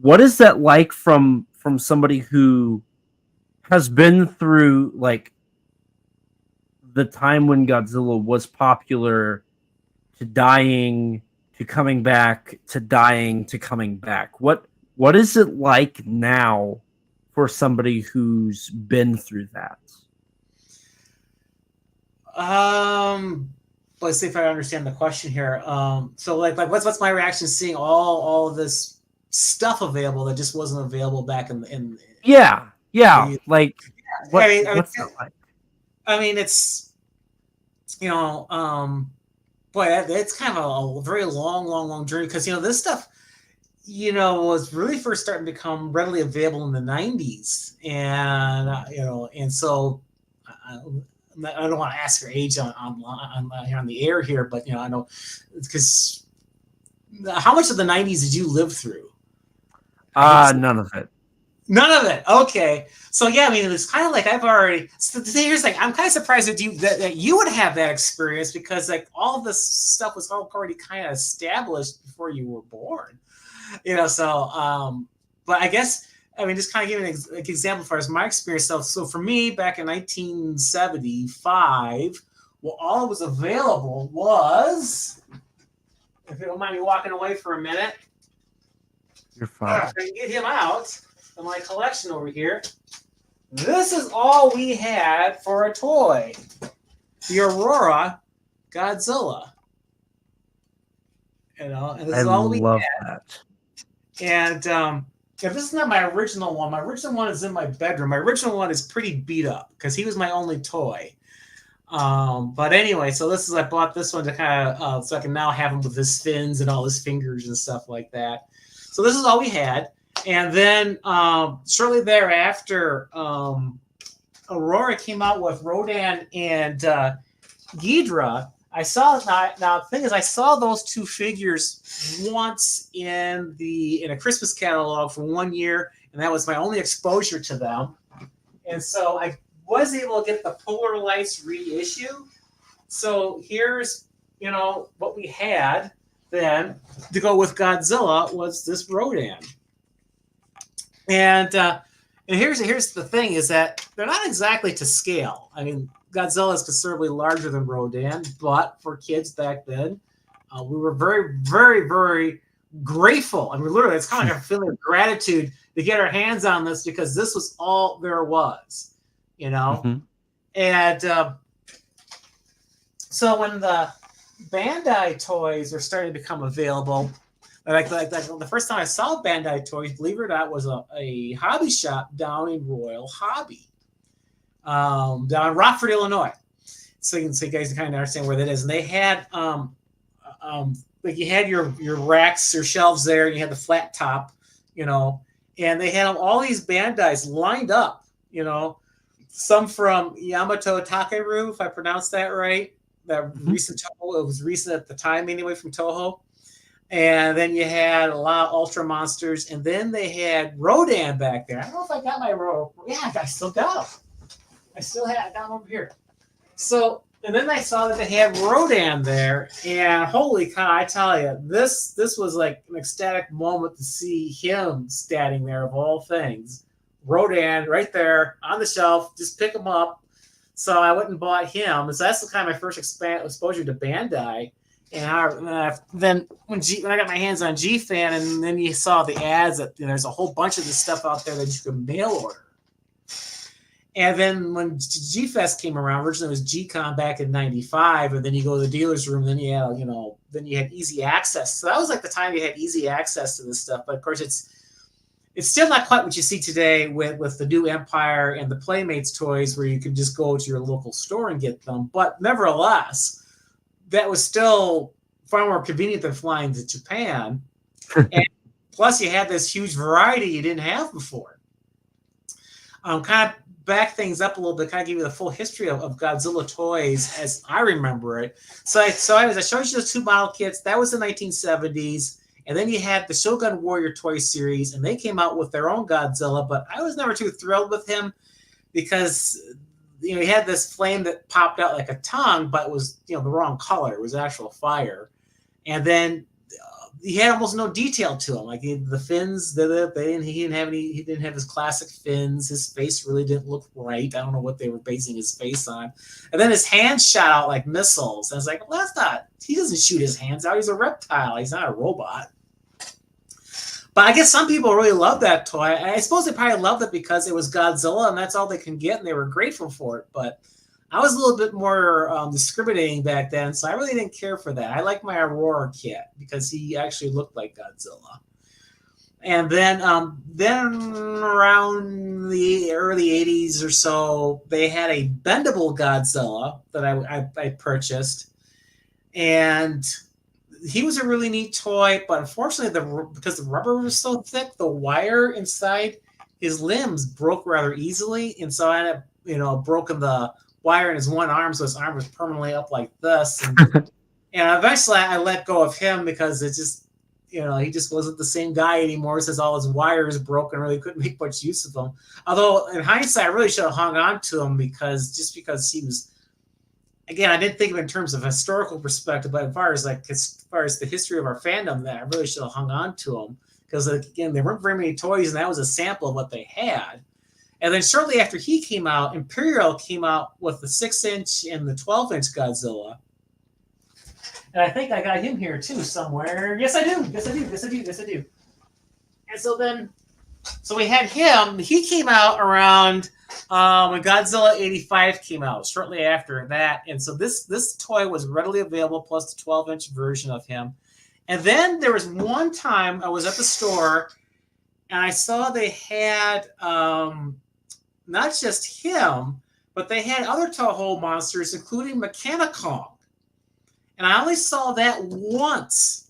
What is that like from somebody who has been through the time when Godzilla was popular to dying to coming back to dying to coming back? What is it like now for somebody who's been through that? Let's see if I understand the question here. So what's my reaction to seeing all of this stuff available that just wasn't available back in yeah. What's that like? I mean, it's it's kind of a very long journey because this stuff was really first starting to become readily available in the 90s, and and so I don't want to ask your age on the air here, but I know because how much of the 90s did you live through? None of it. None of it. Okay. So yeah, I mean, it's kind of like I've already. So here's the thing. I'm kind of surprised that you would have that experience because all this stuff was already kind of established before you were born. So but I guess just kind of giving an example as far as my experience. So for me, back in 1975, all that was available was, if you don't mind me walking away for a minute, you're fine. I can get him out of my collection over here. This is all we had for a toy. The Aurora Godzilla. And this is all we love had. That. And this is not my original one. My original one is in my bedroom. My original one is pretty beat up because he was my only toy. But anyway, so I bought this one to kind of so I can now have him with his fins and all his fingers and stuff like that. So this is all we had. And then shortly thereafter, Aurora came out with Rodan and Ghidra. I saw now the thing is I saw those two figures once in a Christmas catalog for 1 year, and that was my only exposure to them. And so I was able to get the Polar Lights reissue. So here's what we had then to go with Godzilla was this Rodan. And here's the thing is that they're not exactly to scale. I mean, Godzilla is considerably larger than Rodan, but for kids back then, we were very, very, very grateful. I mean, literally, it's kind of like a feeling of gratitude to get our hands on this because this was all there was, And so when the Bandai toys are starting to become available, like the first time I saw Bandai toys, believe it or not, was a hobby shop down in Royal Hobby, down in Rockford, Illinois. So you guys can kind of understand where that is. And they had you had your racks or shelves there, and you had the flat top, and they had all these Bandais lined up, some from Yamato Takeru, if I pronounced that right. That recent Toho, it was recent at the time anyway, from Toho. And then you had a lot of Ultra Monsters, and then they had Rodan back there. I don't know if I got my Rodan. Yeah, I still got them. I got them over here. So, and then I saw that they had Rodan there, and holy cow, I tell you, this was like an ecstatic moment to see him standing there of all things. Rodan right there on the shelf, just pick him up. So I went and bought him. So that's the kind of my first exposure to Bandai. And then when I got my hands on G-Fan, and then you saw the ads that there's a whole bunch of this stuff out there that you can mail order. And then when G-Fest came around, originally it was G-Con back in '95, and then you go to the dealer's room, then you had easy access. So that was like the time you had easy access to this stuff. But of course, it's still not quite what you see today with the new Empire and the Playmates toys, where you can just go to your local store and get them. But nevertheless, that was still far more convenient than flying to Japan. And plus, you had this huge variety you didn't have before. Kind of back things up a little bit, kind of give you the full history of Godzilla toys as I remember it. So I showed you those 2 model kits. That was the 1970s. And then you had the Shogun Warrior toy series, and they came out with their own Godzilla, but I was never too thrilled with him because he had this flame that popped out like a tongue, but it was the wrong color. It was actual fire. And then he had almost no detail to him. Like the fins, he didn't have his classic fins. His face really didn't look right. I don't know what they were basing his face on. And then his hands shot out like missiles. And I was like, well, he doesn't shoot his hands out. He's a reptile. He's not a robot. But I guess some people really loved that toy. I suppose they probably loved it because it was Godzilla and that's all they can get, and they were grateful for it. But I was a little bit more discriminating back then, so I really didn't care for that. I liked my Aurora kit because he actually looked like Godzilla. And then around the early 80s or so, they had a bendable Godzilla that I purchased. And he was a really neat toy, but unfortunately, because the rubber was so thick, the wire inside his limbs broke rather easily. And so I ended up, broken the wire in his one arm, so his arm was permanently up like this. And eventually I let go of him because it just, he just wasn't the same guy anymore since all his wires broke and really couldn't make much use of him. Although in hindsight, I really should have hung on to him because he was, again, I didn't think of it in terms of historical perspective, but as far as the history of our fandom, that I really should have hung on to them because, again, there weren't very many toys, and that was a sample of what they had. And then shortly after he came out, Imperial came out with the 6-inch and the 12-inch Godzilla. And I think I got him here too somewhere. Yes, I do. And so we had him. He came out around when Godzilla 85 came out, shortly after that. And so this toy was readily available, plus the 12-inch version of him. And then there was one time I was at the store, and I saw they had not just him, but they had other Toho monsters, including McClintock. And I only saw that once.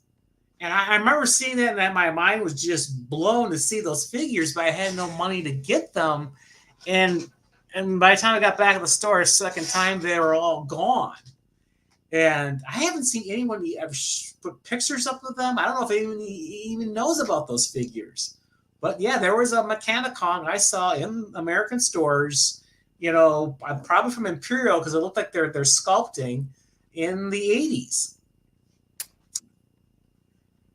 And I remember seeing that, and my mind was just blown to see those figures, but I had no money to get them. And by the time I got back at the store a second time, they were all gone. And I haven't seen anyone ever put pictures up of them. I don't know if anyone even knows about those figures. But yeah, there was a McClintock I saw in American stores, probably from Imperial, because it looked like they're sculpting in the 80s.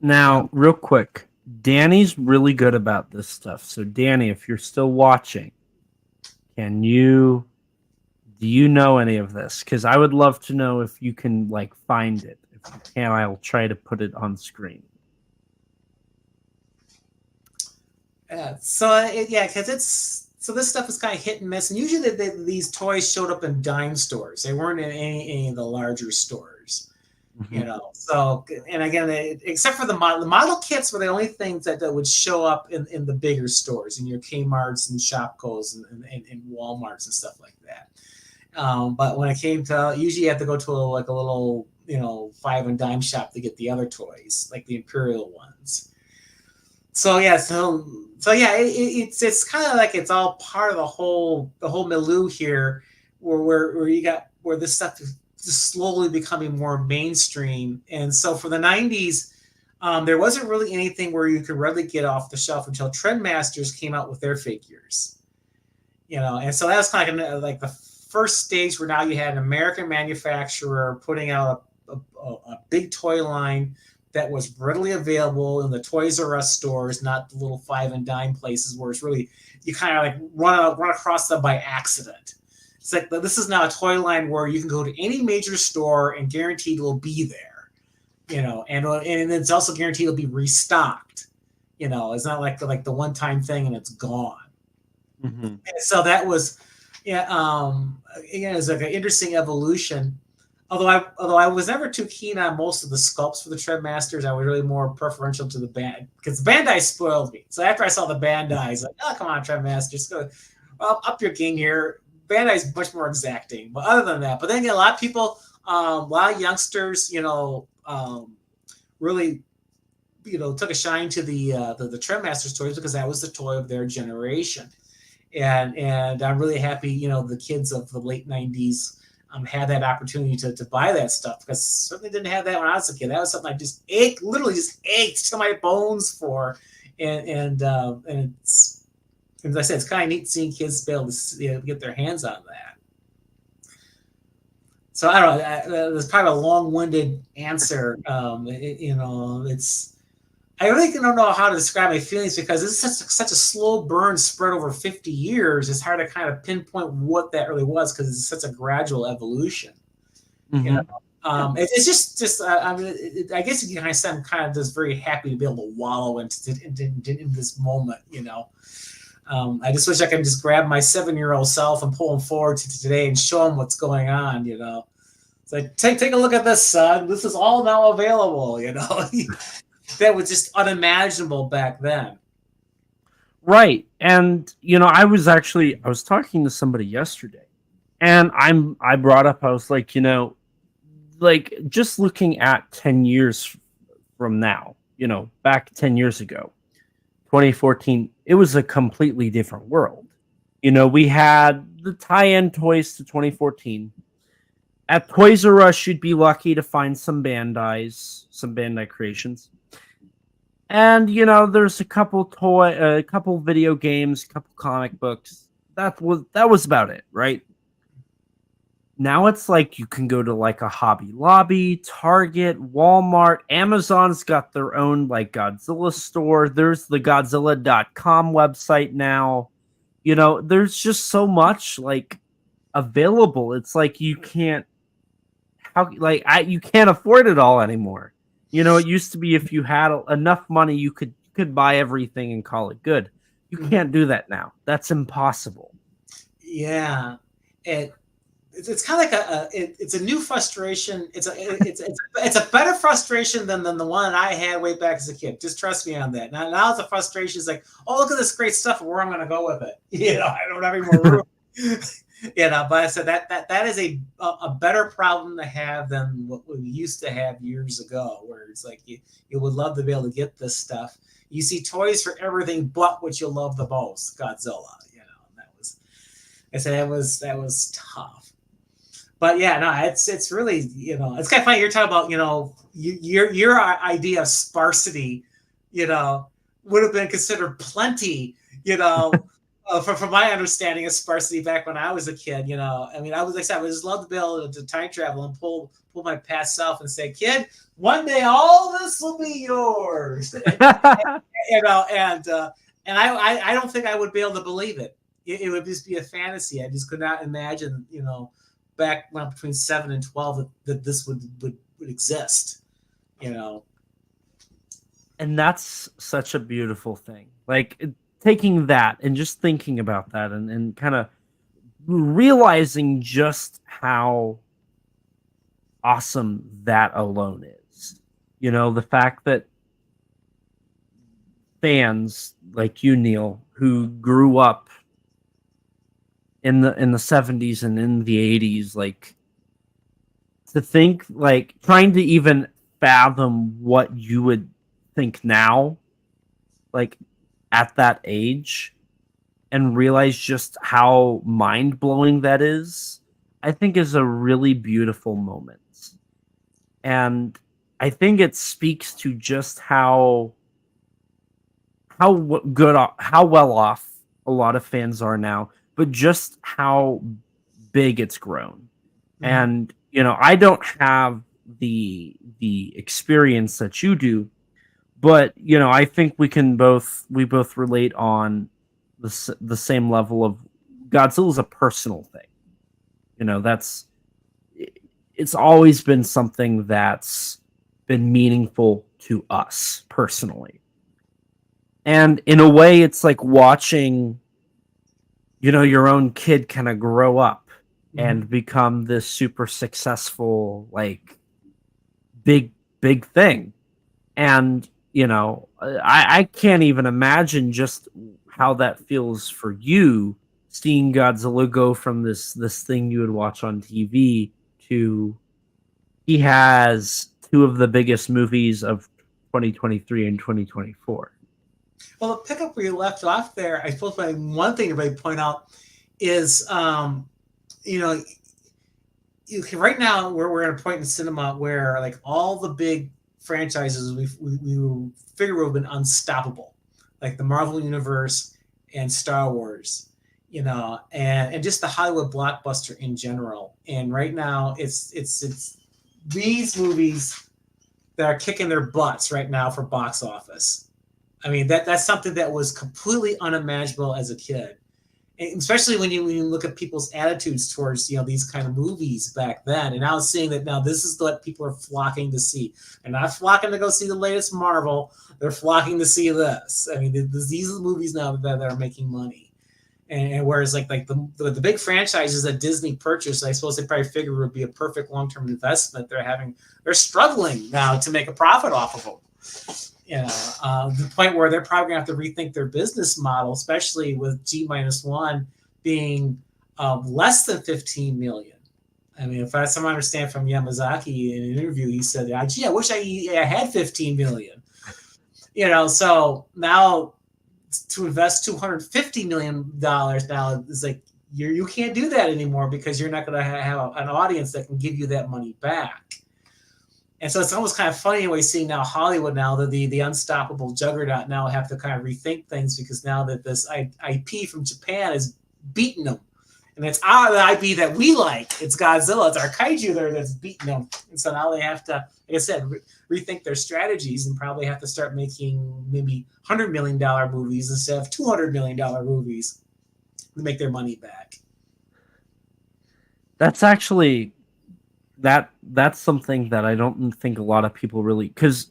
Now, real quick, Danny's really good about this stuff. So, Danny, if you're still watching, do you know any of this? Because I would love to know if you can find it. If you can, I'll try to put it on screen. Because this stuff is kind of hit and miss, and usually these toys showed up in dime stores. They weren't in any of the larger stores. Mm-hmm. So, and again, except for the model kits were the only things that would show up in the bigger stores, in your Kmart's and Shopko's and Walmart's and stuff like that. But when it came to, usually you have to go to a little 5 and dime shop to get the other toys, like the Imperial ones. It's kind of like it's all part of the whole milieu here, where this stuff is just slowly becoming more mainstream. And so for the 90s, there wasn't really anything where you could readily get off the shelf until Trendmasters came out with their figures. And so that was kind of like the first stage where now you had an American manufacturer putting out a big toy line that was readily available in the Toys R Us stores, not the little 5 and dime places where it's really, you kind of run across them by accident. It's like, this is now a toy line where you can go to any major store and guaranteed it'll be there, and it's also guaranteed it'll be restocked. It's not like the one-time thing and it's gone. Mm-hmm. And so that was Yeah, again, it's like an interesting evolution. Although I was never too keen on most of the sculpts for the Trendmasters, I was really more preferential to the band because the Bandai spoiled me. So after I saw the Bandai, I was like, oh come on, Trendmasters, go up your game here. Bandai's much more exacting, but other than that, but then again, a lot of people, a lot of youngsters, really, took a shine to the Trendmasters toys because that was the toy of their generation. And I'm really happy, the kids of the late '90s had that opportunity to buy that stuff because certainly didn't have that when I was a kid. That was something I just literally ached to my bones for, and it's, as I said, it's kind of neat seeing kids be able to get their hands on that. So I don't know. There's probably a long-winded answer. It's. I really don't know how to describe my feelings because this is such a slow burn spread over 50 years. It's hard to kind of pinpoint what that really was because it's such a gradual evolution. Mm-hmm. It's just I mean, I guess you can kind of say I'm kind of just very happy to be able to wallow into this moment. I just wish I could just grab my 7-year-old self and pull him forward to today and show him what's going on. It's like take a look at this, son. This is all now available. That was just unimaginable back then. Right. And I was talking to somebody yesterday and I brought up, I was like, just looking at 10 years from now, back 10 years ago, 2014, it was a completely different world. We had the tie-in toys to 2014. At Toys R Us, you'd be lucky to find some Bandai creations. And there's a couple video games, a couple comic books. That was about it, right? Now it's like you can go to like a Hobby Lobby, Target, Walmart, Amazon's got their own like Godzilla store. There's the Godzilla.com website now. There's just so much like available. It's like you can't afford it all anymore. It used to be if you had enough money, you could buy everything and call it good. You can't do that now. That's impossible. Yeah, it's kind of like it's a new frustration. It's a better frustration than the one I had way back as a kid. Just trust me on that. Now the frustration is like, oh, look at this great stuff. Where I'm going to go with it? I don't have any more room. But I said that is a better problem to have than what we used to have years ago, where it's like you would love to be able to get this stuff. You see toys for everything but what you love the most, Godzilla. That was, I said that was tough. But yeah, no, it's really it's kind of funny. You're talking about your idea of sparsity, would have been considered plenty, from my understanding of sparsity back when I was a kid, I mean, I would just love to be able to time travel and pull my past self and say, kid, one day all this will be yours. and I don't think I would be able to believe it. It would just be a fantasy. I just could not imagine, back when between 7 and 12 that this would exist, And that's such a beautiful thing. Like taking that and just thinking about that and kind of realizing just how awesome that alone is. The fact that fans like you, Neil, who grew up in the 70s and in the 80s, like to think like trying to even fathom what you would think now, like at that age, and realize just how mind-blowing that is, I think is a really beautiful moment. And I think it speaks to just how well off a lot of fans are now, but just how big it's grown. Mm-hmm. And I don't have the experience that you do, but I think we both relate on the same level of Godzilla's a personal thing. It's always been something that's been meaningful to us personally. And in a way, it's like watching, your own kid kind of grow up and become this super successful, like big thing. And I can't even imagine just how that feels for you, seeing Godzilla go from this thing you would watch on TV to he has two of the biggest movies of 2023 and 2024. Well, to pick up where you left off there, I suppose one thing to really point out is, right now we're at a point in cinema where like all the big franchises we figure would have been unstoppable, like the Marvel Universe and Star Wars, and just the Hollywood blockbuster in general. And right now it's these movies that are kicking their butts right now for box office. I mean, that's something that was completely unimaginable as a kid, and especially when you look at people's attitudes towards these kind of movies back then. And I was seeing that now this is what people are flocking to see. They're not flocking to go see the latest Marvel. They're flocking to see this. I mean, these are the movies now that are making money. And whereas like the big franchises that Disney purchased, I suppose they probably figured would be a perfect long-term investment. They're struggling now to make a profit off of them. The point where they're probably gonna have to rethink their business model, especially with G-1 being less than 15 million. I mean, if I understand from Yamazaki in an interview, he said, "Gee, I wish I had 15 million." So now to invest $250 million now is like you can't do that anymore because you're not going to have an audience that can give you that money back. And so it's almost kind of funny anyway seeing now Hollywood now the unstoppable juggernaut now have to kind of rethink things because now that this IP from Japan is beating them. And it's the IP that we like. It's Godzilla. It's our kaiju there that's beating them. And so now they have to, like I said, rethink their strategies and probably have to start making maybe $100 million movies instead of $200 million movies to make their money back. That's actually that's something that I don't think a lot of people really, because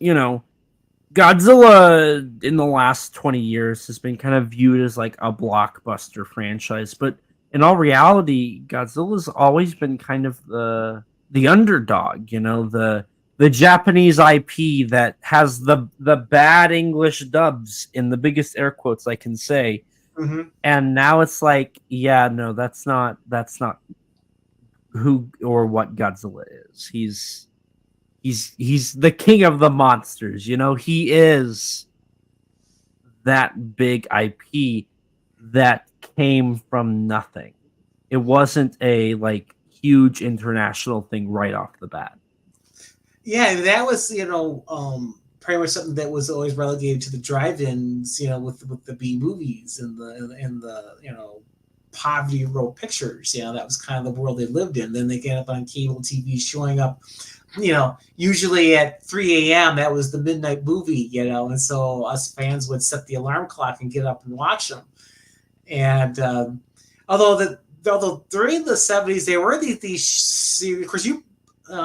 Godzilla in the last 20 years has been kind of viewed as like a blockbuster franchise, but in all reality, Godzilla's always been kind of the underdog, the Japanese IP that has the bad English dubs in the biggest air quotes I can say. Mm-hmm. And now it's like, no, that's not who or what Godzilla is. He's the king of the monsters, he is that big IP that came from nothing. It wasn't a like huge international thing right off the bat. Yeah, that was pretty much something that was always relegated to the drive-ins, with the B movies and the poverty row pictures. That was kind of the world they lived in. Then they get up on cable TV showing up, usually at 3 a.m. That was the midnight movie, and so us fans would set the alarm clock and get up and watch them. And although during the 70s there were these of course you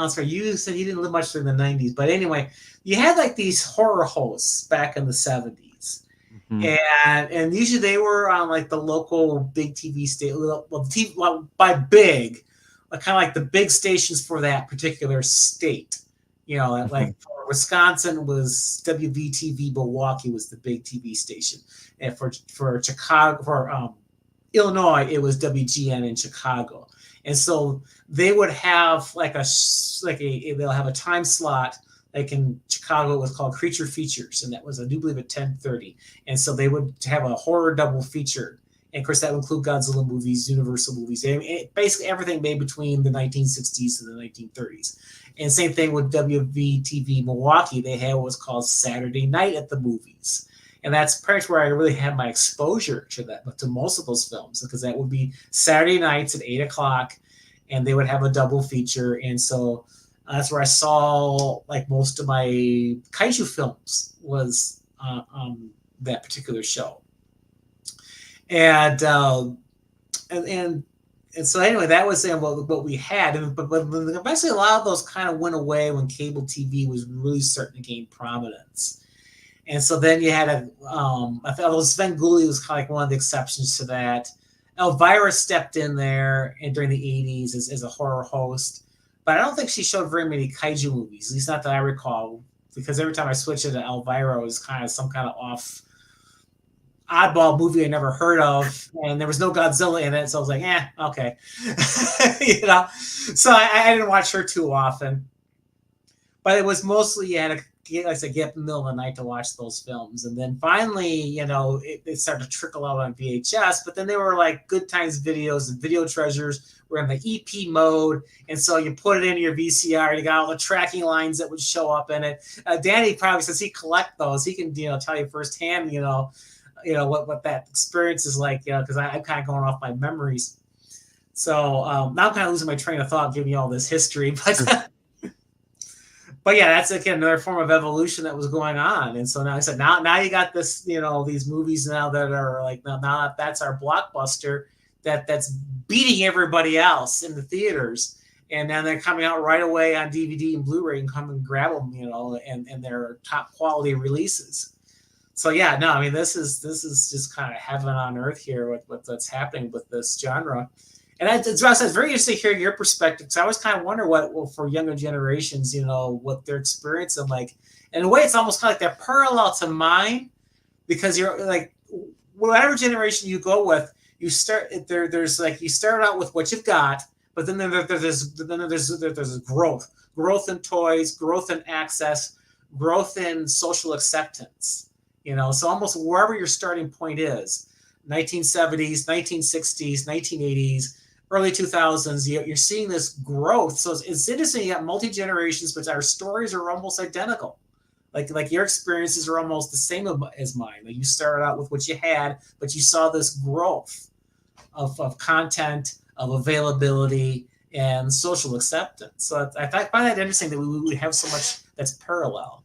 said you didn't live much during the 90s, but anyway, you had like these horror hosts back in the 70s. Mm-hmm. And usually they were on like the local big TV station, by big, kind of like the big stations for that particular state. Mm-hmm. Like for Wisconsin was WVTV Milwaukee was the big TV station, and for Chicago, for Illinois, it was WGN in Chicago. And so they would have they'll have a time slot. Like in Chicago, it was called Creature Features, and that was, I do believe, at 10:30. And so they would have a horror double feature. And of course, that would include Godzilla movies, Universal movies, basically everything made between the 1960s and the 1930s. And same thing with WVTV Milwaukee. They had what was called Saturday Night at the Movies. And that's pretty much where I really had my exposure to that, but to most of those films, because that would be Saturday nights at 8 o'clock, and they would have a double feature. And so that's where I saw like most of my kaiju films was on that particular show. And so anyway, that was what we had. But eventually a lot of those kind of went away when cable TV was really starting to gain prominence. And so then you had I thought Sven Gulli was kind of like one of the exceptions to that. Elvira stepped in there and during the 80s as a horror host, but I don't think she showed very many kaiju movies, at least not that I recall, because every time I switched it to Elvira, it was kind of some kind of oddball movie I never heard of, and there was no Godzilla in it, so I was like, okay. So I didn't watch her too often. But it was mostly you had to get up in the middle of the night to watch those films. And then finally, it started to trickle out on VHS, but then they were like Good Times videos and Video Treasures were in the EP mode. And so you put it into your VCR, you got all the tracking lines that would show up in it. Danny probably, since he collect those, he can, tell you firsthand, what that experience is like, because I'm kind of going off my memories. So now I'm kind of losing my train of thought, giving you all this history, but yeah, that's again another form of evolution that was going on. And so now I said, now you got this, these movies now that are like, now that's our blockbuster that's beating everybody else in the theaters. And then they're coming out right away on DVD and Blu-ray and come and grab them, and they're top quality releases. So yeah, no, I mean, this is just kind of heaven on earth here with what's happening with this genre. And it's very interesting hearing your perspective, because I always kind of wonder for younger generations, what they're experiencing like. In a way, it's almost kind of like they're parallel to mine, because you're like, whatever generation you go with, you start you start out with what you've got, but then there's growth in toys, growth in access, growth in social acceptance. So almost wherever your starting point is, 1970s, 1960s, 1980s. Early 2000s, you're seeing this growth. So it's interesting. You got multi-generations, but our stories are almost identical. Like your experiences are almost the same as mine. Like you started out with what you had, but you saw this growth of content, of availability, and social acceptance. So I find that interesting that we have so much that's parallel,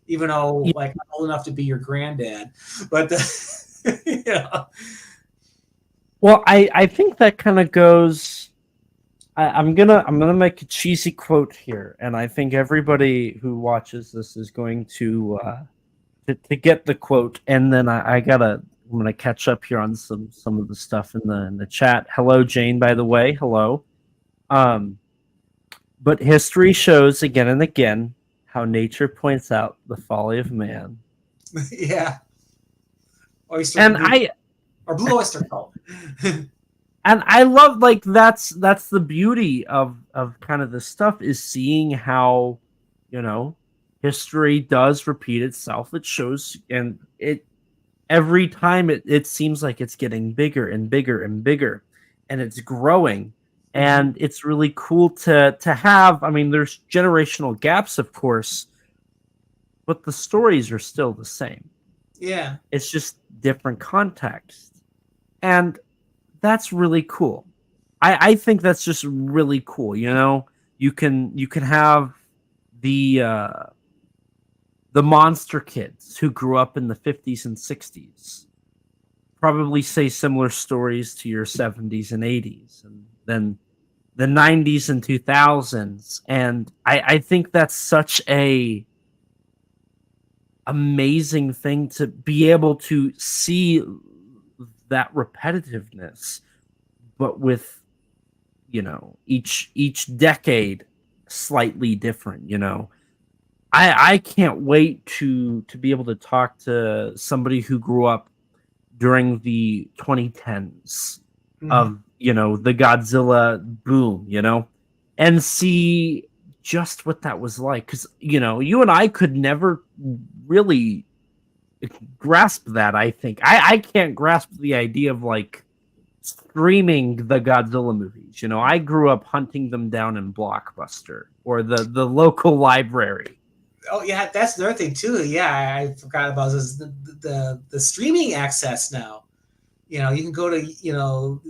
even though like I'm old enough to be your granddad, but Well, I think that kind of goes. I'm gonna make a cheesy quote here, and I think everybody who watches this is going to get the quote. And then I'm gonna catch up here on some of the stuff in the chat. Hello, Jane. By the way, hello. But history shows again and again how nature points out the folly of man. Yeah. Or blue oyster cult. And I love, like, that's the beauty of kind of this stuff, is seeing how, history does repeat itself. It shows, and every time it seems like it's getting bigger and bigger and bigger, and it's growing. And it's really cool to have. I mean, there's generational gaps, of course, but the stories are still the same. Yeah. It's just different context. And that's really cool. I think that's just really cool. You can have the monster kids who grew up in the 50s and 60s probably say similar stories to your 70s and 80s, and then the 90s and 2000s. And I think that's such a amazing thing to be able to see that repetitiveness, but with each decade slightly different. I can't wait to be able to talk to somebody who grew up during the 2010s of the Godzilla boom, and see just what that was like, because you and I could never really grasp that. I think I can't grasp the idea of like streaming the Godzilla movies. I grew up hunting them down in Blockbuster or the local library. Oh yeah, that's the other thing too. Yeah, I forgot about this. The streaming access now. You can go to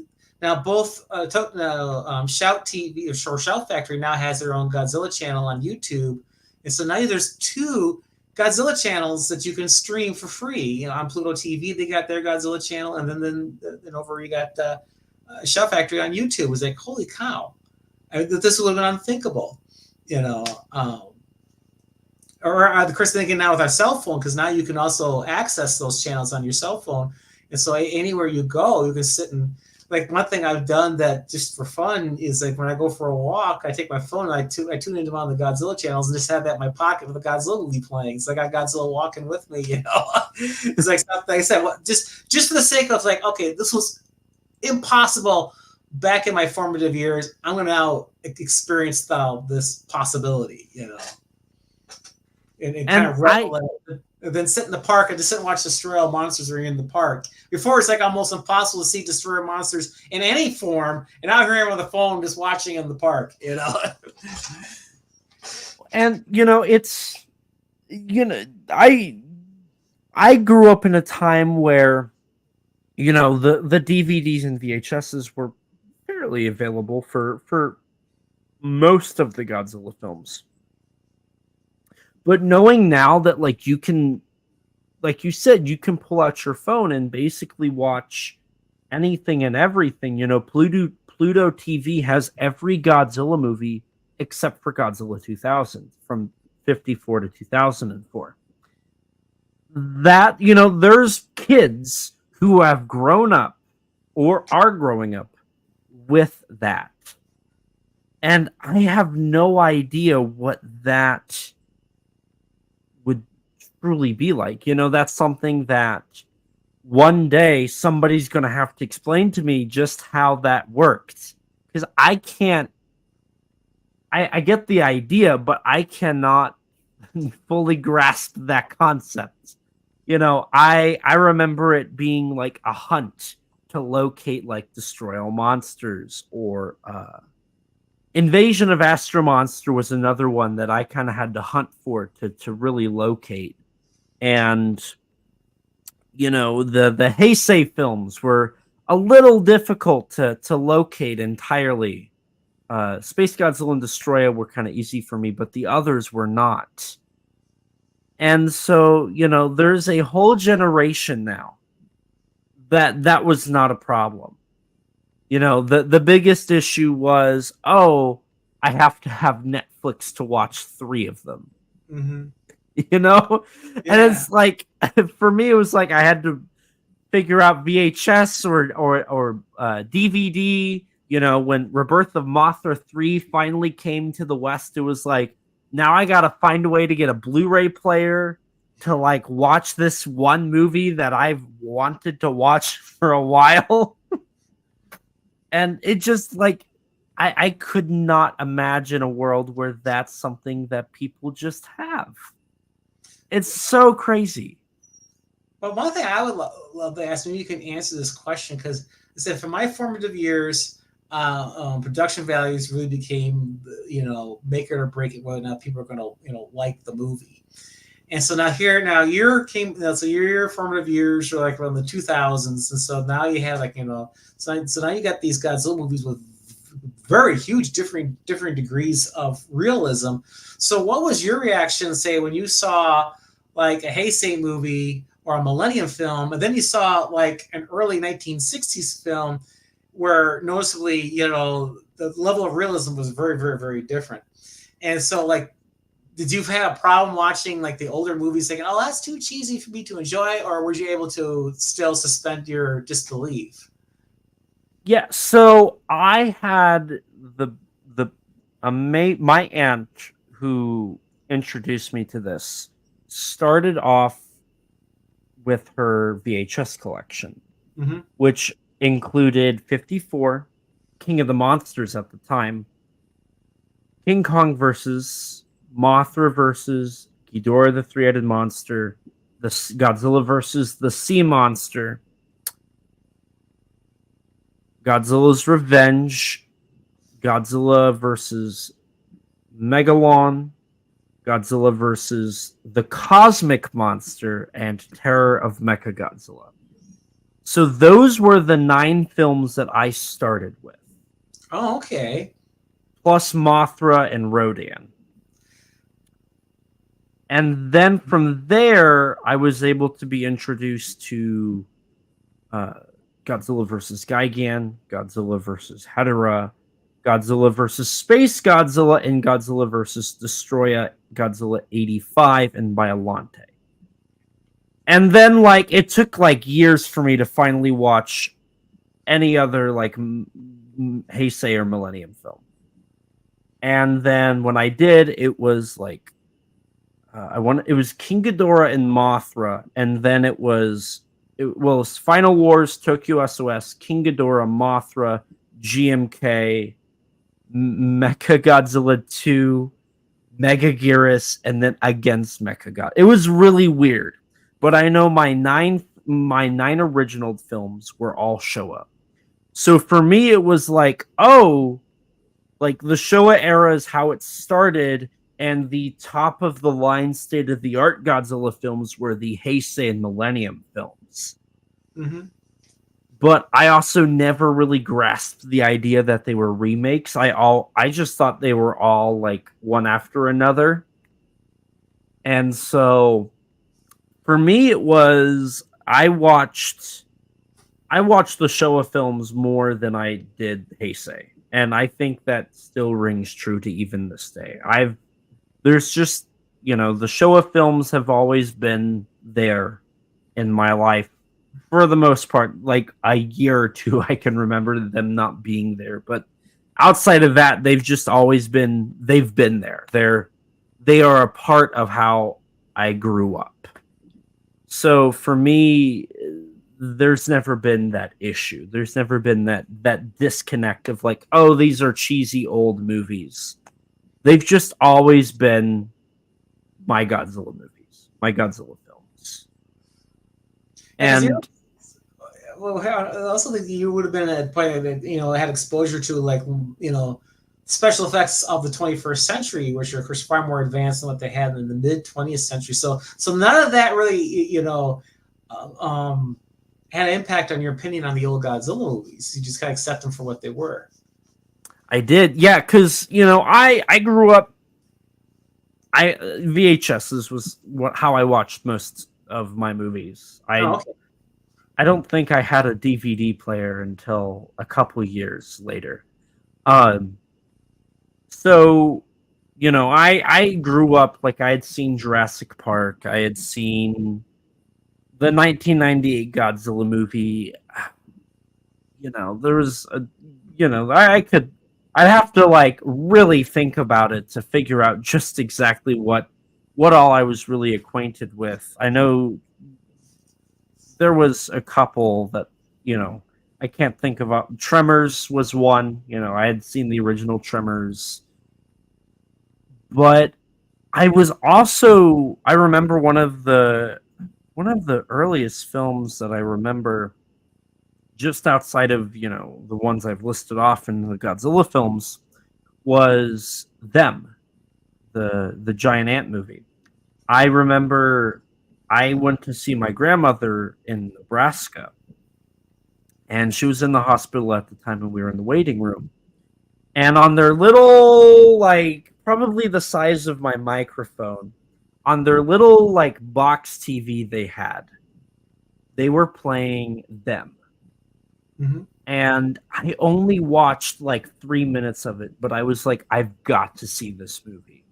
now both Shout TV or Shout Factory now has their own Godzilla channel on YouTube, and so now there's two Godzilla channels that you can stream for free. On Pluto TV, they got their Godzilla channel, and then over you got Shout Factory on YouTube. It was like, holy cow, this would have been unthinkable, Or of course, thinking now with our cell phone, because now you can also access those channels on your cell phone, and so anywhere you go, you can sit and like one thing I've done that just for fun is like when I go for a walk, I take my phone and I tune into one of the Godzilla channels and just have that in my pocket with the Godzilla movie playing. So I got Godzilla walking with me, you know. It's like I said, just for the sake of like, okay, this was impossible back in my formative years. I'm going to now experience this possibility, you know, and kind of revel in it. And then sit in the park and just sit and watch Destroyer Monsters when you're in the park. Before, it's like almost impossible to see Destroyer Monsters in any form, and now here I am on the phone just watching in the park, you know. And you know, it's, you know, I grew up in a time where, you know, the DVDs and VHSs were fairly available for most of the Godzilla films. But knowing now that, like, you can, like you said, you can pull out your phone and basically watch anything and everything. You know, Pluto TV has every Godzilla movie except for Godzilla 2000 from 54 to 2004. That, you know, there's kids who have grown up or are growing up with that. And I have no idea what that would truly be like. You know, that's something that one day somebody's going to have to explain to me just how that worked. Because I can't, I get the idea, but I cannot fully grasp that concept. You know, I remember it being like a hunt to locate like Destroy All Monsters, or Invasion of Astro Monster was another one that I kind of had to hunt for to really locate. And, you know, the Heisei films were a little difficult to locate entirely. Space Godzilla and Destroya were kind of easy for me, but the others were not. And so, you know, there's a whole generation now that was not a problem. You know, the biggest issue was, oh, I have to have Netflix to watch 3 of them. Mm-hmm. You know? Yeah. And it's like, for me, it was like I had to figure out VHS or DVD. You know, when Rebirth of Mothra 3 finally came to the West, it was like, now I got to find a way to get a Blu-ray player to like watch this one movie that I've wanted to watch for a while. And it just like, I could not imagine a world where that's something that people just have. It's so crazy. But one thing I would love to ask, maybe you can answer this question, because I said for my formative years, production values really became, you know, make it or break it whether or not people are going to, you know, like the movie. And so now your formative years are like around the 2000s, and so now you have like, you know, so now you got these Godzilla movies with very huge different degrees of realism. So what was your reaction, say, when you saw like a Heisei movie or a Millennium film, and then you saw like an early 1960s film where noticeably, you know, the level of realism was very, very, very different? And so, like, did you have a problem watching like the older movies thinking, oh, that's too cheesy for me to enjoy, or were you able to still suspend your disbelief? Yeah, so I had my aunt who introduced me to this started off with her VHS collection, Mm-hmm. which included 54, King of the Monsters at the time, King Kong versus Mothra versus Ghidorah the Three-Headed Monster, the Godzilla versus the Sea Monster, Godzilla's Revenge, Godzilla versus Megalon, Godzilla versus the Cosmic Monster, and Terror of Mechagodzilla. So those were the 9 films that I started with. Oh, okay. Plus Mothra and Rodan. And then from there, I was able to be introduced to Godzilla vs. Gigan, Godzilla vs. Hedorah, Godzilla vs. Space Godzilla, and Godzilla vs. Destroya, Godzilla 85, and Biollante. And then, like, it took, like, years for me to finally watch any other like Heisei or Millennium film. And then when I did, it was like it was King Ghidorah and Mothra, and then it was Final Wars, Tokyo SOS, King Ghidorah, Mothra, GMK, Mechagodzilla 2, Megaguirus, and then against Mechagodzilla. It was really weird, but I know my nine original films were all Showa. So for me, it was like, oh, like the Showa era is how it started, and the top of the line, state of the art Godzilla films were the Heisei and Millennium films. Mm-hmm. But I also never really grasped the idea that they were remakes. I just thought they were all like one after another. And so for me it was I watched the Showa films more than I did Heisei. And I think that still rings true to even this day. There's just, the Showa films have always been there in my life. For the most part, like a year or two, I can remember them not being there. But outside of that, they've been there. They are a part of how I grew up. So for me, there's never been that issue. There's never been that disconnect of like, oh, these are cheesy old movies. They've just always been my Godzilla movies, my Godzilla films. And well, I also think you would have been at a point that had exposure to like special effects of the 21st century, which are of course far more advanced than what they had in the mid 20th century. So none of that really had an impact on your opinion on the old Godzilla movies. You just kind of accept them for what they were. I did, yeah, because I grew up. VHSs was how I watched most of my movies. I don't think I had a DVD player until a couple years later. So, I grew up, like, I had seen Jurassic Park. I had seen the 1998 Godzilla movie. There was I'd have to, like, really think about it to figure out just exactly what all I was really acquainted with. I know there was a couple that, I can't think of. Tremors was one. I had seen the original Tremors. But I remember one of the earliest films that I remember, just outside of, the ones I've listed off in the Godzilla films, was Them, the giant ant movie. I remember I went to see my grandmother in Nebraska, and she was in the hospital at the time, and we were in the waiting room. And on their little, like, probably the size of my microphone, on their little, like, box TV they were playing Them. Mm-hmm. And I only watched, like, 3 minutes of it, but I was like, I've got to see this movie.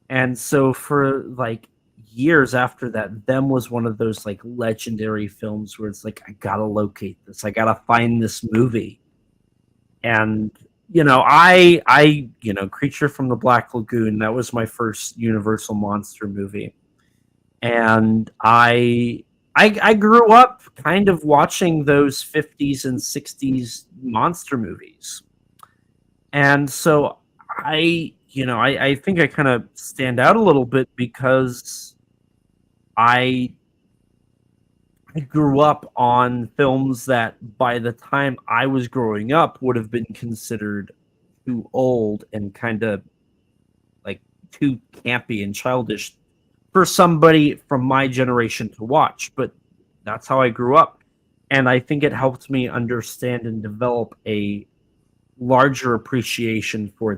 And so for, like, years after that, Them was one of those, like, legendary films where it's like, I gotta locate this. I gotta find this movie. And, I Creature from the Black Lagoon, that was my first Universal monster movie. And I grew up kind of watching those 50s and 60s monster movies. And so I think I kind of stand out a little bit because I grew up on films that by the time I was growing up would have been considered too old and kind of like too campy and childish for somebody from my generation to watch. But that's how I grew up. And I think it helped me understand and develop a larger appreciation for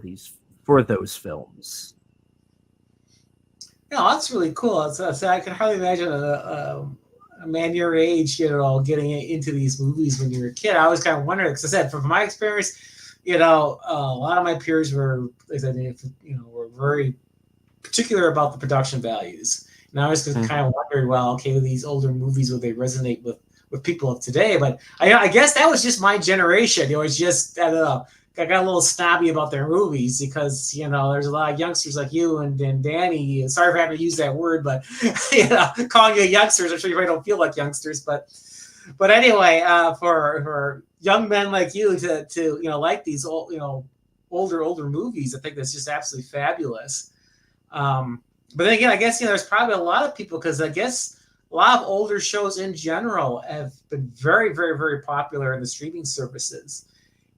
those films. No, that's really cool. I can hardly imagine a man your age, getting into these movies when you were a kid. I always kind of wondered, because I said, from my experience, a lot of my peers were, were very particular about the production values. And I was kind of wondering, well, okay, with these older movies, would they resonate with with people of today. But I guess that was just my generation. It was just, I don't know, I got a little snobby about their movies because, you know, there's a lot of youngsters like you and Danny. Sorry for having to use that word, but, you know, calling you youngsters, I'm sure you probably don't feel like youngsters. But anyway, for young men like you to you know, like these old, you know, older movies, I think that's just absolutely fabulous. But then again, I guess, you know, there's probably a lot of people, because I guess a lot of older shows in general have been very, very, very popular in the streaming services.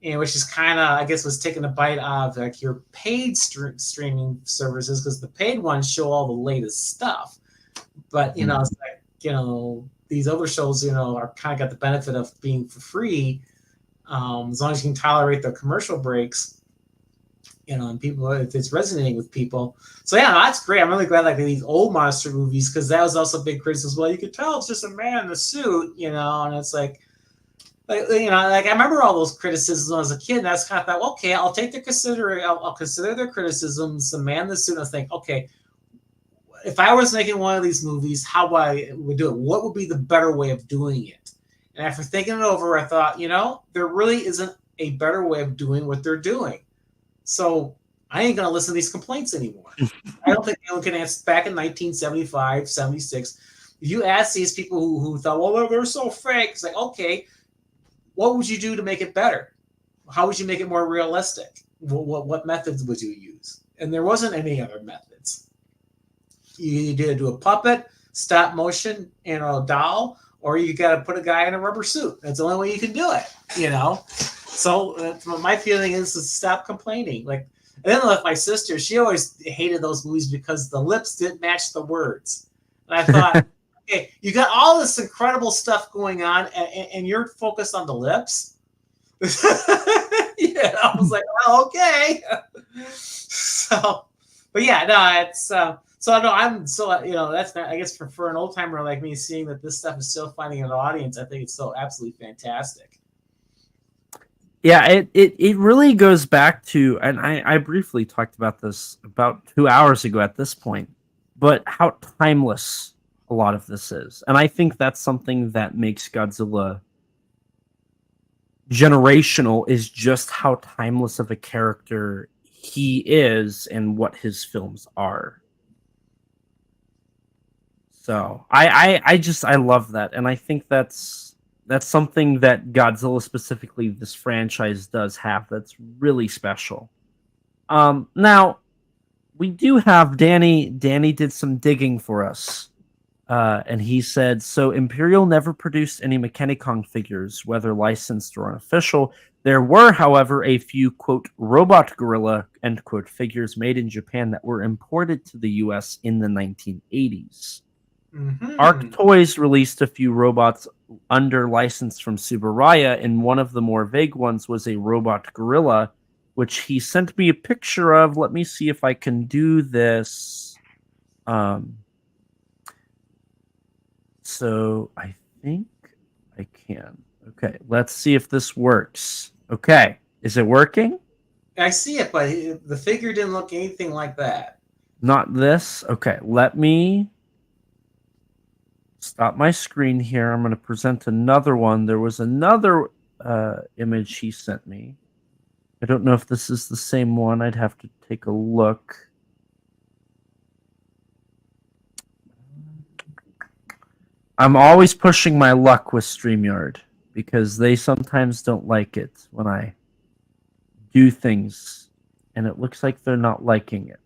And which is kind of, I guess, was taking a bite out of like your paid streaming services, because the paid ones show all the latest stuff. But, you know, it's like, you know, these other shows, you know, are kind of got the benefit of being for free, as long as you can tolerate the commercial breaks, you know, and people, if it's resonating with people. So yeah, that's great. I'm really glad like these old monster movies, because that was also a big criticism. Well, you could tell it's just a man in a suit, you know, and it's like, you know, like I remember all those criticisms when I was a kid, and I was kind of thought, well, okay, I'll take I'll consider their criticisms. The man in the suit, and I think, okay, if I was making one of these movies, how would do it? What would be the better way of doing it? And after thinking it over, I thought, you know, there really isn't a better way of doing what they're doing. So I ain't going to listen to these complaints anymore. I don't think anyone can answer. Back in 1975, 76, if you ask these people who thought, well, they're so fake, it's like, okay, what would you do to make it better? How would you make it more realistic? What methods would you use? And there wasn't any other methods. You either do a puppet, stop motion, you know, doll, or you got to put a guy in a rubber suit. That's the only way you can do it, you know? So my feeling is to stop complaining. Like, and then like my sister, she always hated those movies because the lips didn't match the words. And I thought, okay, you got all this incredible stuff going on, and you're focused on the lips. Yeah, I was like, well, okay. So, but yeah, no, it's so no, I'm so, you know, that's not, I guess for an old timer like me, seeing that this stuff is still finding an audience, I think it's so absolutely fantastic. Yeah, it really goes back to, and I briefly talked about this about 2 hours ago at this point, but how timeless a lot of this is. And I think that's something that makes Godzilla generational, is just how timeless of a character he is and what his films are. So I love that. And I think that's something that Godzilla, specifically this franchise, does have that's really special. Now we do have Danny did some digging for us. And he said, so Imperial never produced any Mechanicon figures, whether licensed or unofficial. There were, however, a few, quote, robot gorilla, end quote, figures made in Japan that were imported to the US in the 1980s. Mm-hmm. Arc Toys released a few robots under license from Tsuburaya, and one of the more vague ones was a robot gorilla, which he sent me a picture of. Let me see if I can do this. So I think I can. Okay, let's see if this works. Okay, is it working? I see it, but the figure didn't look anything like that. Not this? Okay, let me stop my screen here. I'm going to present another one. There was another image he sent me. I don't know if this is the same one. I'd have to take a look. I'm always pushing my luck with StreamYard because they sometimes don't like it when I do things, and it looks like they're not liking it.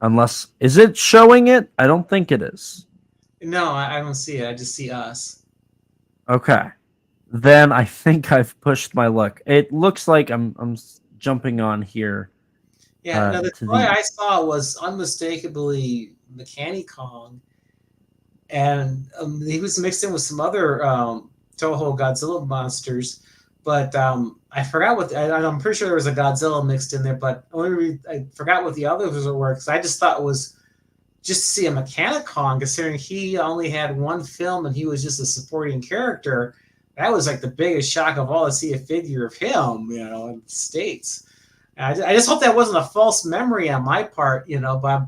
Unless, is it showing it? I don't think it is. No, I don't see it. I just see us. Okay. Then I think I've pushed my luck. It looks like I'm jumping on here. Yeah, no, the toy I saw was unmistakably Mechanicon, and he was mixed in with some other Toho Godzilla monsters, but I forgot what I'm pretty sure there was a Godzilla mixed in there, but I forgot what the others were, because I just thought it was just to see a Mechanicon, considering he only had one film and he was just a supporting character. That was like the biggest shock of all, to see a figure of him, you know, in the States. And I just hope that wasn't a false memory on my part, you know, but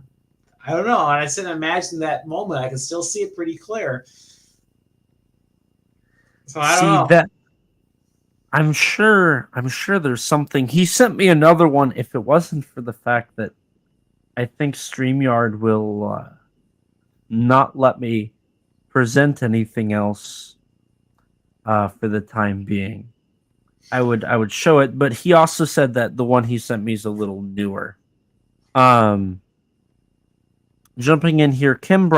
I don't know. And I didn't imagine that moment. I can still see it pretty clear. So I don't know. That I'm sure there's something. He sent me another one. If it wasn't for the fact that I think StreamYard will not let me present anything else for the time being, I would show it. But he also said that the one he sent me is a little newer. Jumping in here, Kim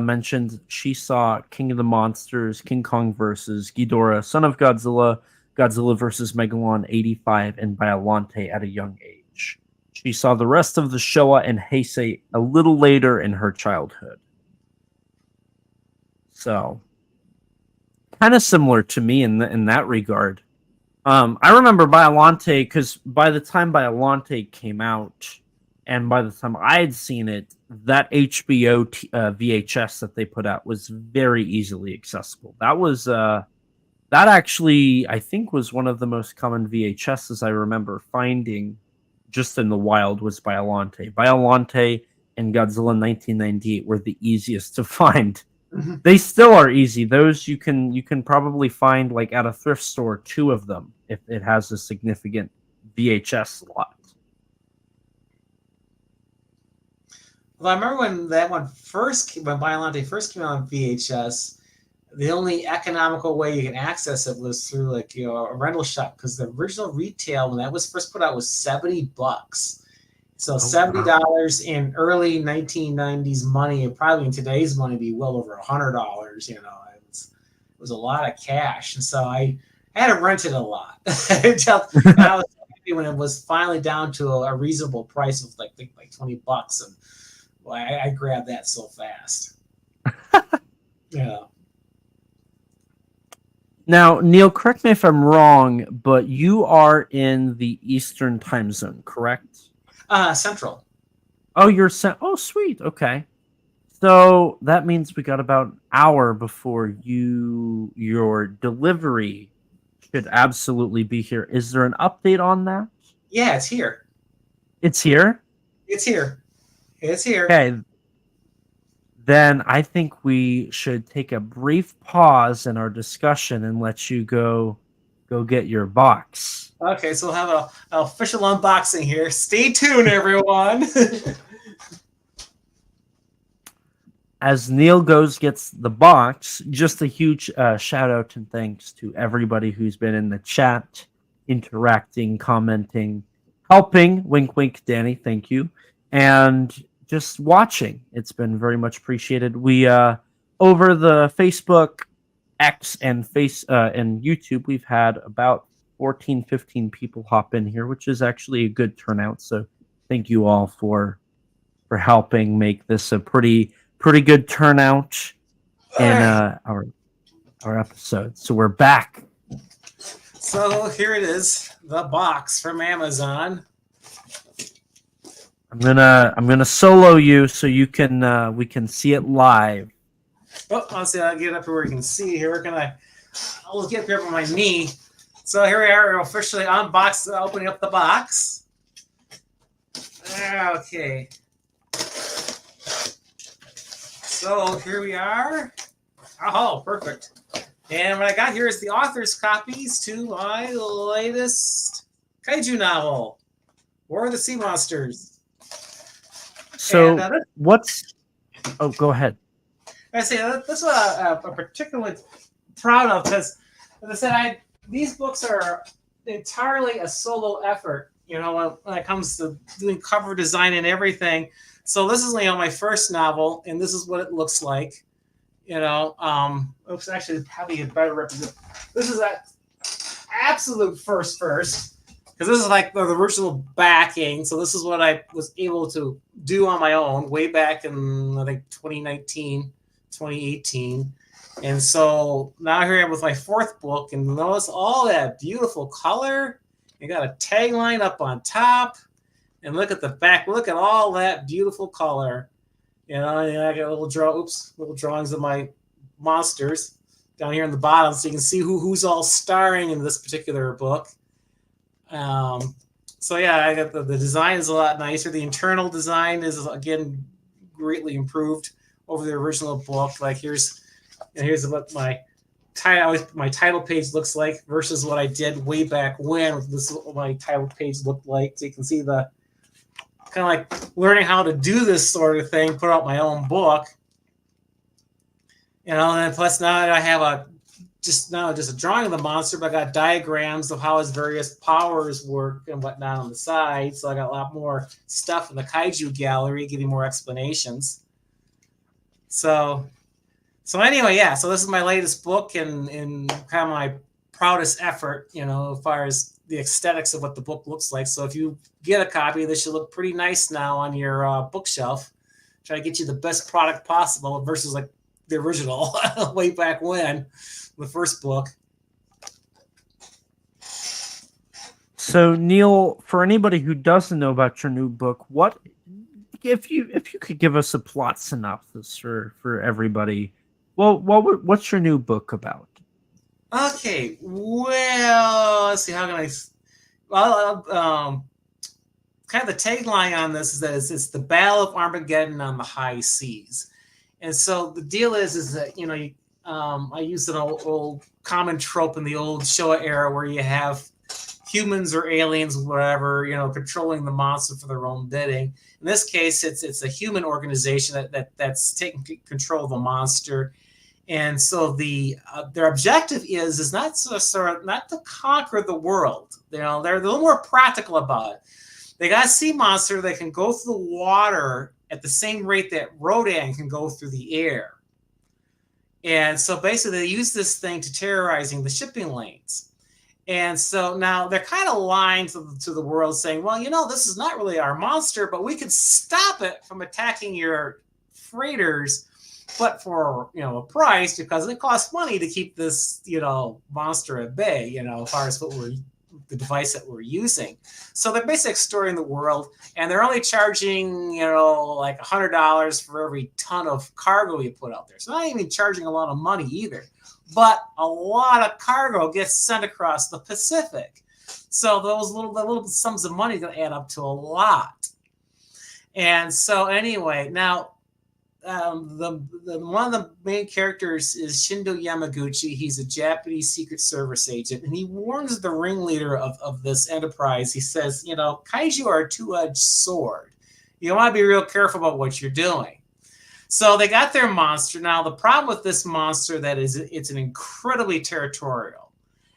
mentioned she saw King of the Monsters, King Kong versus Ghidorah, Son of Godzilla, Godzilla versus Megalon 85, and Biollante at a young age. She saw the rest of the Showa and Heisei a little later in her childhood. So, kind of similar to me in that regard. I remember Biollante because by the time Biollante came out, and by the time I had seen it, that HBO VHS that they put out was very easily accessible. That was that actually, I think, was one of the most common VHSs I remember finding just in the wild was Biollante. Biollante and Godzilla 1998 were the easiest to find. Mm-hmm. They still are easy. Those you can probably find like at a thrift store, 2 of them if it has a significant VHS slot. Well, I remember when Biollante first came out on VHS, the only economical way you can access it was through like a rental shop because the original retail when that was first put out was $70. So $70 in early 1990s money, and probably in today's money, be well over $100. It was a lot of cash, and so I had to rent it a lot. And I was happy when it was finally down to a reasonable price of like $20, and well, I grabbed that so fast. Yeah. Now, Neil, correct me if I'm wrong, but you are in the Eastern time zone, correct? Central. Oh, you're oh, sweet. Okay. So that means we got about an hour before your delivery should absolutely be here. Is there an update on that? Yeah, it's here. It's here? It's here. It's here. Okay. Then I think we should take a brief pause in our discussion and let you go get your box. Okay, so we'll have an official unboxing here. Stay tuned, everyone. As Neil gets the box, just a huge shout out and thanks to everybody who's been in the chat, interacting, commenting, helping. Wink, wink, Danny. Thank you. And just watching. It's been very much appreciated. We over the Facebook, X, and and YouTube, we've had about 14-15 people hop in here, which is actually a good turnout. So thank you all for helping make this a pretty good turnout in our episode. So we're back. So here it is, the box from Amazon. I'm gonna solo you so you can we can see it live. Oh, I'll see. I'll get it up here where you can see. Here, I'll get up here on my knee. So here we are, officially opening up the box. Okay. So here we are. Oh, perfect. And what I got here is the author's copies to my latest kaiju novel, War of the Sea Monsters. So what's... Oh, go ahead. I say this is what I'm particularly proud of because, as I said, these books are entirely a solo effort. When it comes to doing cover design and everything. So this is my first novel, and this is what it looks like. Oops, actually, probably a better represent. This is that absolute first. Because this is like the original backing. So this is what I was able to do on my own way back in, I think, 2019, 2018. And so now here I am with my 4th book. And notice all that beautiful color. You got a tagline up on top. And look at the back. Look at all that beautiful color. And I got little drawings of my monsters down here in the bottom. So you can see who's all starring in this particular book. So yeah, I got the design is a lot nicer. The internal design is again greatly improved over the original book. Like here's what my my title page looks like versus what I did way back when. This is what my title page looked like. So you can see the kind of like learning how to do this sort of thing, put out my own book. And plus now I have just a drawing of the monster, but I got diagrams of how his various powers work and whatnot on the side. So I got a lot more stuff in the Kaiju gallery, giving more explanations. So anyway, yeah. So this is my latest book and kind of my proudest effort, as far as the aesthetics of what the book looks like. So if you get a copy, this should look pretty nice now on your bookshelf. Try to get you the best product possible versus like the original way back when, the first book. So Neil, for anybody who doesn't know about your new book, what if you could give us a plot synopsis for everybody? Well, what's your new book about? Okay, well, let's see. How can I? Well, kind of the tagline on this is that it's the Battle of Armageddon on the high seas, and so the deal is that I used an old common trope in the old Showa era where you have humans or aliens, whatever, controlling the monster for their own bidding. In this case, it's a human organization that's taking control of the monster. And so their objective is not not to conquer the world. They're a little more practical about it. They got a sea monster that can go through the water at the same rate that Rodan can go through the air. And so basically they use this thing to terrorizing the shipping lanes. And so now they're kind of lying to the world saying, well, this is not really our monster, but we could stop it from attacking your freighters, but for, a price, because it costs money to keep this, monster at bay, as far as the device that we're using. So they're basically extorting the world, and they're only charging, like $100 for every ton of cargo you put out there. So not even charging a lot of money either. But a lot of cargo gets sent across the Pacific. So those little sums of money going to add up to a lot. And so anyway, now one of the main characters is Shindo Yamaguchi. He's a Japanese Secret Service agent, and he warns the ringleader of this enterprise. He says, kaiju are a two-edged sword. You want to be real careful about what you're doing. So they got their monster. Now, the problem with this monster it's an incredibly territorial.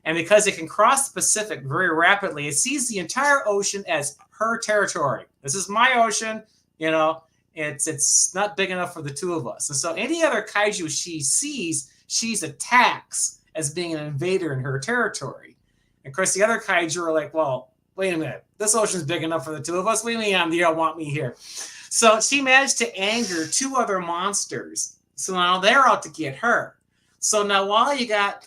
And because it can cross the Pacific very rapidly, it sees the entire ocean as her territory. This is my ocean, It's not big enough for the two of us. And so any other kaiju she sees, she attacks as being an invader in her territory. And of course, the other kaiju are like, well, wait a minute. This ocean's big enough for the two of us. What do you mean you don't want me here? So she managed to anger two other monsters. So now they're out to get her. So now while you got,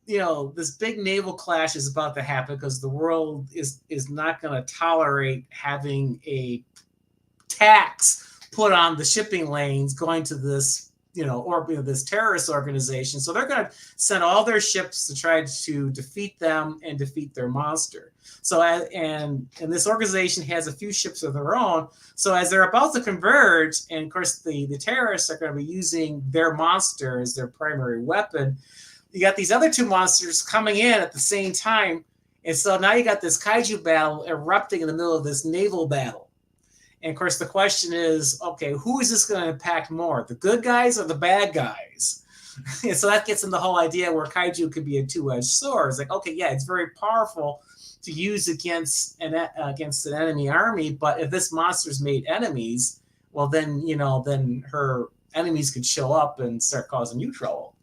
this big naval clash is about to happen because the world is not going to tolerate having a tax put on the shipping lanes going to this, this terrorist organization. So they're going to send all their ships to try to defeat them and defeat their monster. So, and this organization has a few ships of their own. So as they're about to converge, and of course the terrorists are going to be using their monster as their primary weapon, you got these other two monsters coming in at the same time. And so now you got this kaiju battle erupting in the middle of this naval battle. And of course, the question is, okay, who is this going to impact more, the good guys or the bad guys? And so that gets in the whole idea where kaiju could be a two-edged sword. It's like, okay, yeah, it's very powerful to use against an enemy army, but if this monster's made enemies, well, then then her enemies could show up and start causing you trouble.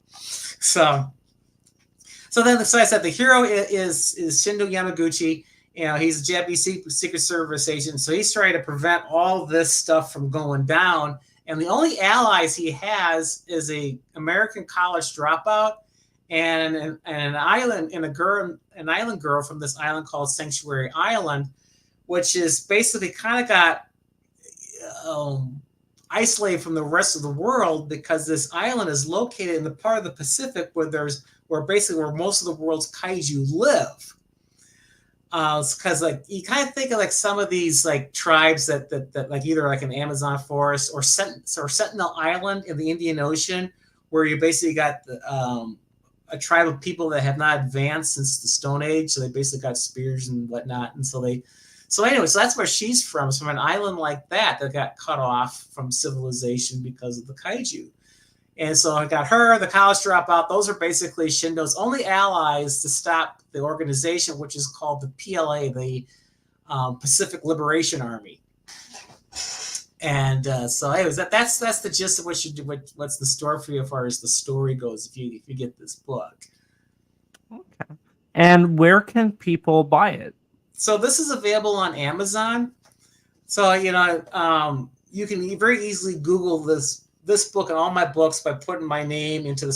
So then, as I said, the hero is Shindo Yamaguchi. He's a Japanese Secret Service agent, so he's trying to prevent all this stuff from going down. And the only allies he has is an American college dropout and an island an island girl from this island called Sanctuary Island, which is basically kind of got isolated from the rest of the world because this island is located in the part of the Pacific where most of the world's kaiju live. Because you kind of think of some of these tribes that either an Amazon forest or Sentinel Island in the Indian Ocean, where you basically got a tribe of people that have not advanced since the Stone Age. So they basically got spears and whatnot. And so anyway, so that's where she's from. It's from an island like that got cut off from civilization because of the kaiju. And so I got her, the college dropout. Those are basically Shindo's only allies to stop the organization, which is called the PLA, the Pacific Liberation Army. And so anyways, that's the gist of what you do. What's the story for you as far as the story goes if you get this book. Okay. And where can people buy it? So this is available on Amazon. So you can very easily Google this book and all my books by putting my name into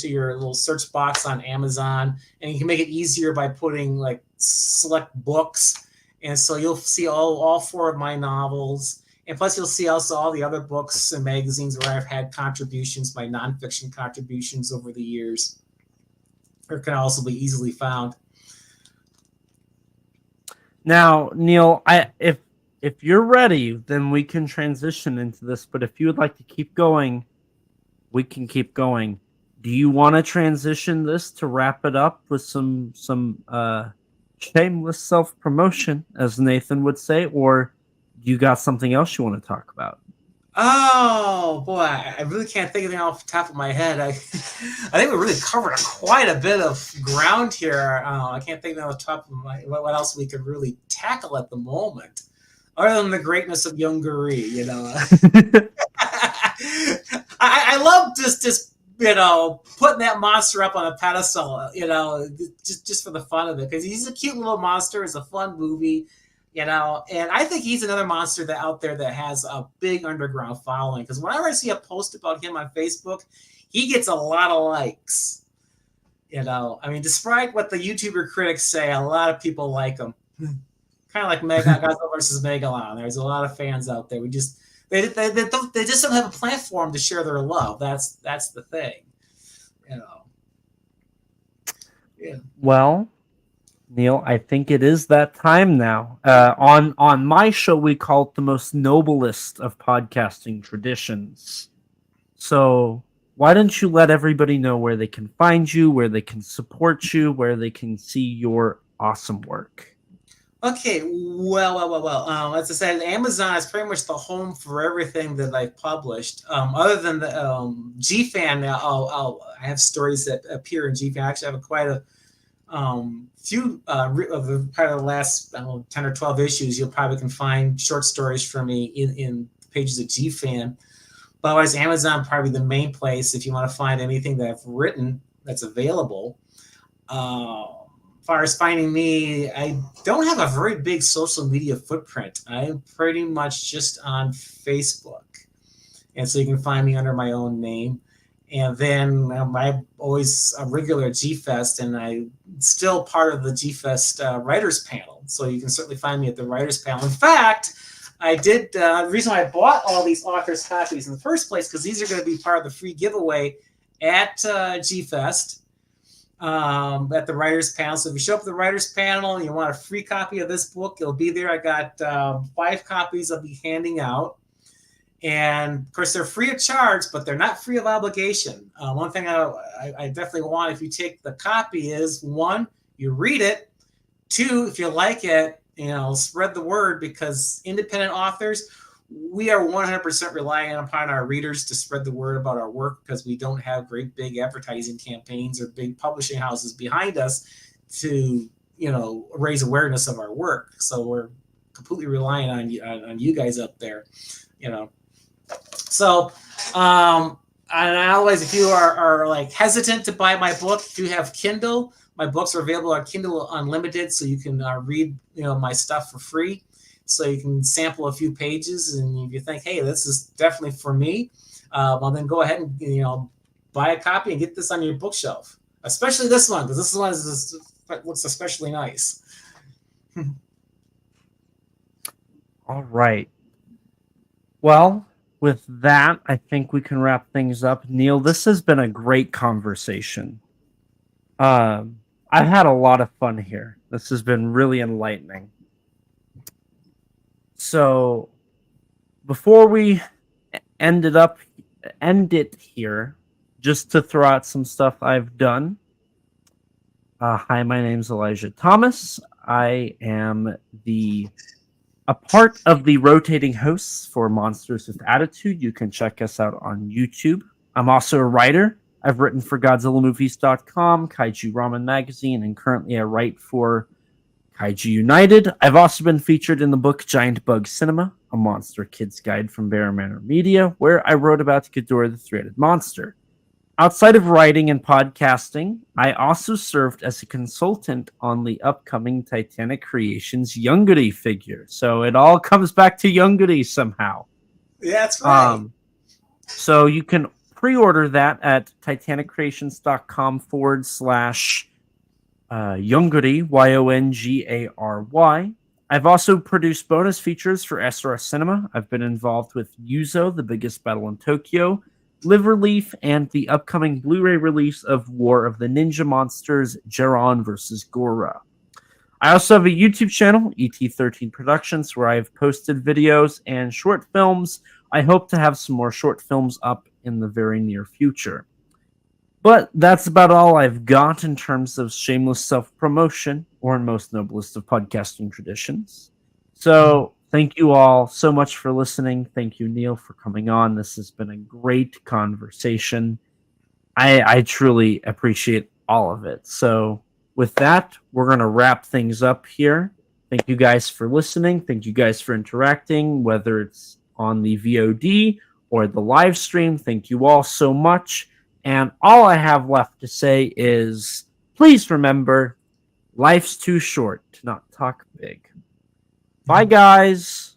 your little search box on Amazon, and you can make it easier by putting like select books, and so you'll see all 4 of my novels. And plus, you'll see also all the other books and magazines where I've had contributions, my nonfiction contributions over the years. Or can also be easily found. Now, Neil, if you're ready, then we can transition into this. But if you would like to keep going, we can keep going. Do you want to transition this to wrap it up with some shameless self-promotion, as Nathan would say, or you got something else you want to talk about? Oh boy, I really can't think of anything off the top of my head. I think we really covered quite a bit of ground here. I can't think of the top of my what else we could really tackle at the moment, other than the greatness of Youngari. I love just putting that monster up on a pedestal. Just for the fun of it, because he's a cute little monster. It's a fun movie. And I think he's another monster out there that has a big underground following. Because whenever I see a post about him on Facebook, he gets a lot of likes. Despite what the YouTuber critics say, a lot of people like him. Kind of like Godzilla versus Megalon. There's a lot of fans out there. They just don't have a platform to share their love. That's the thing. Yeah. Well, Neil, I think it is that time now. On my show, we call it the most noblest of podcasting traditions. So why don't you let everybody know where they can find you, where they can support you, where they can see your awesome work? Okay, well. As I said, Amazon is pretty much the home for everything that I've published. Other than the GFan, I have stories that appear in GFan. I actually have quite a few of the part of the last 10 or 12 issues. You'll probably can find short stories from me in pages of GFan. But otherwise, Amazon probably the main place if you want to find anything that I've written that's available. As far as finding me, I don't have a very big social media footprint. I'm pretty much just on Facebook. And so you can find me under my own name. And then I'm always a regular at G-Fest, and I'm still part of the G-Fest writers panel. So you can certainly find me at the writers panel. In fact, I did, the reason why I bought all these authors' copies in the first place, because these are going to be part of the free giveaway at G-Fest. At the writers panel. So if you show up at the writers panel and you want a free copy of this book, it'll be there. I got 5 copies I'll be handing out. And of course, they're free of charge, but they're not free of obligation. One thing I definitely want if you take the copy is 1, you read it. 2, if you like it, spread the word, because independent authors, we are 100% relying upon our readers to spread the word about our work, because we don't have great big advertising campaigns or big publishing houses behind us to, raise awareness of our work. So we're completely relying on you guys up there, So, and otherwise, if you are like hesitant to buy my book, if you have Kindle, my books are available on Kindle Unlimited, so you can read, my stuff for free. So you can sample a few pages, and if you think, hey, this is definitely for me, well, then go ahead and buy a copy and get this on your bookshelf. Especially this one, because this one looks especially nice. All right. Well, with that, I think we can wrap things up. Neil, this has been a great conversation. I've had a lot of fun here. This has been really enlightening. So, before we end it here, just to throw out some stuff I've done, Hi, my name's Elijah Thomas. I am a part of the rotating hosts for Monsters with Attitude. You can check us out on YouTube. I'm also a writer. I've written for GodzillaMovies.com, Kaiju Ramen Magazine, and currently I write for Kaiju United. I've also been featured in the book Giant Bug Cinema, a monster kid's guide from Bear Manor Media, where I wrote about Ghidorah the Three-Headed Monster. Outside of writing and podcasting, I also served as a consultant on the upcoming Titanic Creations Youngity figure. So it all comes back to Youngity somehow. Yeah, that's right. So you can pre-order that at titanicreations.com/Youngary, Yongary. I've also produced bonus features for SRS Cinema. I've been involved with Yuzo, the biggest battle in Tokyo, Liver Leaf, and the upcoming Blu-ray release of War of the Ninja Monsters, Geron vs. Gora. I also have a YouTube channel, ET13 Productions, where I've posted videos and short films. I hope to have some more short films up in the very near future. But that's about all I've got in terms of shameless self-promotion, or in most noblest of podcasting traditions. So thank you all so much for listening. Thank you, Neil, for coming on. This has been a great conversation. I truly appreciate all of it. So with that, we're going to wrap things up here. Thank you guys for listening. Thank you guys for interacting, whether it's on the VOD or the live stream. Thank you all so much. And all I have left to say is, please remember, life's too short to not talk big. Bye, guys.